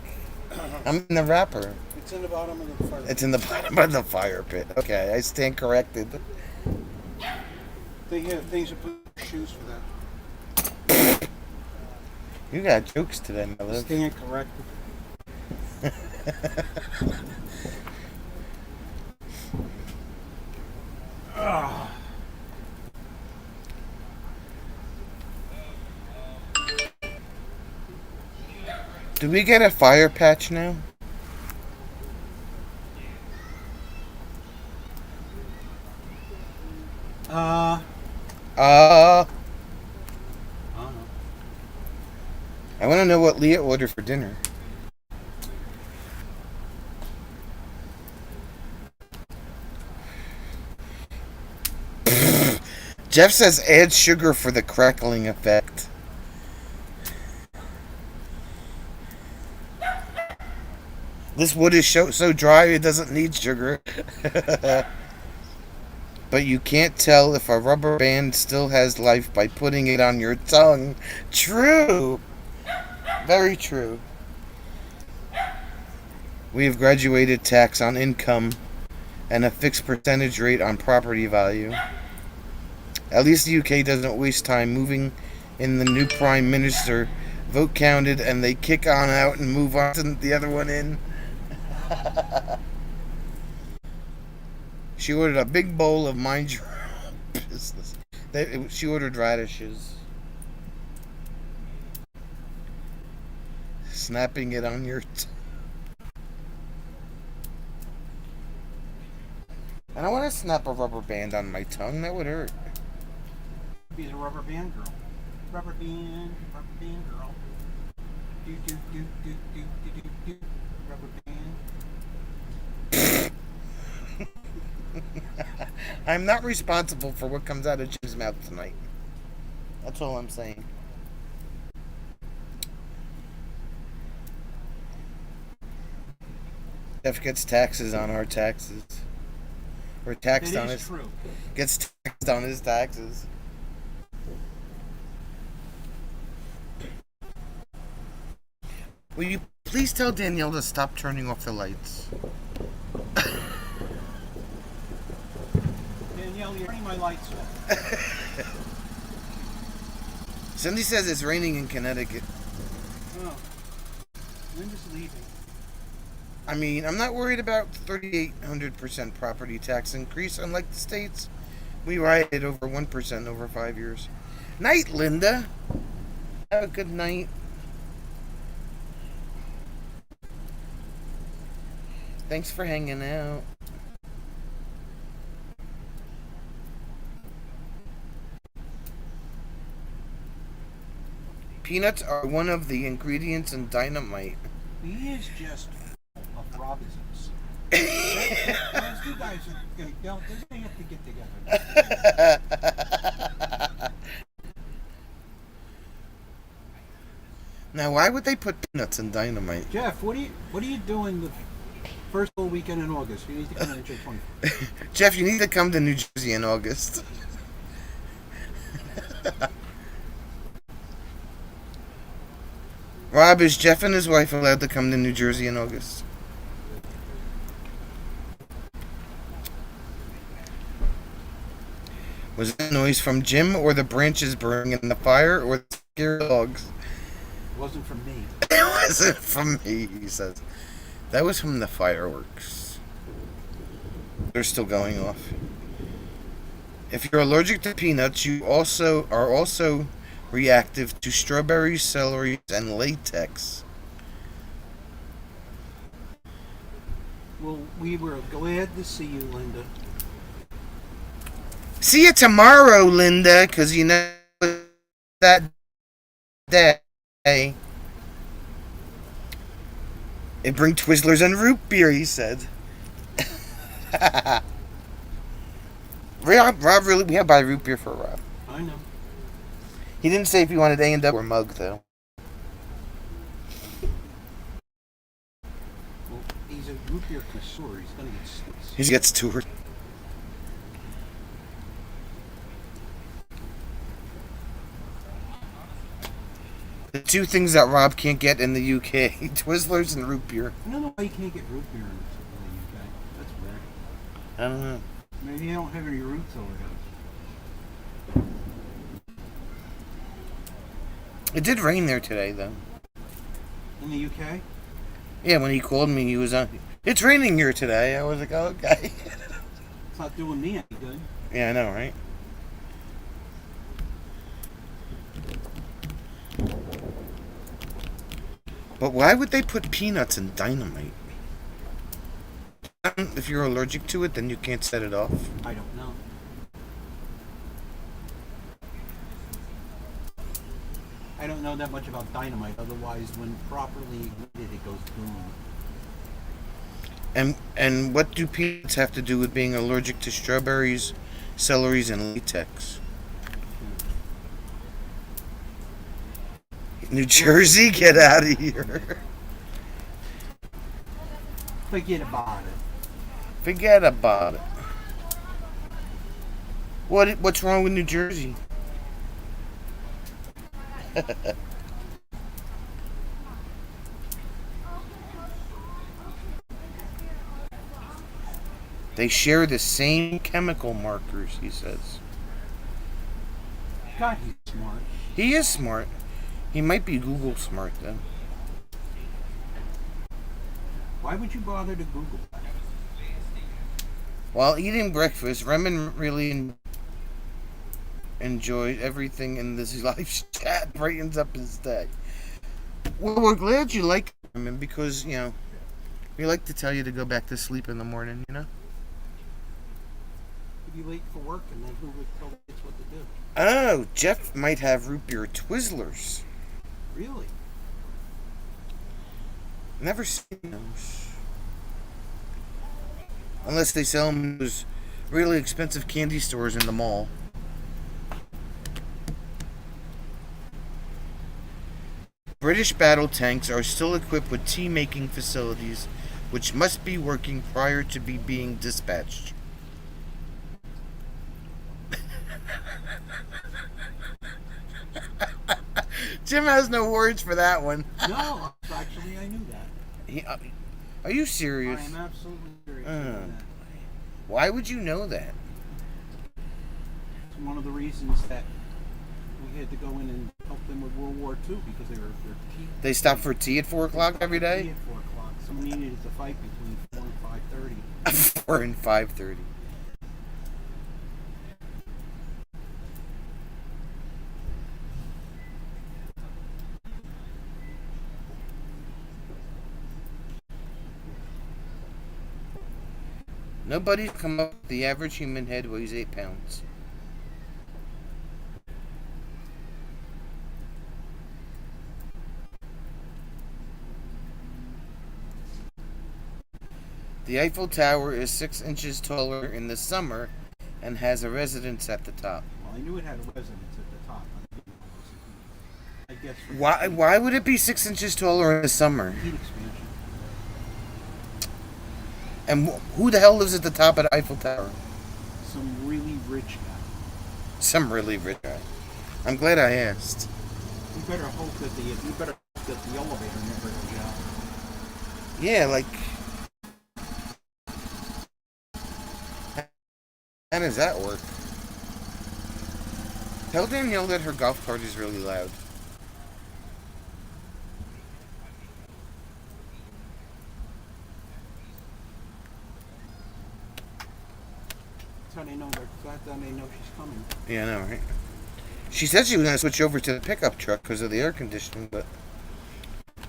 I'm in the wrapper. It's It's in the bottom of the fire. It's in the bottom of the fire pit. Okay, I stand corrected. They have things to put in your shoes for that. You got jokes today, my love. Stand corrected. Do we get a fire patch now? I Uh, don't know. I want to know what Leah ordered for dinner. Jeff says add sugar for the crackling effect. This wood is so dry it doesn't need sugar. But you can't tell if a rubber band still has life by putting it on your tongue. True. Very true. We have graduated tax on income and a fixed percentage rate on property value. At least the UK doesn't waste time moving in the new Prime Minister. Vote counted and they kick on out and move on to the other one in. She ordered a big bowl of mind your own business. She ordered radishes. Snapping it on your and I want to snap a rubber band on my tongue. That would hurt. Be the rubber band girl. Rubber band girl. Do do do do do do do do. Rubber band. I'm not responsible for what comes out of Jim's mouth tonight. That's all I'm saying. Jeff gets taxes on our taxes. Or taxed on It his is true. gets taxed on his taxes. Will you please tell Danielle to stop turning off the lights? Danielle, you're turning my lights off. Cindy says it's raining in Connecticut. Oh. Linda's leaving. I mean, I'm not worried about 3,800% property tax increase. Unlike the states, we rioted over 1% over 5 years. Night, Linda. Have a good night. Thanks for hanging out. Peanuts are one of the ingredients in dynamite. He is just full of Robinsons. Those two guys are going to have to get together. Now, why would they put peanuts in dynamite? Jeff, what are you doing the first full weekend in August? You need to come in J24. Jeff, you need to come to New Jersey in August. Rob, is Jeff and his wife allowed to come to New Jersey in August? Was that noise from Jim or the branches burning in the fire or the scary dogs? It wasn't from me. It wasn't from me, he says. That was from the fireworks. They're still going off. If you're allergic to peanuts, you are also reactive to strawberries, celery, and latex. Well, we were glad to see you, Linda. See you tomorrow, Linda, because you know that day. They bring Twizzlers and root beer, he said. Rob really, we have to buy root beer for Rob. I know. He didn't say if he wanted A&W or mug, though. Well, he's a root beer connoisseur. He's going to get six. He gets two or The two things that Rob can't get in the UK: Twizzlers and root beer. I don't know why you can't get root beer in the UK. That's weird. I don't know. Maybe you don't have any roots over there. It did rain there today, though. In the UK? Yeah, when he called me, he was on. It's raining here today. I was like, oh, okay. It's not doing me any good. Yeah, I know, right? But why would they put peanuts in dynamite? If you're allergic to it, then you can't set it off. I don't know. I don't know that much about dynamite. Otherwise, when properly ignited, it goes boom. And what do peanuts have to do with being allergic to strawberries, celeries, and latex? New Jersey, get out of here. Forget about it. Forget about it. What's wrong with New Jersey? They share the same chemical markers, he says. God, he's smart. He is smart. He might be Google smart, though. Why would you bother to Google that? While eating breakfast, Remen really enjoyed everything in this live chat. Brightens up his day. Well, we're glad you like Remen because, you know, we like to tell you to go back to sleep in the morning, you know? You'd be late for work, and then who would tell kids what to do? Oh, Jeff might have root beer Twizzlers. Really? Never seen those. Unless they sell them in those really expensive candy stores in the mall. British battle tanks are still equipped with tea-making facilities, which must be working prior to being dispatched. Jim has no words for that one. No, actually, I knew that. Are you I serious? am absolutely serious about that. Why would you know that? It's one of the reasons that we had to go in and help them with World War II because their tea. They stop for tea at 4 o'clock every Tea day? at 4 o'clock. Someone needed to fight between 4 and 5:30. 4 and 5:30. Nobody's come up with the average human head weighs 8 pounds. The Eiffel Tower is 6 inches taller in the summer and has a residence at the top. Well, I knew it had a residence at the top. I guess for Why would it be 6 inches taller in the summer? heat expansion. And who the hell lives at the top of the Eiffel Tower? Some really rich guy. Some really rich guy. I'm glad I asked. You better hope that the elevator never goes out. Yeah, like... How does that work? Tell Danielle that her golf cart is really loud. That's how they know she's coming. Yeah, I know, right? She said she was going to switch over to the pickup truck because of the air conditioning, but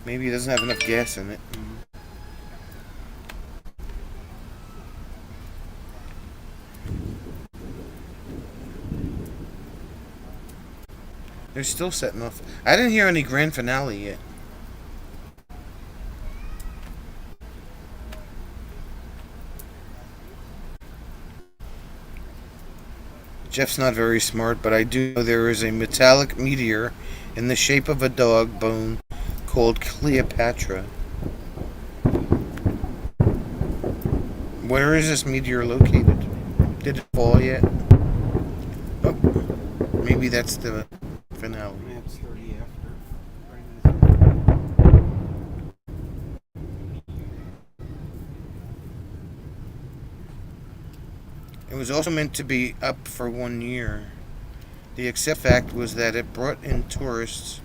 maybe it doesn't have enough gas in it. They're still setting off. I didn't hear any grand finale yet. Jeff's not very smart, but I do know there is a metallic meteor in the shape of a dog bone called Cleopatra. Where is this meteor located? Did it fall yet? Oh, maybe that's the finale. It's 30 after. Right It was also meant to be up for 1 year. The except fact was that it brought in tourists,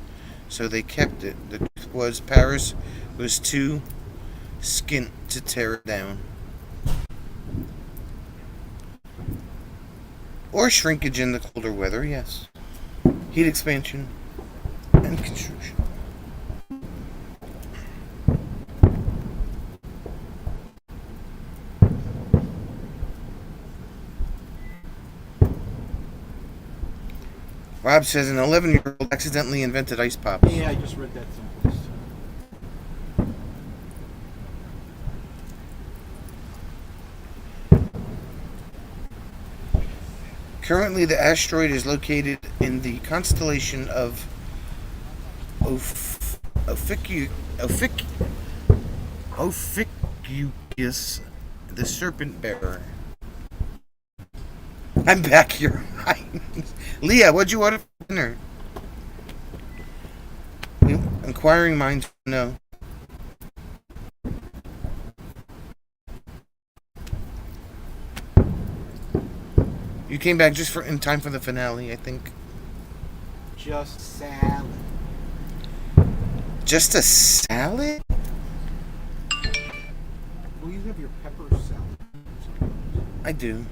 so they kept it. The truth was Paris was too skint to tear it down. Or shrinkage in the colder weather, yes. Heat expansion and construction. Rob says an 11-year-old accidentally invented ice pops. Yeah, I just read that someplace. Currently, the asteroid is located in the constellation of Ophiuchus, the Serpent Bearer. I'm back here. Leah, what'd you order for dinner? Inquiring minds know. You came back just in time for the finale, I think. Just salad. Just a salad? Will you have your pepper salad? I do.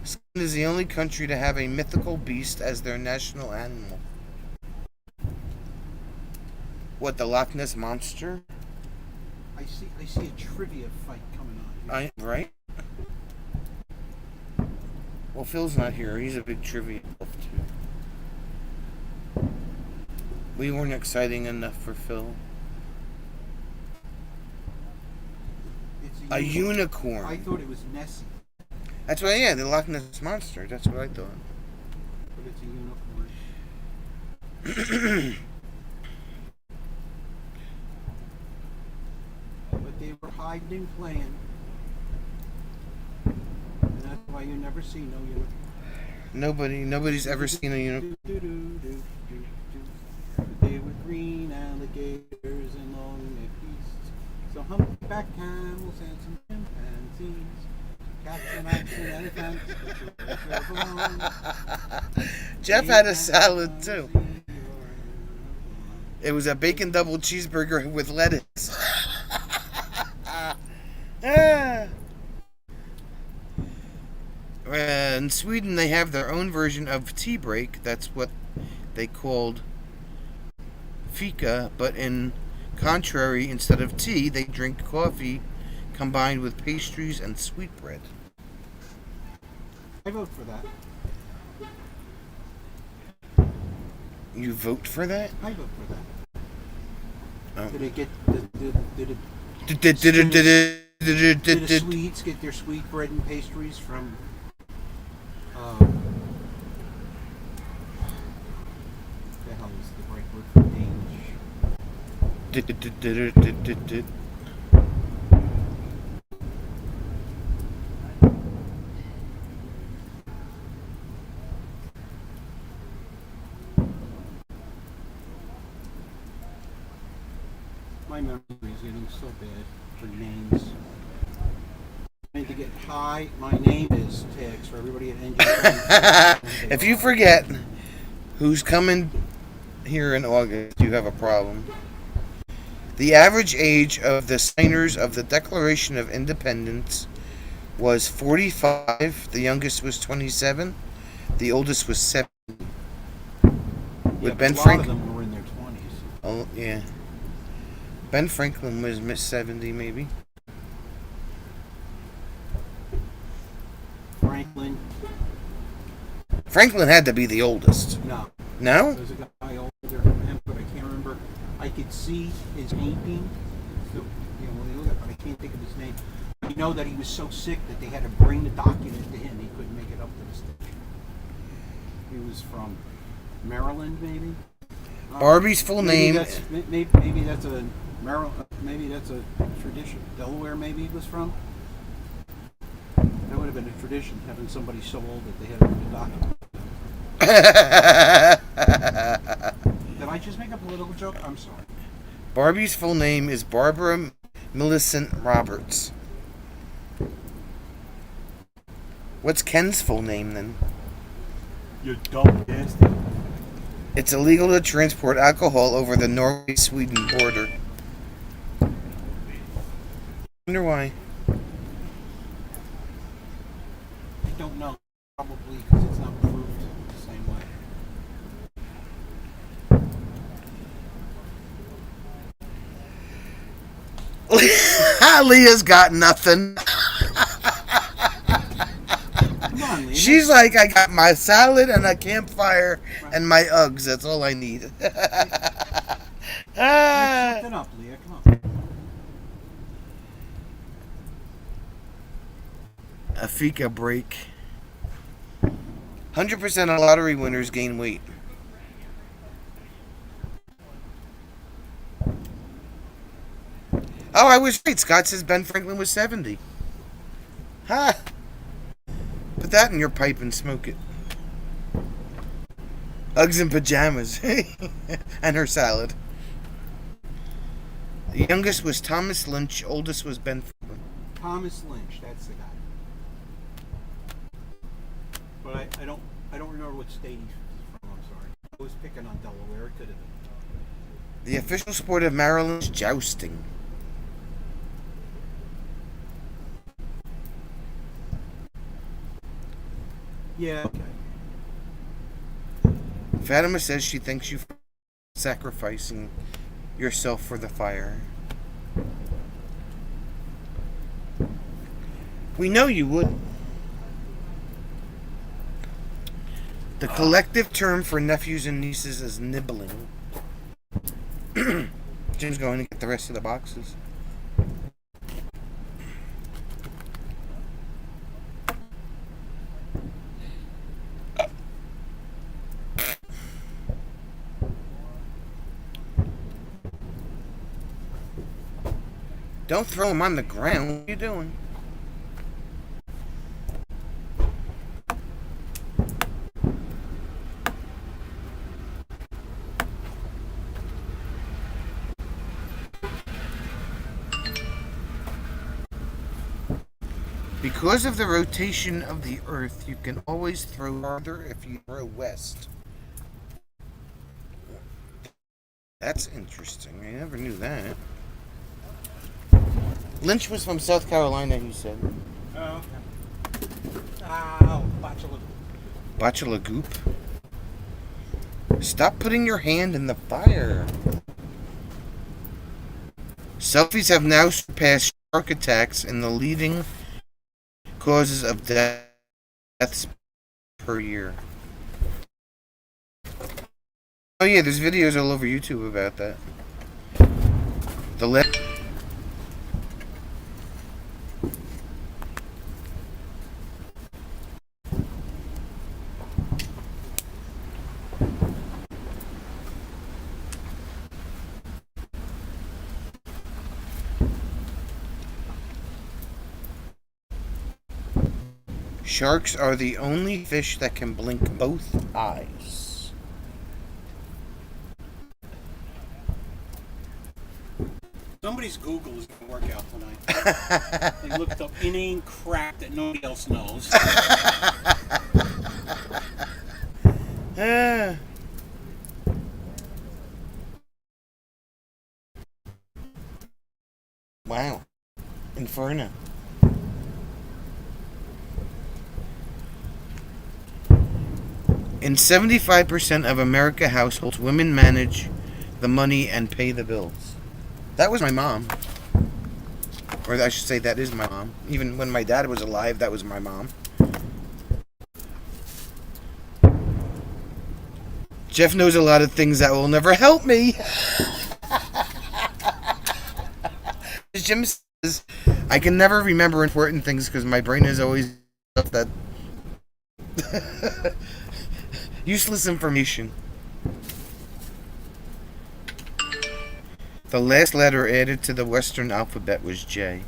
Spain is the only country to have a mythical beast as their national animal. What, the Loch Ness Monster? I see a trivia fight coming on here. Right? Well, Phil's not here. He's a big trivia buff, too. We weren't exciting enough for Phil. It's A unicorn. I thought it was Nessie, That's what, yeah, the Loch Ness Monster. That's what I thought. but it's a unicorn. But they were hiding and playing. And that's why you never see no unicorn. Nobody's ever seen a unicorn. They were green alligators and long-necked beasts. So humpback camels and some chimpanzees. Cats and elephants, but you where belong. Jeff had a salad, too. It was a bacon double cheeseburger with lettuce. Ah. In Sweden, they have their own version of tea break. That's what they called fika. But in contrary, instead of tea, they drink coffee combined with pastries and sweetbread. I vote for that. You vote for that? I vote for that. Oh. Did it get did the Swedes get their sweet bread and pastries from the hell is the right word for Danish? My memory is getting so bad for names. I need to get high. My name is Tex for everybody at NJ. If you forget who's coming here in August, you have a problem. The average age of the signers of the Declaration of Independence was 45. The youngest was 27. The oldest was 70. With Ben A lot of Franklin. them were in their 20s. Oh, yeah. Ben Franklin was Miss 70, maybe. Franklin. Franklin had to be the oldest. No. No? There's a guy older than him, but I can't remember. I could see his painting. So, when you look at it, but I can't think of his name. You know that he was so sick that they had to bring the document to him. He couldn't make it up to the station. He was from Maryland, maybe. Barbie's full name. Maybe that's a Maryland. Maybe that's a tradition. Delaware, maybe he was from. That would have been a tradition, having somebody so old that they had to read the document. Did I just make a political joke? I'm sorry. Barbie's full name is Barbara Millicent Roberts. What's Ken's full name then? You dumb bastard. It's illegal to transport alcohol over the Norway-Sweden border. Wonder why. I don't know. Probably because it's not proved the same way. Leah's got nothing. Come on, Lee. She's like, I got my salad and a campfire and my Uggs. That's all I need. Mix Ah. something up, Leah. Come on. A fika break. 100% of lottery winners gain weight. Oh, I was right. Scott says Ben Franklin was 70. Ha! Put that in your pipe and smoke it. Uggs and pajamas. And her salad. The youngest was Thomas Lynch. Oldest was Ben Franklin. Thomas Lynch, that's the guy. But I don't remember what state he's from. I'm sorry. I was picking on Delaware. It could have been. The official sport of Maryland is jousting. Yeah. Okay. Fatima says she thanks you for sacrificing yourself for the fire. We know you would. The collective term for nephews and nieces is nibbling. Jim's going to get the rest of the boxes. Don't throw them on the ground. What are you doing? Because of the rotation of the Earth, you can always throw farther if you throw west. That's interesting. I never knew that. Lynch was from South Carolina, he said. Oh, okay. Ow, botula. Botula goop. Stop putting your hand in the fire. Selfies have now surpassed shark attacks in the leading causes of deaths per year. Oh yeah, there's videos all over YouTube about that. The left. Sharks are the only fish that can blink both eyes. Somebody's Google is going to work out tonight. They looked up inane crap that nobody else knows. Ah. Wow. Inferno. In 75% of America households, women manage the money and pay the bills. That was my mom. Or I should say, that is my mom. Even when my dad was alive, that was my mom. Jeff knows a lot of things that will never help me. Jim says, I can never remember important things because my brain is always stuff that... useless information. The last letter added to the Western alphabet was J.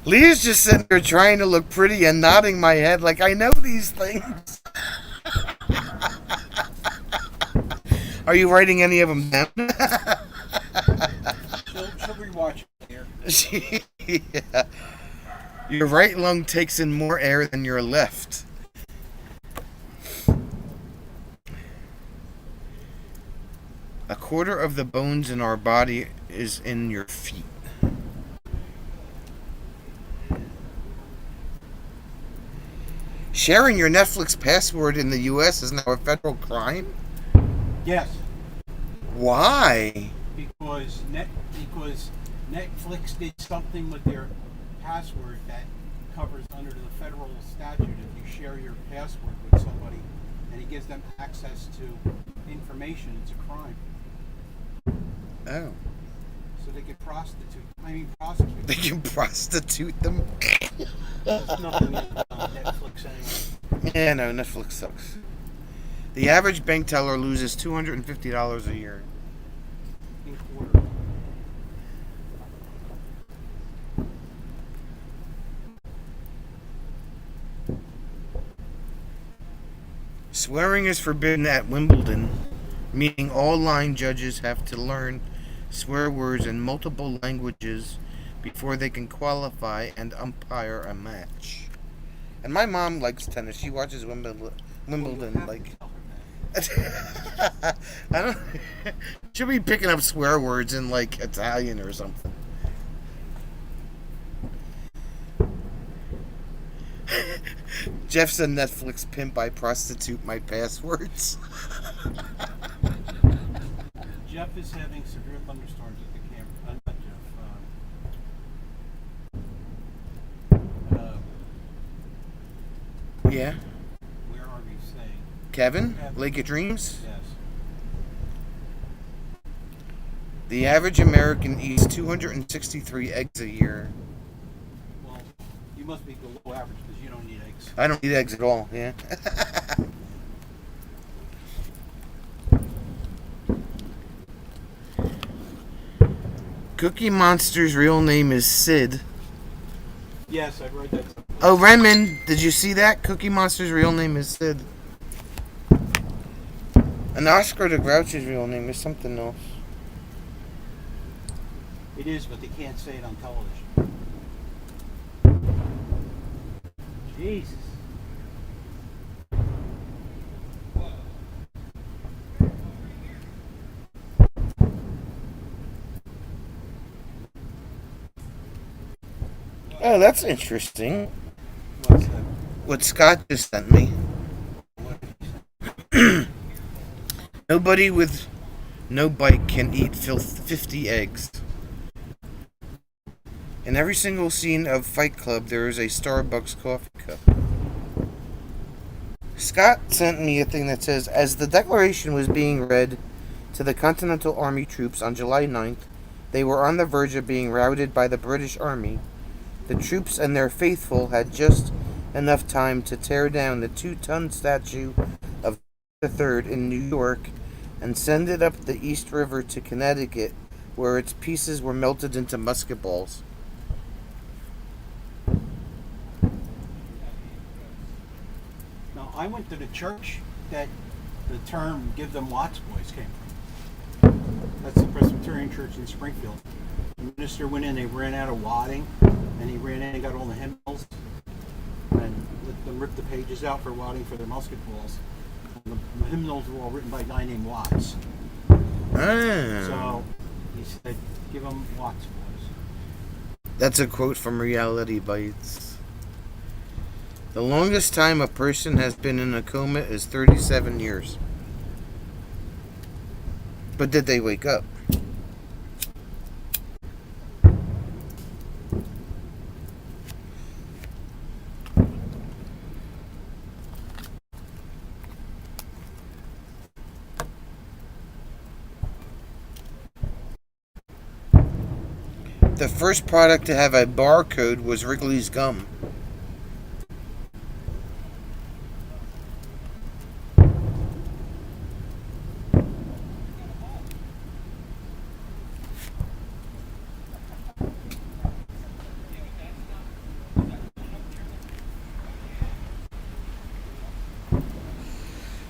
Leah's just sitting there trying to look pretty and nodding my head like I know these things. Are you writing any of them down? She'll rewatch it here. Yeah. Your right lung takes in more air than your left. A quarter of the bones in our body is in your feet. Sharing your Netflix password in the U.S. is now a federal crime? Yes, Why? because Netflix did something with their password that covers under the federal statute. If you share your password with somebody and it gives them access to information, it's a crime. Oh. So they could prosecute. They can prostitute them? There's nothing on Netflix anyway. Yeah, no, Netflix sucks. The average bank teller loses $250 a year. In quarter. Swearing is forbidden at Wimbledon, meaning all line judges have to learn swear words in multiple languages before they can qualify and umpire a match. And my mom likes tennis. She watches Wimbledon like I don't. She'll be picking up swear words in like Italian or something. Jeff's a Netflix pimp. I prostitute my passwords. Jeff is having severe thunderstorms at the camp. Not Jeff. Yeah. Where are we staying? Kevin, Lake of Dreams. Yes. The average American eats 263 eggs a year. Well, you must be below average because you don't need eggs. I don't eat eggs at all. Yeah. Cookie Monster's real name is Sid. Yes, I read that. Oh, Renman, did you see that? Cookie Monster's real name is Sid. And Oscar the Grouch's real name is something else. It is, but they can't say it on television. Jesus. Oh, that's interesting. What's that? What Scott just sent me. What did he say? Nobody with no bike can eat 50 eggs. In every single scene of Fight Club, there is a Starbucks coffee cup. Scott sent me a thing that says, as the declaration was being read to the Continental Army troops on July 9th, they were on the verge of being routed by the British Army. The troops and their faithful had just enough time to tear down the 2-ton statue of the Third in New York and send it up the East River to Connecticut, where its pieces were melted into musket balls. Now, I went to the church that the term "give them Watts boys" came from. That's the Presbyterian Church in Springfield. The minister went in, they ran out of wadding, and he ran in and got all the hymnals and let them rip the pages out for wadding for their musket balls. And the hymnals were all written by a guy named Watts. Ah. So he said, "Give them Watts boys." That's a quote from Reality Bites. The longest time a person has been in a coma is 37 years. But did they wake up? The first product to have a barcode was Wrigley's Gum.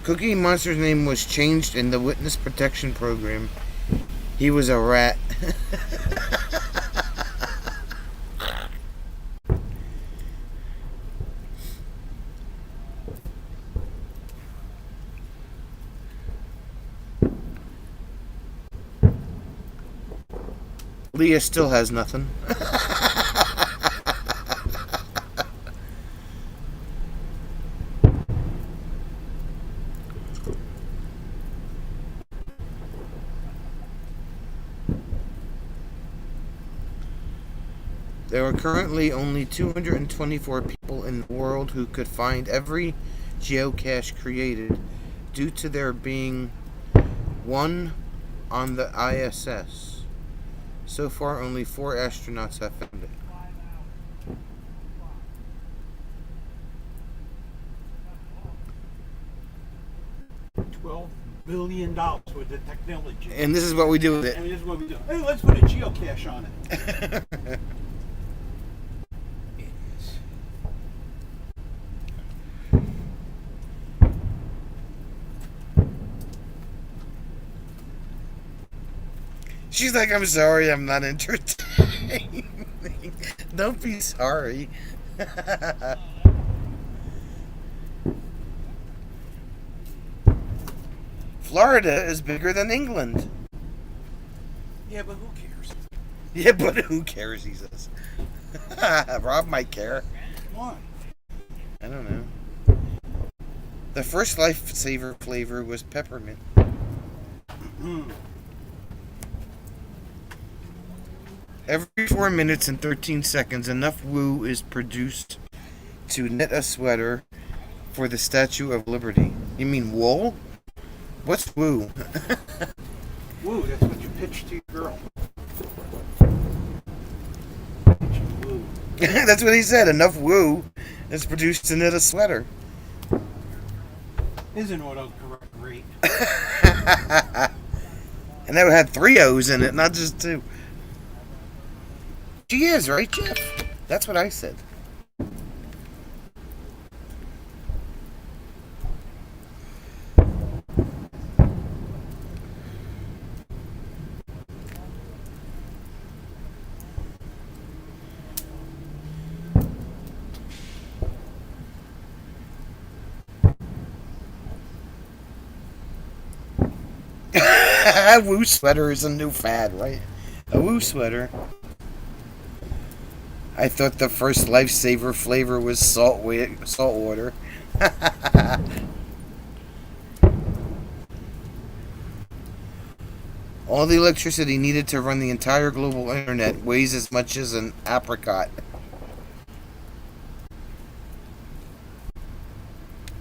Cookie Monster's name was changed in the Witness Protection Program. He was a rat. Leah still has nothing. There are currently only 224 people in the world who could find every geocache created, due to there being one on the ISS. So far, only 4 astronauts have found it. $12 billion worth of technology. And this is what we do with it. And this is what we do. Hey, let's put a geocache on it. Idiots. She's like, I'm sorry, I'm not entertaining. Don't be sorry. Florida is bigger than England. Yeah, but who cares? Yeah, but who cares, he says. Rob might care. Why? I don't know. The first lifesaver flavor was peppermint. Every 4 minutes and 13 seconds, enough woo is produced to knit a sweater for the Statue of Liberty. You mean wool? What's woo? Woo, that's what you pitch to your girl. Pitch woo. That's what he said. Enough woo is produced to knit a sweater. Isn't autocorrect great? And that had 3 O's in it, not just 2. She is, right, Jeff? That's what I said. A woo sweater is a new fad, right? A woo sweater. I thought the first lifesaver flavor was salt water. All the electricity needed to run the entire global internet weighs as much as an apricot.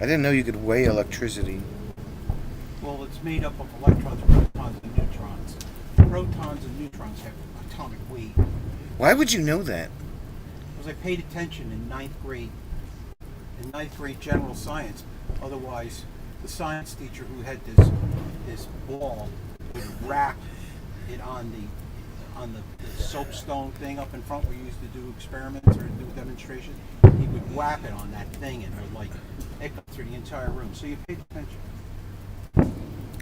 I didn't know you could weigh electricity. Well, it's made up of electrons, protons, and neutrons. Protons and neutrons have atomic weight. Why would you know that? Because I paid attention in ninth grade general science. Otherwise, the science teacher who had this ball would wrap it on the soapstone thing up in front where you used to do experiments or do demonstrations. He would whap it on that thing and it would like echo through the entire room. So you paid attention.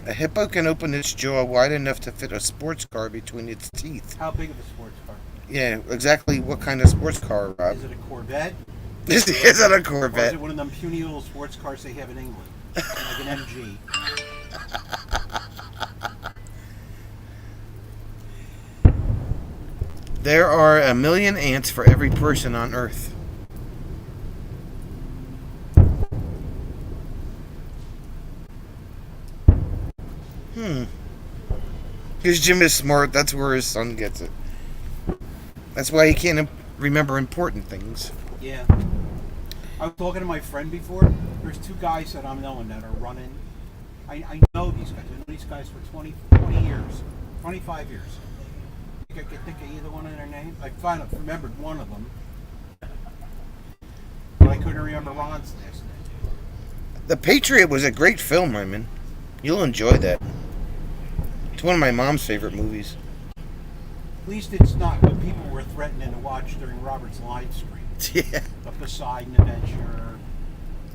A hippo can open its jaw wide enough to fit a sports car between its teeth. How big of a sports car? Yeah, exactly what kind of sports car, Rob? Is it a Corvette? Is it a Or is Corvette? it one of them puny little sports cars they have in England? Like an MG. There are 1 million ants for every person on Earth. Because Jim is smart, that's where his son gets it. That's why he can't remember important things. Yeah. I was talking to my friend before. There's 2 guys that I'm knowing that are running. I know these guys. I know these guys for 20 years. 25 years. I could think of either one of their names. I finally remembered one of them. But I couldn't remember Ron's last name. The Patriot was a great film, Raymond. You'll enjoy that. It's one of my mom's favorite movies. At least it's not what people were threatening to watch during Robert's live stream. Yeah. The Poseidon Adventure.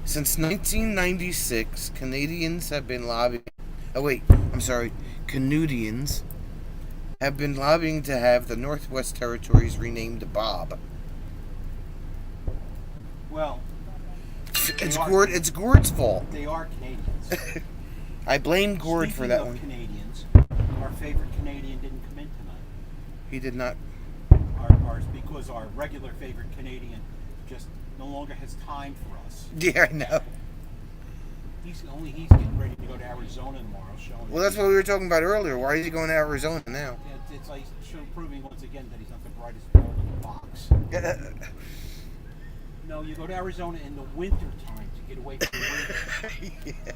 Since 1996, Canadians have been lobbying... Canadians have been lobbying to have the Northwest Territories renamed Bob. Well, It's Gord's fault. they are Canadians. I blame Gord for Speaking that of one. Canadians, our favorite Canadian didn't come in tonight. He did not. Ours because our regular favorite Canadian just no longer has time for us. Yeah, I know. He's getting ready to go to Arizona tomorrow, showing. Well, that's what we were talking about earlier. Why is he going to Arizona now? Yeah, it's like proving once again that he's not the brightest bulb in the box. No, you go to Arizona in the winter time to get away from the winter. Yeah.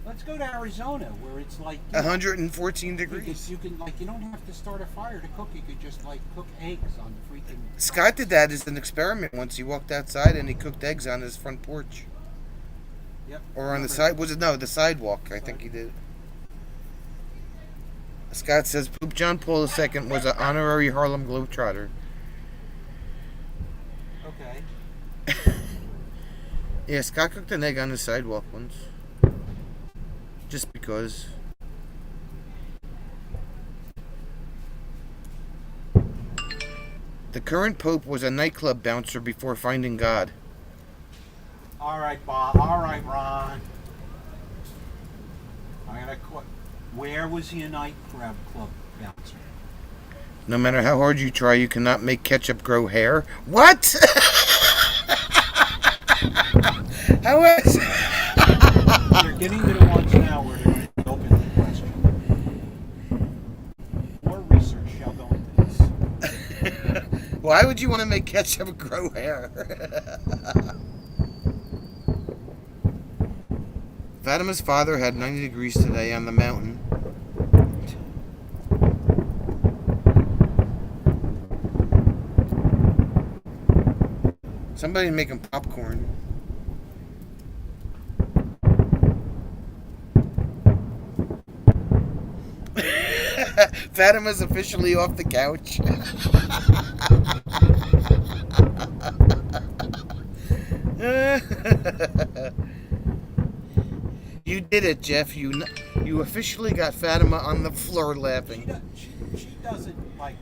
Let's go to Arizona where it's like 114 degrees. You can like you don't have to start a fire to cook. You could just like cook eggs on the freaking. Scott did that as an experiment once. He walked outside and he cooked eggs on his front porch. Yep. Or on the side. Was it? No, the sidewalk. I think he did. Scott says Pope John Paul II was an honorary Harlem Globetrotter. Okay. Yeah, Scott cooked an egg on the sidewalk once. Just because. The current Pope was a nightclub bouncer before finding God. All right, Bob. All right, Ron. I gotta quit. Where was he a nightclub bouncer? No matter how hard you try, you cannot make ketchup grow hair. What? How is? They're getting to the ones now where they're going to open the question. More research shall go into this. Why would you want to make ketchup grow hair? Fatima's father had 90 degrees today on the mountain. Somebody's making popcorn. Fatima's officially off the couch. You did it, Jeff. You officially got Fatima on the floor laughing. She doesn't like.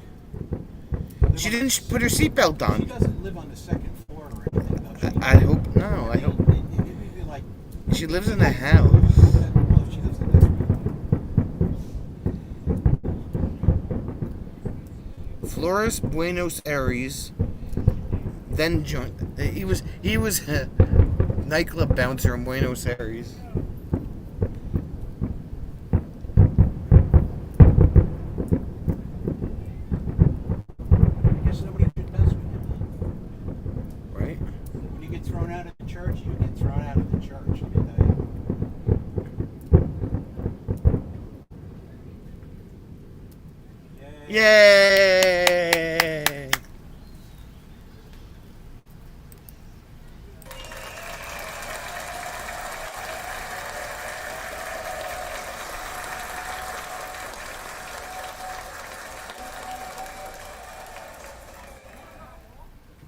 She didn't put her seatbelt She on. doesn't live on the second floor or anything, does she? I hope no. I hope It'd be like. she lives in a house. Well, if she lives in this room. Flores Buenos Aires. Then joined. He was a nightclub bouncer in Buenos Aires. I guess nobody should mess with him. Right? When you get thrown out of the church, you get thrown out of the church. Let me tell you. Yay!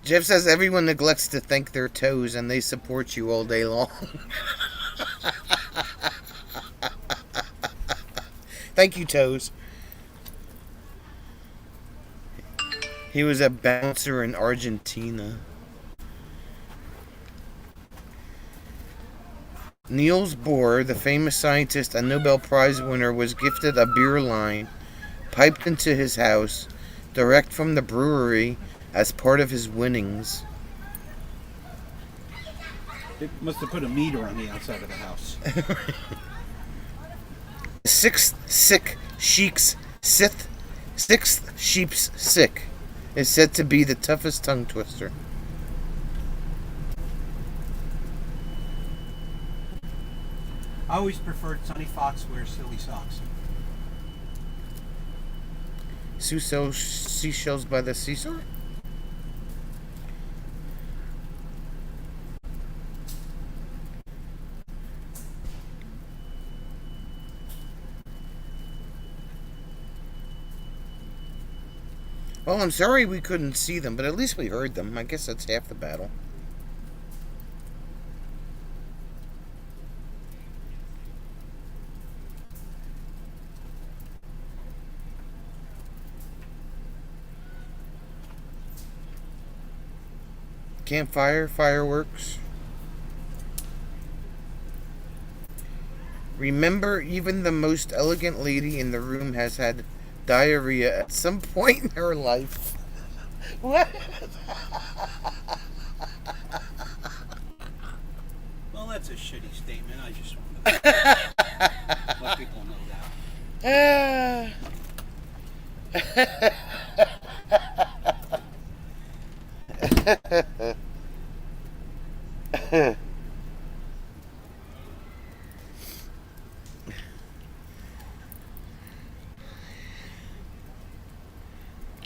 Jeff says everyone neglects to thank their toes and they support you all day long. Thank you, toes. He was a bouncer in Argentina. Niels Bohr, the famous scientist and Nobel Prize winner, was gifted a beer line piped into his house direct from the brewery as part of his winnings. They must have put a meter on the outside of the house. Sixth sheep's sick is said to be the toughest tongue twister. I always preferred Sonny Fox wears silly socks. Sue sells seashells by the seashore? Well, I'm sorry we couldn't see them, but at least we heard them. I guess that's half the battle. Campfire, fireworks. Remember, even the most elegant lady in the room has had diarrhea at some point in her life. What? Well, that's a shitty statement. I just want to let people know that.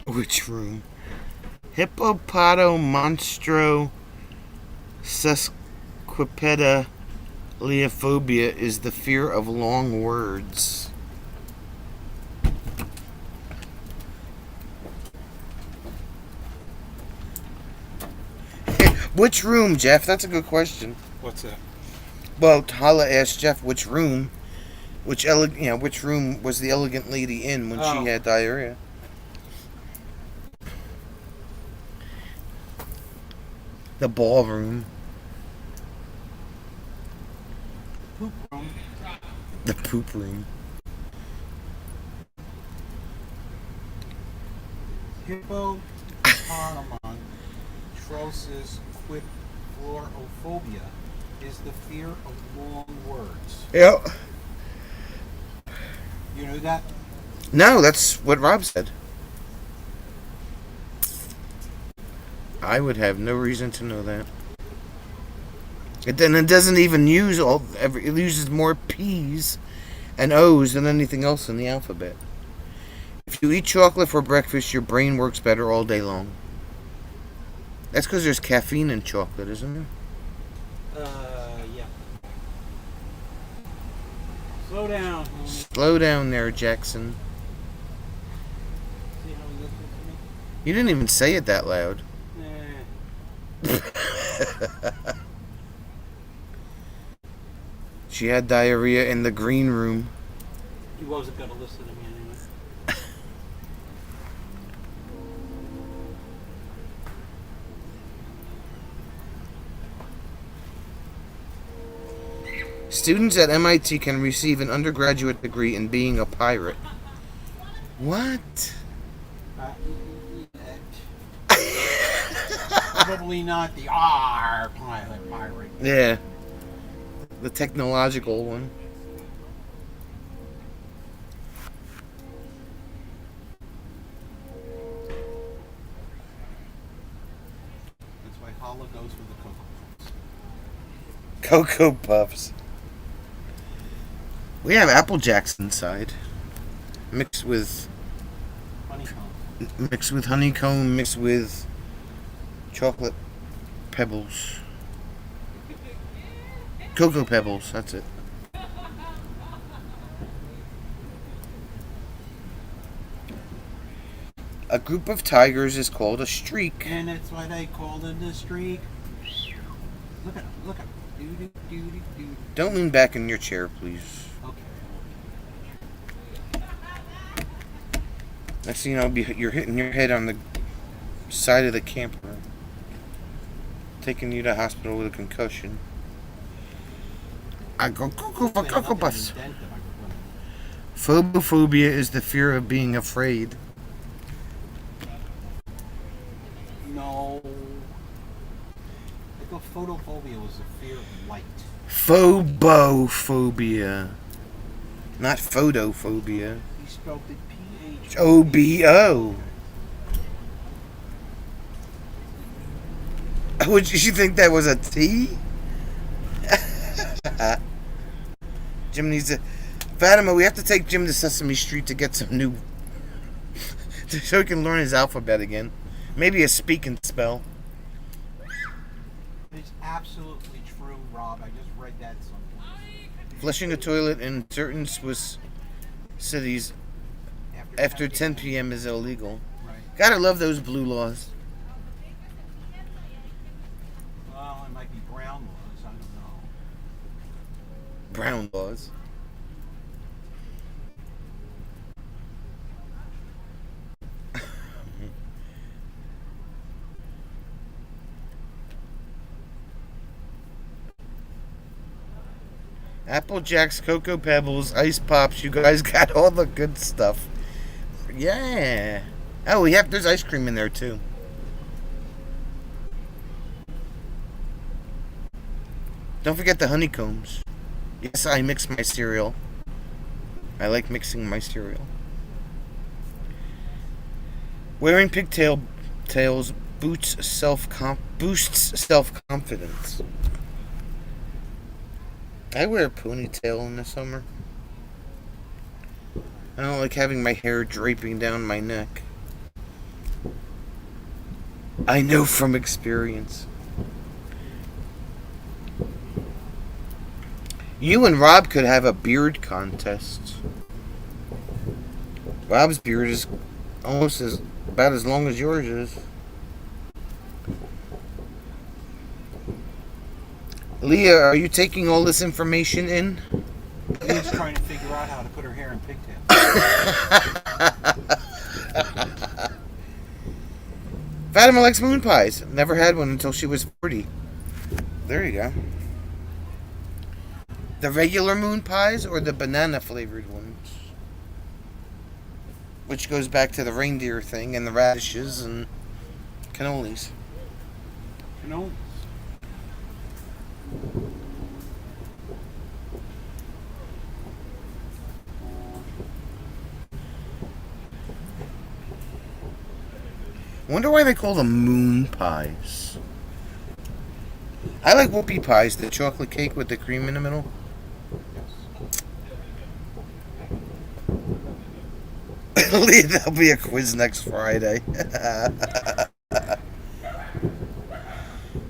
Which room? Hippopotomonstro sesquipeda leophobia is the fear of long words. Which room, Jeff? That's a good question. What's that? Well, Hala asked Jeff which room, which room was the elegant lady in when she had diarrhea. The ballroom. Poop room. The poop room. Hippopotamontrosis quipfluorophobia is the fear of long words. Yep. You knew that? No, that's what Rob said. I would have no reason to know that. It doesn't even use it uses more P's and O's than anything else in the alphabet. If you eat chocolate for breakfast, your brain works better all day long. That's because there's caffeine in chocolate, isn't there? Yeah. Slow down. Slow down there, Jackson. See how he listens to me? You didn't even say it that loud. She had diarrhea in the green room. He wasn't going to listen to me anyway. Students at MIT can receive an undergraduate degree in being a pirate. What? Probably not the R pirate. Yeah. The technological one. That's why Hala goes for the Cocoa Puffs. Cocoa Puffs. We have Apple Jacks inside. Mixed with honeycomb, mixed with chocolate pebbles. Cocoa Pebbles, that's it. A group of tigers is called a streak. And that's why they called it the streak. Look at him, look at him. Doo-doo-doo-doo-doo. Don't lean back in your chair, please. Okay. Next thing you know, you're hitting your head on the side of the camper. Taking you to hospital with a concussion. I go cuckoo for Cocoa Puffs. Phobophobia is the fear of being afraid. No. I thought photophobia was the fear of light. Phobophobia. Not photophobia. He spelled it P-H. O-B-O. Would you think that was a T? Jim needs to... Fatima, we have to take Jim to Sesame Street to get some new... so he can learn his alphabet again. Maybe a speak and spell. It's absolutely true, Rob. I just read that someplace. Flushing a toilet in certain Swiss cities after 10 p.m. is illegal. Right. Gotta love those blue laws. Well, it might be brown laws. I don't know. Brown laws. Apple Jacks, Cocoa Pebbles, Ice Pops. You guys got all the good stuff. Yeah. Oh, there's ice cream in there too. Don't forget the honeycombs. Yes, I mix my cereal. I like mixing my cereal. Wearing pigtails boosts self-confidence. I wear a ponytail in the summer. I don't like having my hair draping down my neck. I know from experience. You and Rob could have a beard contest. Rob's beard is almost about as long as yours is. Leah, are you taking all this information in? Leah's trying to figure out how to put her hair in pigtails. Fatima likes moon pies. Never had one until she was 40. There you go. The regular moon pies or the banana flavored ones? Which goes back to the reindeer thing and the radishes and cannolis. You know? I wonder why they call them moon pies. I like whoopie pies, the chocolate cake with the cream in the middle. There'll be a quiz next Friday.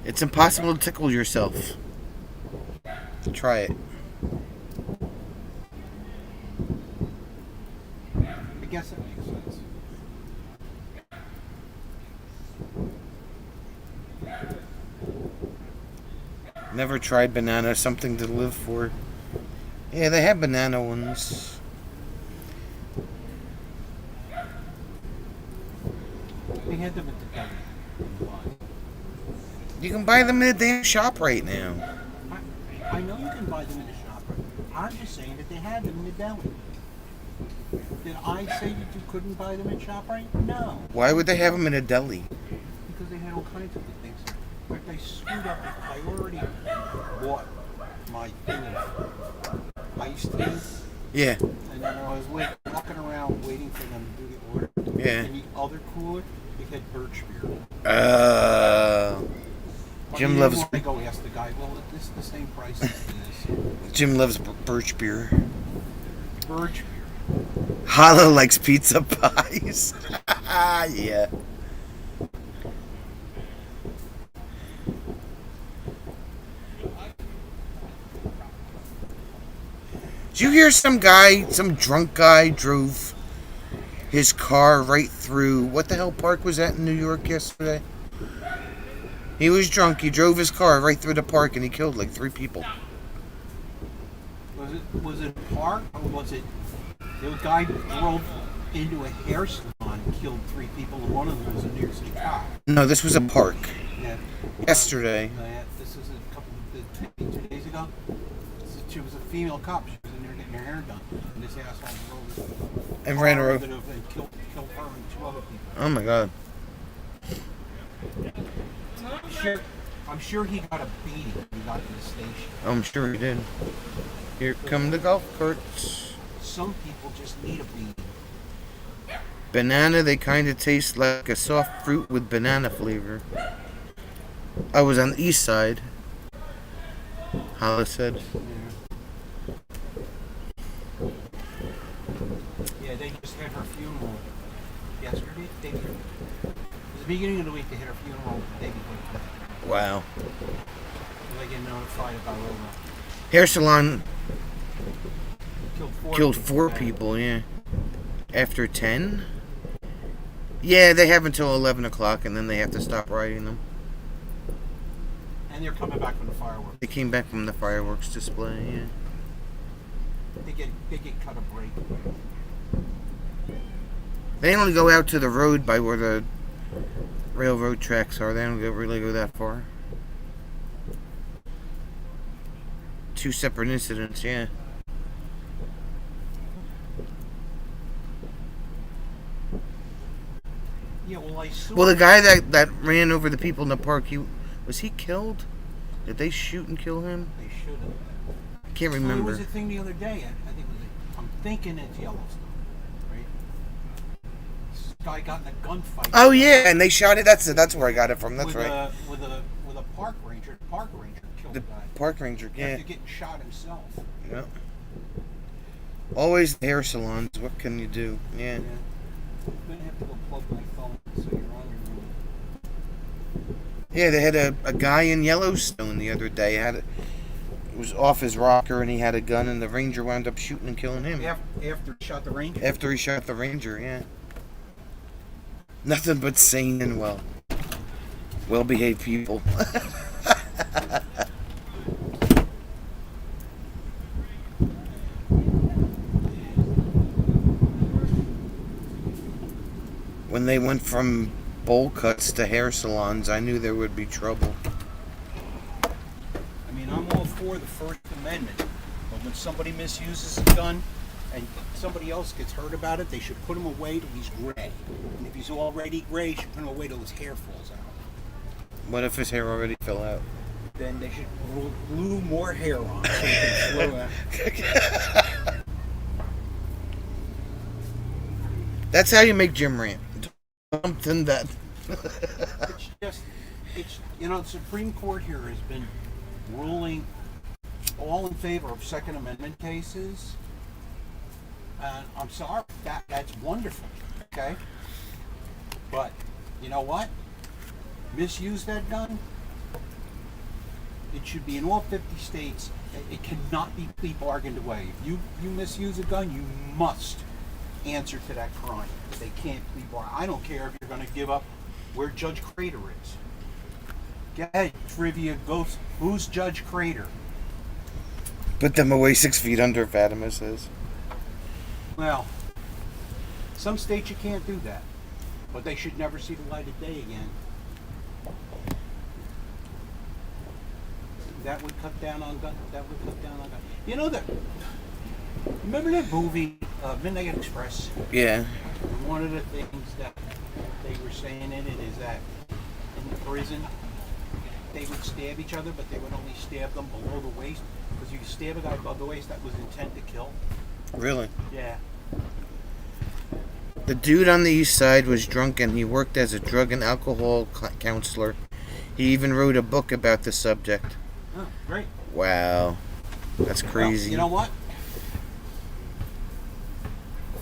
It's impossible to tickle yourself. Try it. I guess that makes sense. Never tried banana, something to live for. Yeah, they have banana ones. They had them at the deli. You can buy them in a damn shop right now. I know you can buy them in the shop. I'm just saying that they had them in the deli. Did I say that you couldn't buy them at ShopRite? No. Why would they have them in a deli? Because they had all kinds of good things. In fact, I screwed up. I already bought my thing of iced tea. Yeah, And then I was walking around waiting for them to do the order. yeah. And the other cooler, they had birch beer. Jim I didn't loves want to go ask the guy, well, this is the same price as this. Jim loves birch beer. Birch beer. Hollow likes pizza pies. Yeah. Did you hear some drunk guy drove his car right through, what the hell park was that in New York yesterday? He was drunk, he drove his car right through the park and he killed like 3 people. Was it a park or was it the guy drove into a hair salon and killed 3 people and one of them was a New York City cop? No, this was a park. Yeah. Yesterday. This was a couple of 2 days ago. She was a female cop. She was in there getting her hair done, and this asshole drove And ran her over. and killed her and 2 other people. Oh my god. I'm sure he got a beating when he got to the station. I'm sure he did. Here come the golf carts. Some people just need a beating. Banana, they kind of taste like a soft fruit with banana flavor. I was on the east side. Hala said. Yeah, they just had her funeral yesterday. It was the beginning of the week. They had her funeral the day before. Wow. They get notified about Roma. Hair salon Killed 4 people, yeah. After 10? Yeah, they have until 11 o'clock and then they have to stop riding them. And they're coming back from the fireworks. They came back from the fireworks display, yeah. They get cut a break. They only go out to the road by where the railroad tracks are. They don't really go that far. 2 separate incidents, yeah. Yeah, well, I saw. Well, the guy that ran over the people in the park, was he killed? Did they shoot and kill him? They should have. I can't Well, there remember. was a thing the other day. I think it was. I'm thinking it's Yellowstone, right? This guy got in a gunfight. Oh yeah, and they shot it. That's where I got it from. That's with right. With a park ranger. The park ranger killed The the guy. park ranger, yeah. After getting shot himself. Yeah. Always hair salons. What can you do? Yeah. Yeah. I'm gonna have to go plug my phone so you're on your own. Yeah, they had a guy in Yellowstone the other day. It was off his rocker and he had a gun, and the ranger wound up shooting and killing him. After he shot the ranger. After he shot the ranger, yeah. Nothing but sane and well-behaved people. When they went from bowl cuts to hair salons, I knew there would be trouble. I mean, I'm all for the First Amendment, but when somebody misuses a gun and somebody else gets hurt about it, they should put him away till he's gray. And if he's already gray, you should put him away till his hair falls out. What if his hair already fell out? Then they should glue more hair on so it can flow out. That's how you make Jim rant. Something that. It's just, the Supreme Court here has been ruling all in favor of Second Amendment cases. And I'm sorry, that's wonderful, okay? But, you know what? Misuse that gun? It should be in all 50 states. It cannot be plea bargained away. If you misuse a gun, you must answer to that crime. They can't plea bargain. I don't care if you're going to give up where Judge Crater is. Go ahead, trivia goes. Who's Judge Crater? Put them away 6 feet under, Fatima says. Well, some states you can't do that, but they should never see the light of day again. That would cut down on gun. You know that? Remember that movie, Midnight Express? Yeah. One of the things that they were saying in it is that in the prison, they would stab each other, but they would only stab them below the waist. Because you stab a guy above the waist, that was intent to kill. Really? Yeah. The dude on the east side was drunk and he worked as a drug and alcohol counselor. He even wrote a book about the subject. Oh, great. Wow. That's crazy. Well, you know what?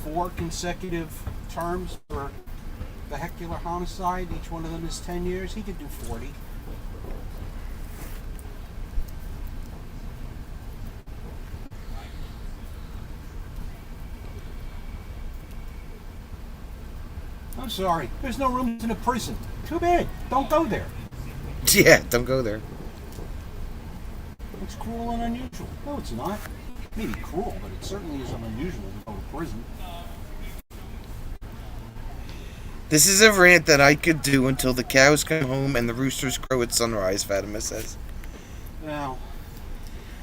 4 consecutive terms for vehicular homicide. Each one of them is 10 years. He could do 40. I'm sorry. There's no room in a prison. Too bad. Don't go there. Yeah, don't go there. It's cruel and unusual. No, it's not. Maybe cruel, but it certainly isn't unusual to go to prison. This is a rant that I could do until the cows come home and the roosters crow at sunrise, Fatima says. Now,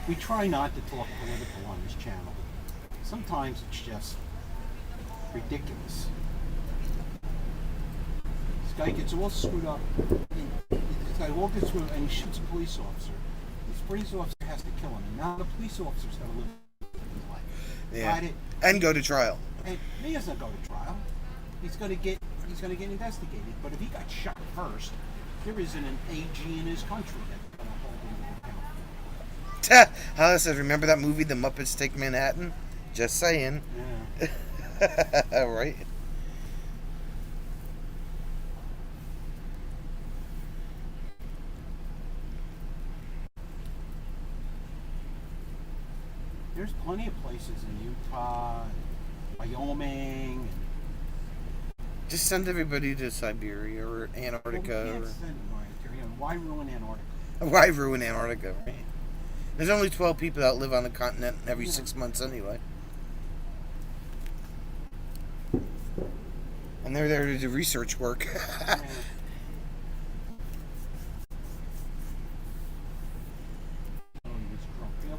we try not to talk political on this channel. Sometimes it's just ridiculous. This guy gets all screwed up. This guy all gets screwed up and he shoots a police officer. This police officer has to kill him. And now the police officer's got to live his life. Yeah. Got it? And go to trial. And he doesn't go to trial. He's going to get investigated. But if he got shot first, there isn't an AG in his country that's going to hold him to account. Hala says, remember that movie, The Muppets Take Manhattan? Just saying. Yeah. Right? There's plenty of places in Utah, Wyoming. Just send everybody to Siberia or Antarctica. Well, we can't send them right there. Why ruin Antarctica? Why ruin Antarctica, right? There's only 12 people that live on the continent every 6 months anyway. And they're there to do research work. Yeah. Oh, he was drunk. Yeah, well,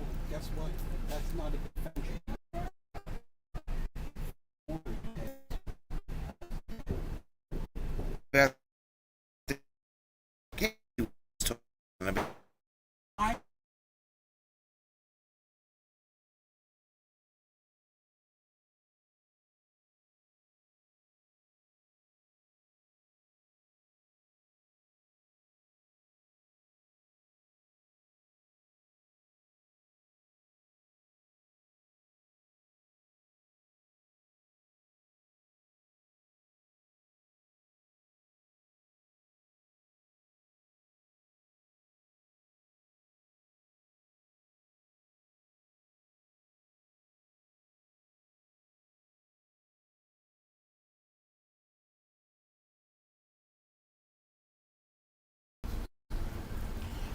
about the game you was talking about.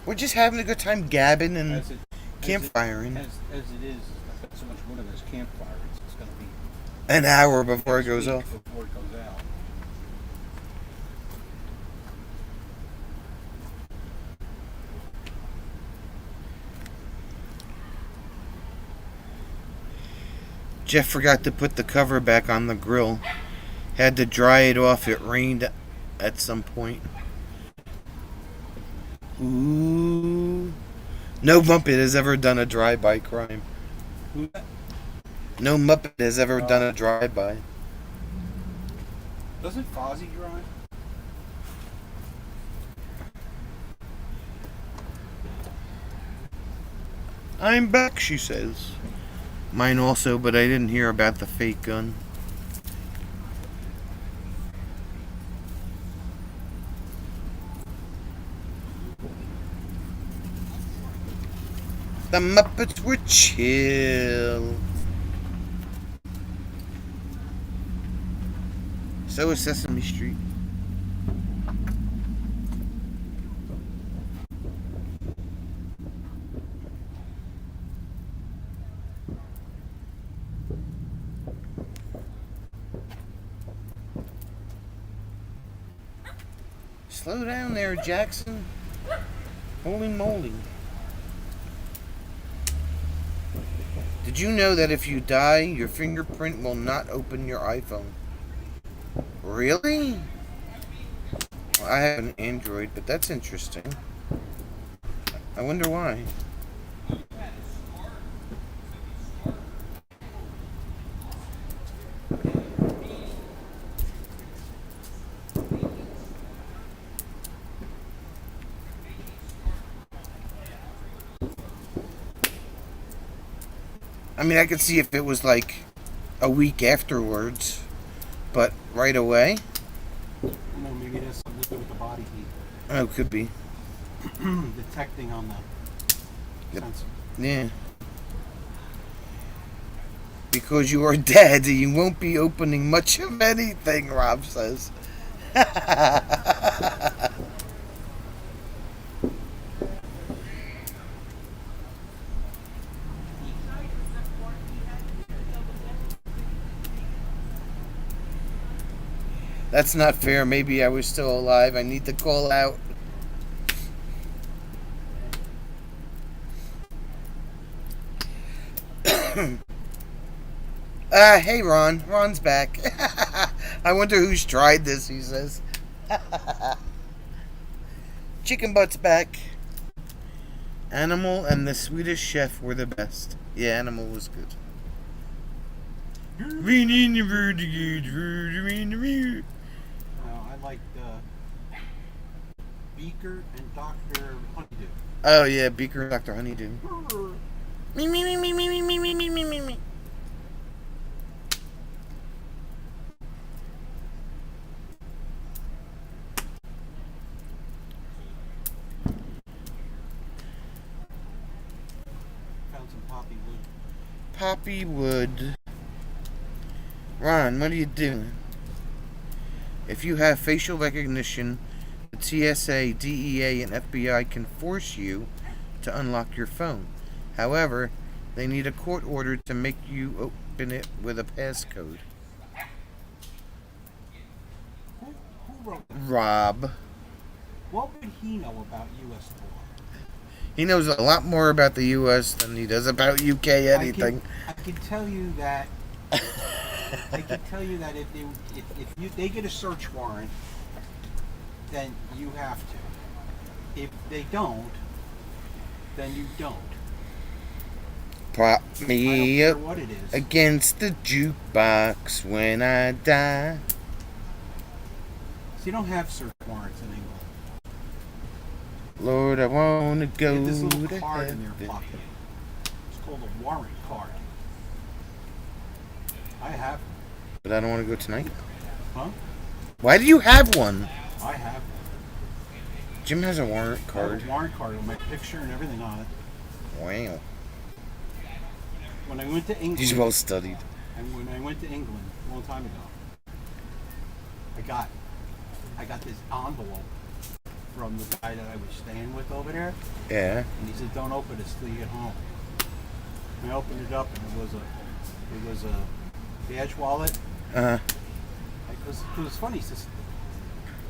We're just having a good time gabbing and As it, campfiring. as it is, I've got so much wood on this campfire, it's going to be An hour before it goes next off. week before it goes out. Jeff forgot to put the cover back on the grill. Had to dry it off. It rained at some point. Ooh. No Muppet has ever done a drive-by crime. No Muppet has ever done a drive-by. Doesn't Fozzie drive? I'm back, she says. Mine also, but I didn't hear about the fake gun. The Muppets were chill. So is Sesame Street. Slow down there, Jackson. Holy moly. Did you know that if you die, your fingerprint will not open your iPhone? Really? Well, I have an Android, but that's interesting. I wonder why. I mean, I could see if it was like a week afterwards, but right away? Well, maybe it has something to do with the body heat. Oh, could be. Detecting on the Yep. sensor. Yeah. Because you are dead, you won't be opening much of anything, Rob says. That's not fair. Maybe I was still alive. I need to call out. Hey Ron. Ron's back. I wonder who's tried this, he says. Chicken Butt's back. Animal and the Swedish Chef were the best. Yeah, Animal was good. I liked Beaker and Dr. Honeydew. Oh yeah, Beaker and Dr. Honeydew. Me. Found some poppy wood. Poppy wood. Ron, what are you doing? If you have facial recognition, the TSA, DEA, and FBI can force you to unlock your phone. However, they need a court order to make you open it with a passcode. Who wrote that? Rob. What would he know about U.S. law? He knows a lot more about the U.S. than he does about UK anything. I can tell you that. I can tell you that if they get a search warrant then you have to. If they don't, then you don't. Prop I don't me care up what it is. against the jukebox when I die. So you don't have search warrants in England. Lord, I wanna You go get this little to card in their heaven. pocket. It's called a warrant card. I have. But I don't want to go tonight. Huh? Why do you have one? I have. Jim has a warrant I have card. a warrant card with my picture and everything on it. Wow. When I went to England, He's well studied. and when I went to England a long time ago, I got this envelope from the guy that I was staying with over there, Yeah. and he said, "Don't open this till you get home." And I opened it up, and it was a badge wallet. Uh-huh. It was funny. He says,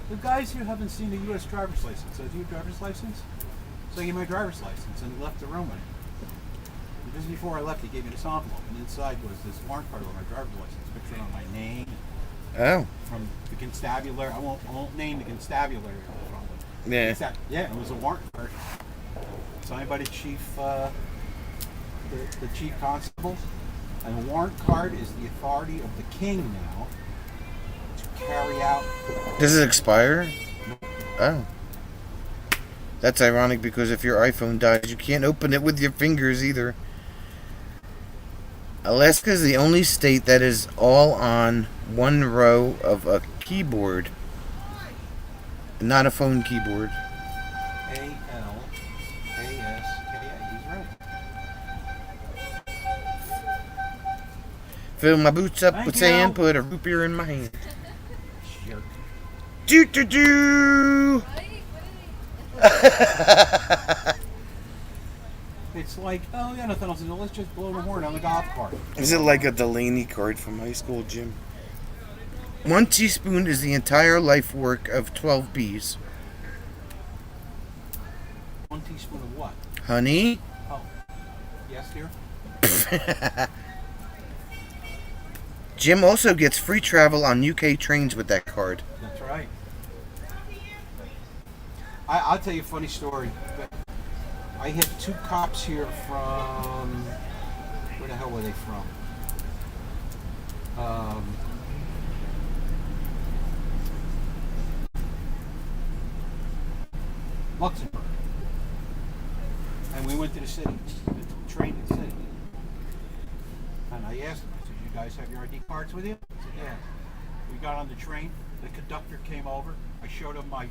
"The guys here haven't seen a U.S. driver's license. So, do you have a driver's license?" So I gave him my driver's license, and he left the room with it. And just before I left, he gave me this envelope, and inside was this warrant card with my driver's license, picture on my name Oh. from the constabulary. I won't name the constabulary from it. Yeah. Yeah, it was a warrant card signed by the chief, the chief constable. And the warrant card is the authority of the king now to carry out. Does it expire? Oh. That's ironic because if your iPhone dies, you can't open it with your fingers either. Alaska is the only state that is all on one row of a keyboard, not a phone keyboard. ALASKA. He's right. Fill my boots up Thank with you. sand, put a root beer in my hand. Jerk. Doo doo doo! It's like, oh yeah, nothing else to do. Let's just blow the horn on the golf cart. Is it like a Delaney card from high school, Jim? 1 teaspoon is the entire life work of 12 bees. 1 teaspoon of what? Honey? Oh, yes, dear. Jim also gets free travel on UK trains with that card. That's right. I'll tell you a funny story. I hit 2 cops here from, where the hell were they from? Luxembourg. And we went to the city, the train to the city. And I asked them, I said, "You guys have your ID cards with you?" They said, "Yeah." We got on the train, the conductor came over, I showed him my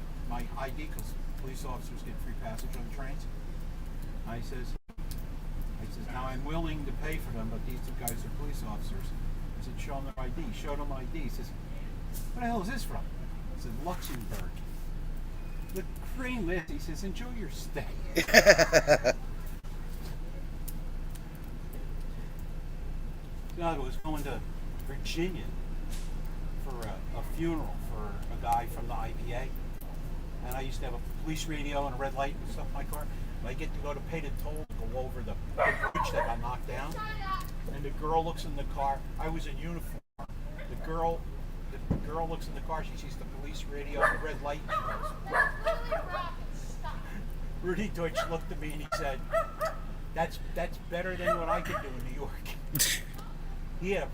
ID because police officers get free passage on the trains. I says, "Now I'm willing to pay for them, but these 2 guys are police officers." I said, "Show them their ID." Showed him ID. He says, "Where the hell is this from?" I said, "Luxembourg." The green list. He says, "Enjoy your stay." God, I was going to Virginia for a funeral for a guy from the IPA. And I used to have a police radio and a red light and stuff in my car. And I get to go to pay the toll to go over the bridge that got knocked down. And the girl looks in the car. I was in uniform. The girl looks in the car. She sees the police radio and the red light. And she goes, Rudy Deutsch looked at me and he said, that's better than what I could do in New York." He had a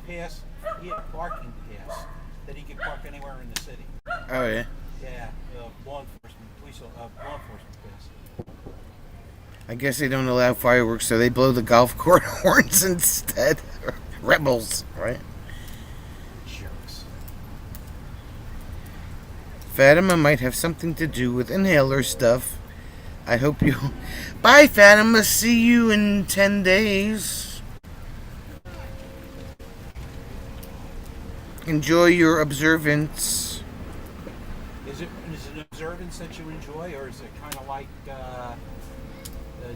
parking pass that he could park anywhere in the city. Oh, yeah. Yeah, law enforcement pass. I guess they don't allow fireworks, so they blow the golf court horns instead. Rebels, right? Jerks. Fatima might have something to do with inhaler stuff. I hope you... Bye, Fatima. See you in 10 days. Enjoy your observance. Is it an observance that you enjoy, or is it kind of like the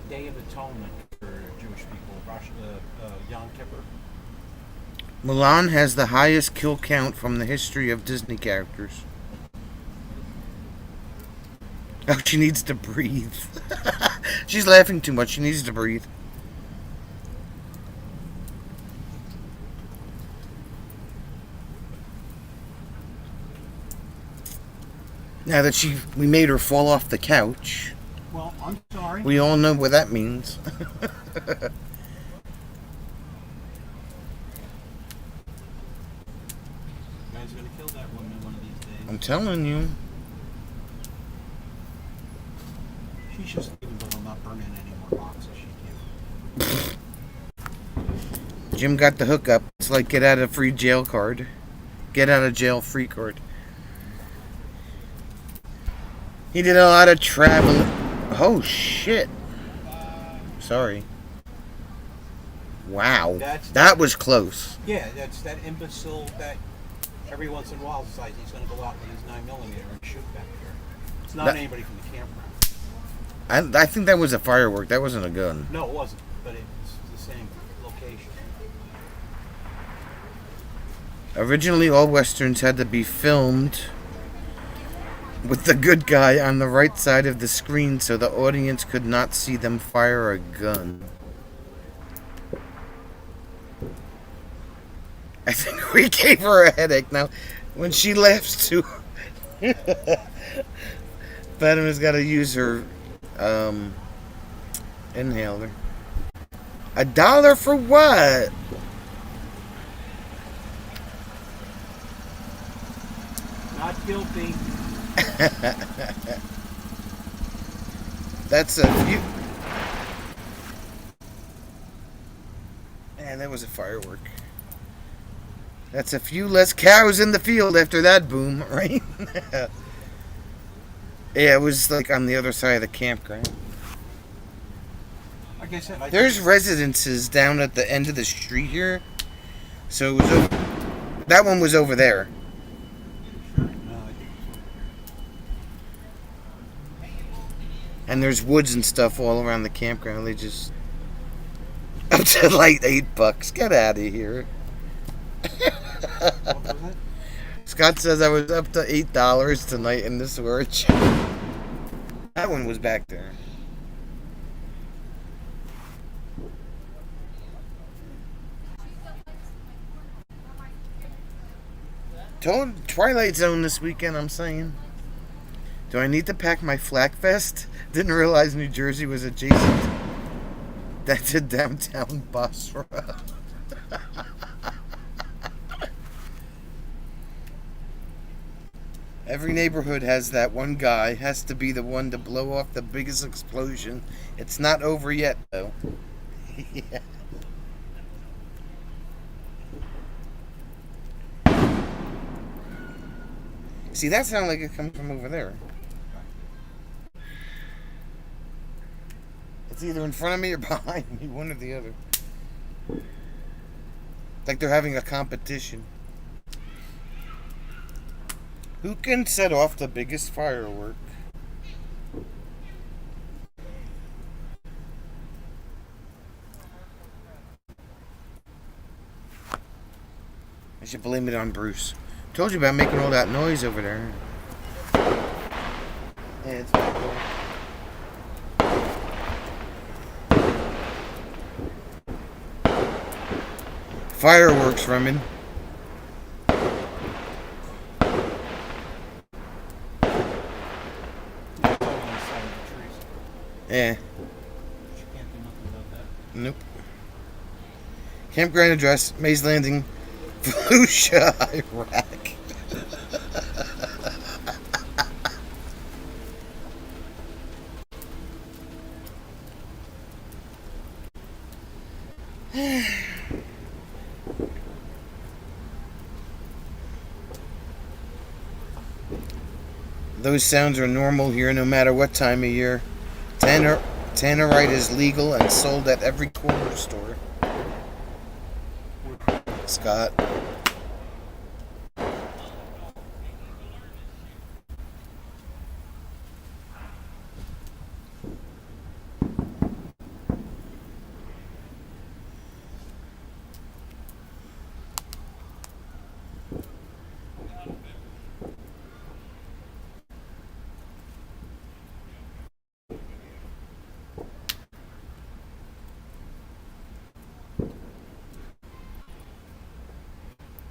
Day of Atonement for Jewish people, Yom Kippur? Mulan has the highest kill count from the history of Disney characters. Oh, she needs to breathe. She's laughing too much. She needs to breathe. Now that we made her fall off the couch, Well, I'm sorry. we all know what that means. You guys are gonna kill that woman one of these days. I'm telling you. She's just leaving, but I'm not burning any more boxes. She can't. Jim got the hookup. It's like get out of free jail card. Get out of jail free card. He did a lot of traveling. Oh shit. Sorry. Wow. That was close. Yeah, that's that imbecile that every once in a while decides he's gonna go out with his 9mm and shoot back there. It's not That- anybody from the campground. I think that was a firework. That wasn't a gun. No, it wasn't, but it's the same location. Originally, all westerns had to be filmed with the good guy on the right side of the screen so the audience could not see them fire a gun. I think we gave her a headache. Now, when she laughs too, Fatima's got to use her inhaler. $1 for what? Not guilty. That's a few. Man, that was a firework. That's a few less cows in the field after that boom, right? Yeah, it was like on the other side of the campground. Like I said, There's residences down at the end of the street here. So it was over, that one was over there. No, I think it's over here. And there's woods and stuff all around the campground. They just up to like $8. Get out of here. What was it? Scott says I was up to $8 tonight in the storage. That one was back there. Told Twilight Zone this weekend, I'm saying. Do I need to pack my flak vest? Didn't realize New Jersey was adjacent. That's a downtown Basra. Every neighborhood has that one guy, has to be the one to blow off the biggest explosion. It's not over yet, though. Yeah. See, that sounds like it comes from over there. It's either in front of me or behind me, one or the other. Like they're having a competition. Who can set off the biggest firework? I should blame it on Bruce. Told you about making all that noise over there. Yeah, it's back there. Fireworks, Remen. It's all on the side of the trees. Yeah. She can't do nothing about that. Nope. Campground address, Maze Landing, Fallujah, Iraq. Those sounds are normal here no matter what time of year. Tannerite is legal and sold at every corner store. Scott.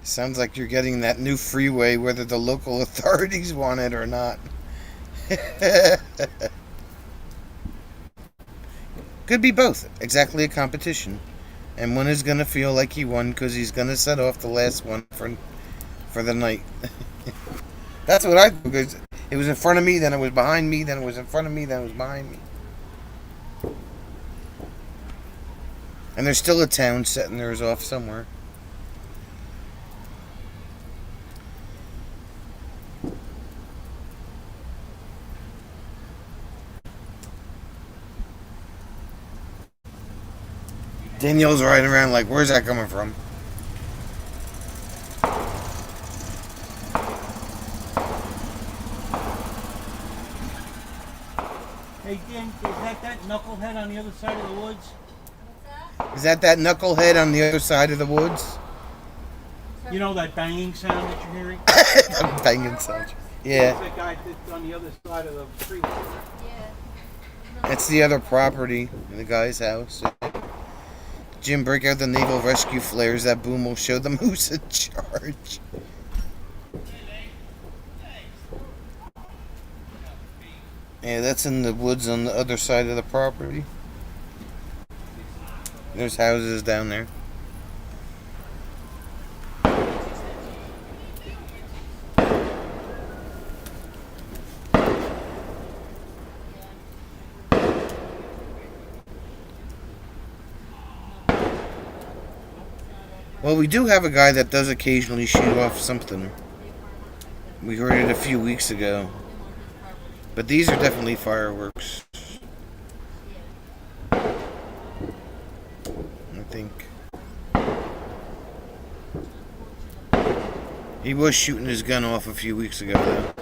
Sounds like you're getting that new freeway whether the local authorities want it or not. Could be both. Exactly a competition. And one is gonna feel like he won because he's gonna set off the last one for the night. That's what I do, because it was in front of me, then it was behind me, then it was in front of me, then it was behind me. And there's still a town setting theirs off somewhere. Danielle's riding around like, where's that coming from? Hey, Dan, is that knucklehead on the other side of the woods? Is that knucklehead on the other side of the woods? You know that banging sound that you're hearing? I'm banging sound. Yeah, It's that guy that's on the other side of the tree. it's the other property in the guy's house. Jim, break out the naval rescue flares. That boom will show them who's in charge. Yeah, that's in the woods on the other side of the property. There's houses down there. Well, we do have a guy that does occasionally shoot off something. We heard it a few weeks ago. But these are definitely fireworks. I think. He was shooting his gun off a few weeks ago, though.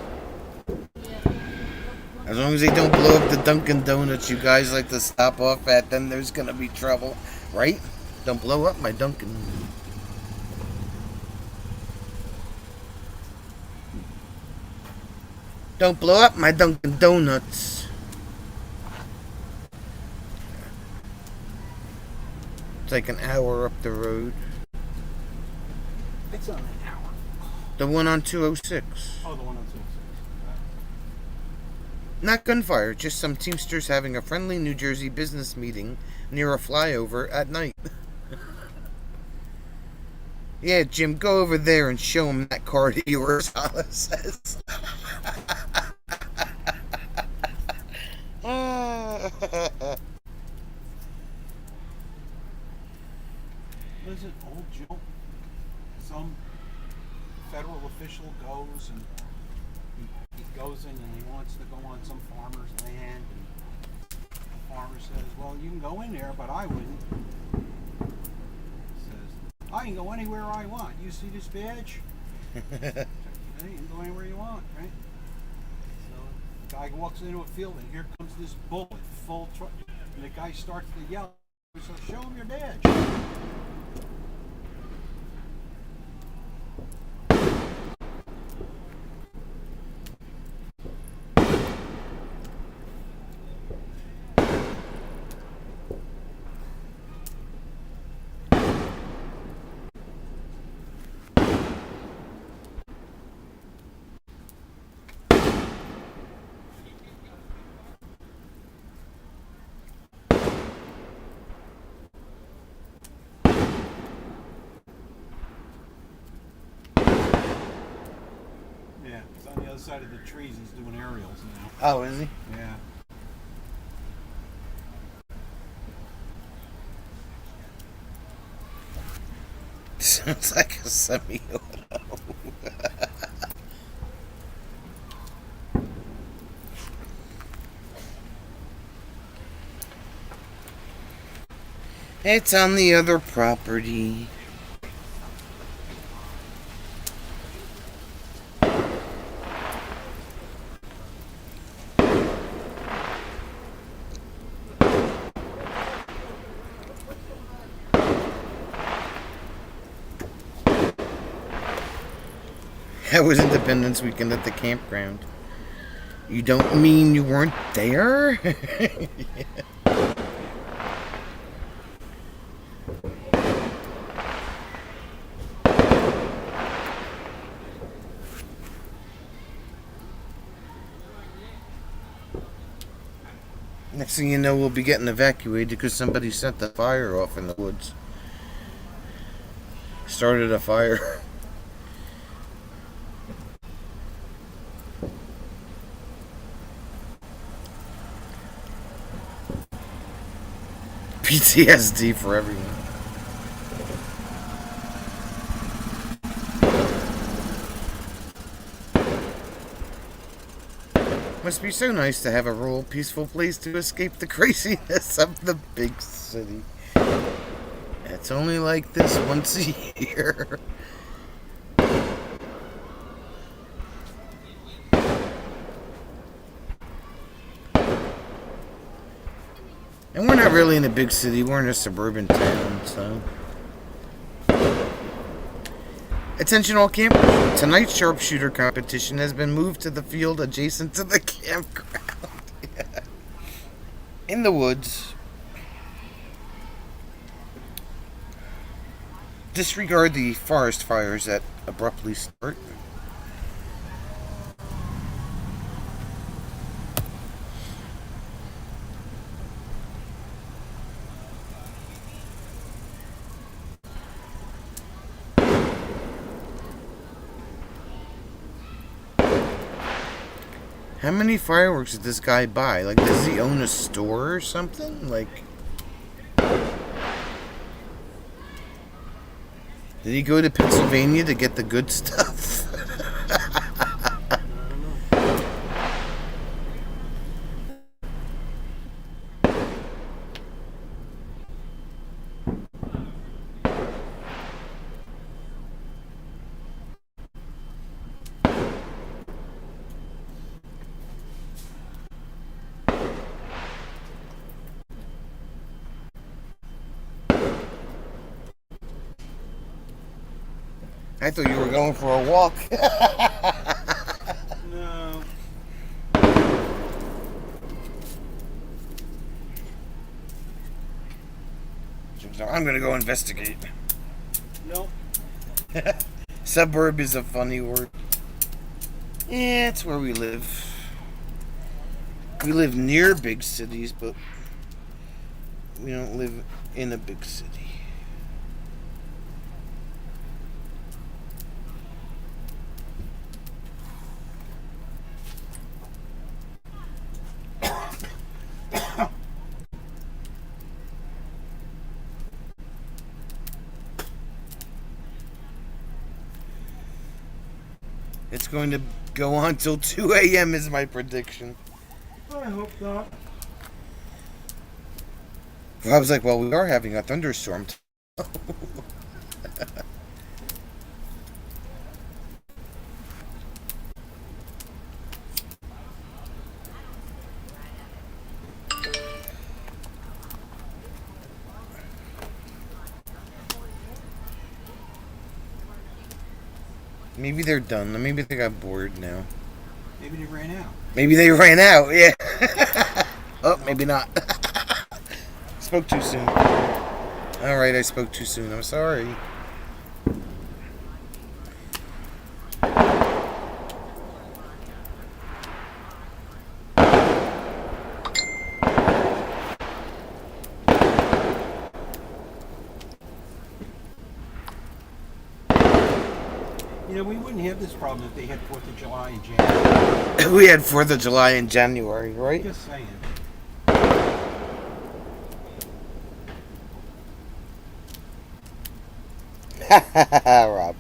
As long as they don't blow up the Dunkin' Donuts you guys like to stop off at, then there's gonna be trouble. Right? Don't blow up my Dunkin'. Don't blow up my Dunkin' Donuts. It's like an hour up the road. It's on an hour. The one on 206. Oh, the one on 206. Not gunfire, just some Teamsters having a friendly New Jersey business meeting near a flyover at night. Yeah, Jim, go over there and show him that card of yours, Hala says. Listen, old Joe, some federal official goes and he goes in and he wants to go on some farmer's land, and the farmer says, well, you can go in there, but I wouldn't. Says, I can go anywhere I want. You see this badge? You can go anywhere you want, right? So the guy walks into a field and here comes this bullet, full truck, and the guy starts to yell, so show him your badge. Yeah, he's on the other side of the trees. He's doing aerials now. Oh, is he? Yeah. Sounds like a semi-auto. It's on the other property. That was Independence Weekend at the campground. You don't mean you weren't there? Next thing you know, we'll be getting evacuated because somebody set the fire off in the woods. Started a fire. PTSD for everyone. Must be so nice to have a rural, peaceful place to escape the craziness of the big city. It's only like this once a year. And we're not really in a big city, we're in a suburban town, so. Attention all campers. Tonight's sharpshooter competition has been moved to the field adjacent to the campground. Yeah. In the woods. Disregard the forest fires that abruptly start. How many fireworks did this guy buy? Like, does he own a store or something? Like, did he go to Pennsylvania to get the good stuff? I thought you were going for a walk. No. I'm gonna go investigate. Nope. Suburb is a funny word. Yeah, it's where we live. We live near big cities, but we don't live in a big city. It's going to go on till 2 a.m. is my prediction. I hope not. I was like, well, we are having a thunderstorm. Maybe they're done. Maybe they got bored now. Maybe they ran out. Maybe they ran out, yeah. Oh, maybe not. Spoke too soon. Alright, I spoke too soon. I'm sorry. You know, we wouldn't have this problem if they had 4th of July in January. We had 4th of July in January, right? Just saying. Rob.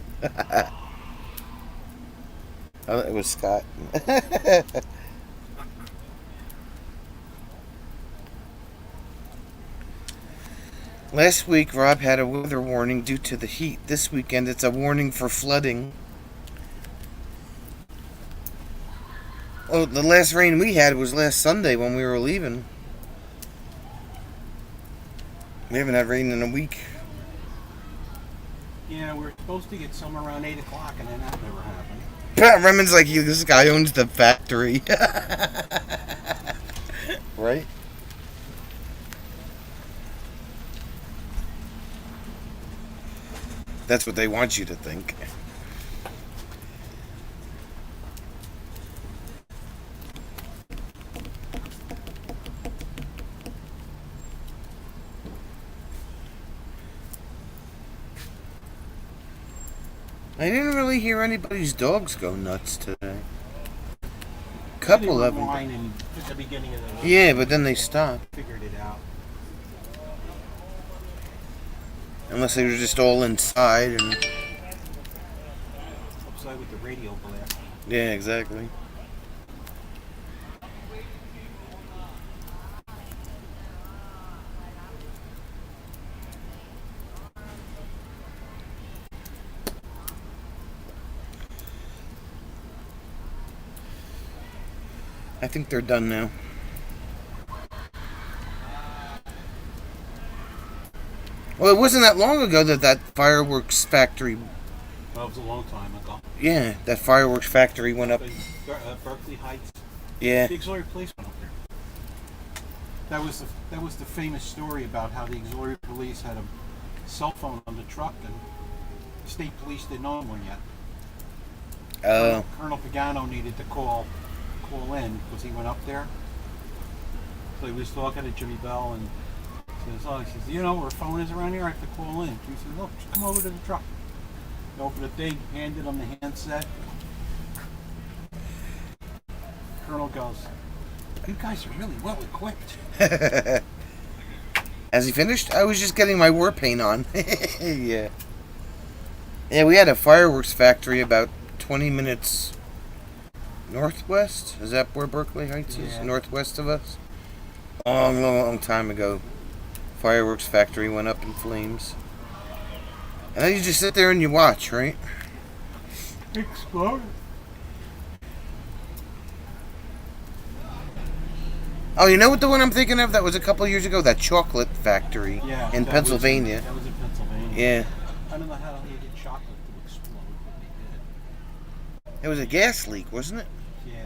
Oh, it was Scott. Last week, Rob had a weather warning due to the heat. This weekend, it's a warning for flooding. Oh, the last rain we had was last Sunday when we were leaving. We haven't had rain in a week. Yeah, we're supposed to get some around 8 o'clock, and then that never happened. Pat Remen's like, this guy owns the factory. Right? That's what they want you to think. I didn't really hear anybody's dogs go nuts today. They Couple were of them. whining at the beginning of the night. Yeah, but then they stopped. Figured it out. Unless they were just all inside and... Upside with the radio blast. Yeah, exactly. I think they're done now. Well, it wasn't that long ago that fireworks factory... That was a long time ago. Yeah, that fireworks factory went up. Berkeley Heights. Yeah. The auxiliary police went up there. That was the famous story about how the auxiliary police had a cell phone on the truck and the state police didn't own one yet. Oh. Colonel Pagano needed to call in because he went up there. So he was talking to Jimmy Bell and he says, you know where a phone is around here? I have to call in. He said, look, just come over to the truck. He opened the thing, handed him the handset. Colonel goes, you guys are really well equipped. Has he finished? I was just getting my war paint on. Yeah. Yeah, we had a fireworks factory about 20 minutes northwest. Is that where Berkeley Heights is? Yeah. Northwest of us? Long, long, long time ago. Fireworks factory went up in flames. And then you just sit there and you watch, right? Explode. Oh, you know what the one I'm thinking of? That was a couple years ago. That chocolate factory Yeah. in that Pennsylvania. That was in Pennsylvania. Yeah. I don't know how they did chocolate to explode, but they did. It was a gas leak, wasn't it? Yeah,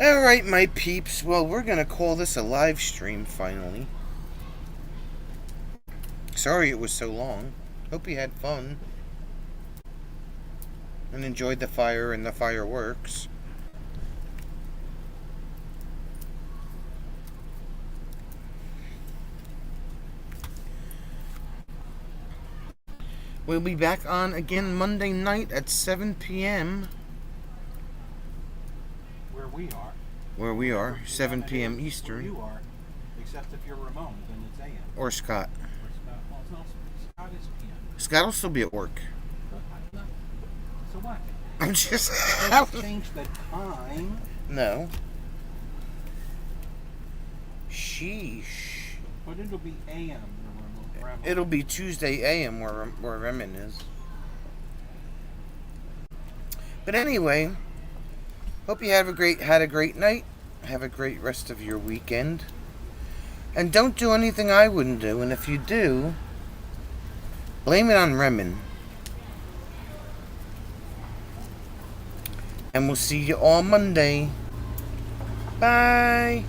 Alright, my peeps. Well, we're going to call this a live stream, finally. Sorry it was so long. Hope you had fun. And enjoyed the fire and the fireworks. We'll be back on again Monday night at 7 p.m. where we are. Where we are, 7 p.m. Where Eastern. you are, except if you're Ramon, then it's AM. Or Scott. Or Scott. Well, it's not Scott is PM. Scott will still be at work. But I don't know. So what? I'm just... Let's change the time. No. Sheesh. But it'll be AM. Ramon. It'll be Tuesday AM where Remen is. But anyway, hope you had a great night. Have a great rest of your weekend. And don't do anything I wouldn't do. And if you do, blame it on Remen. And we'll see you all Monday. Bye.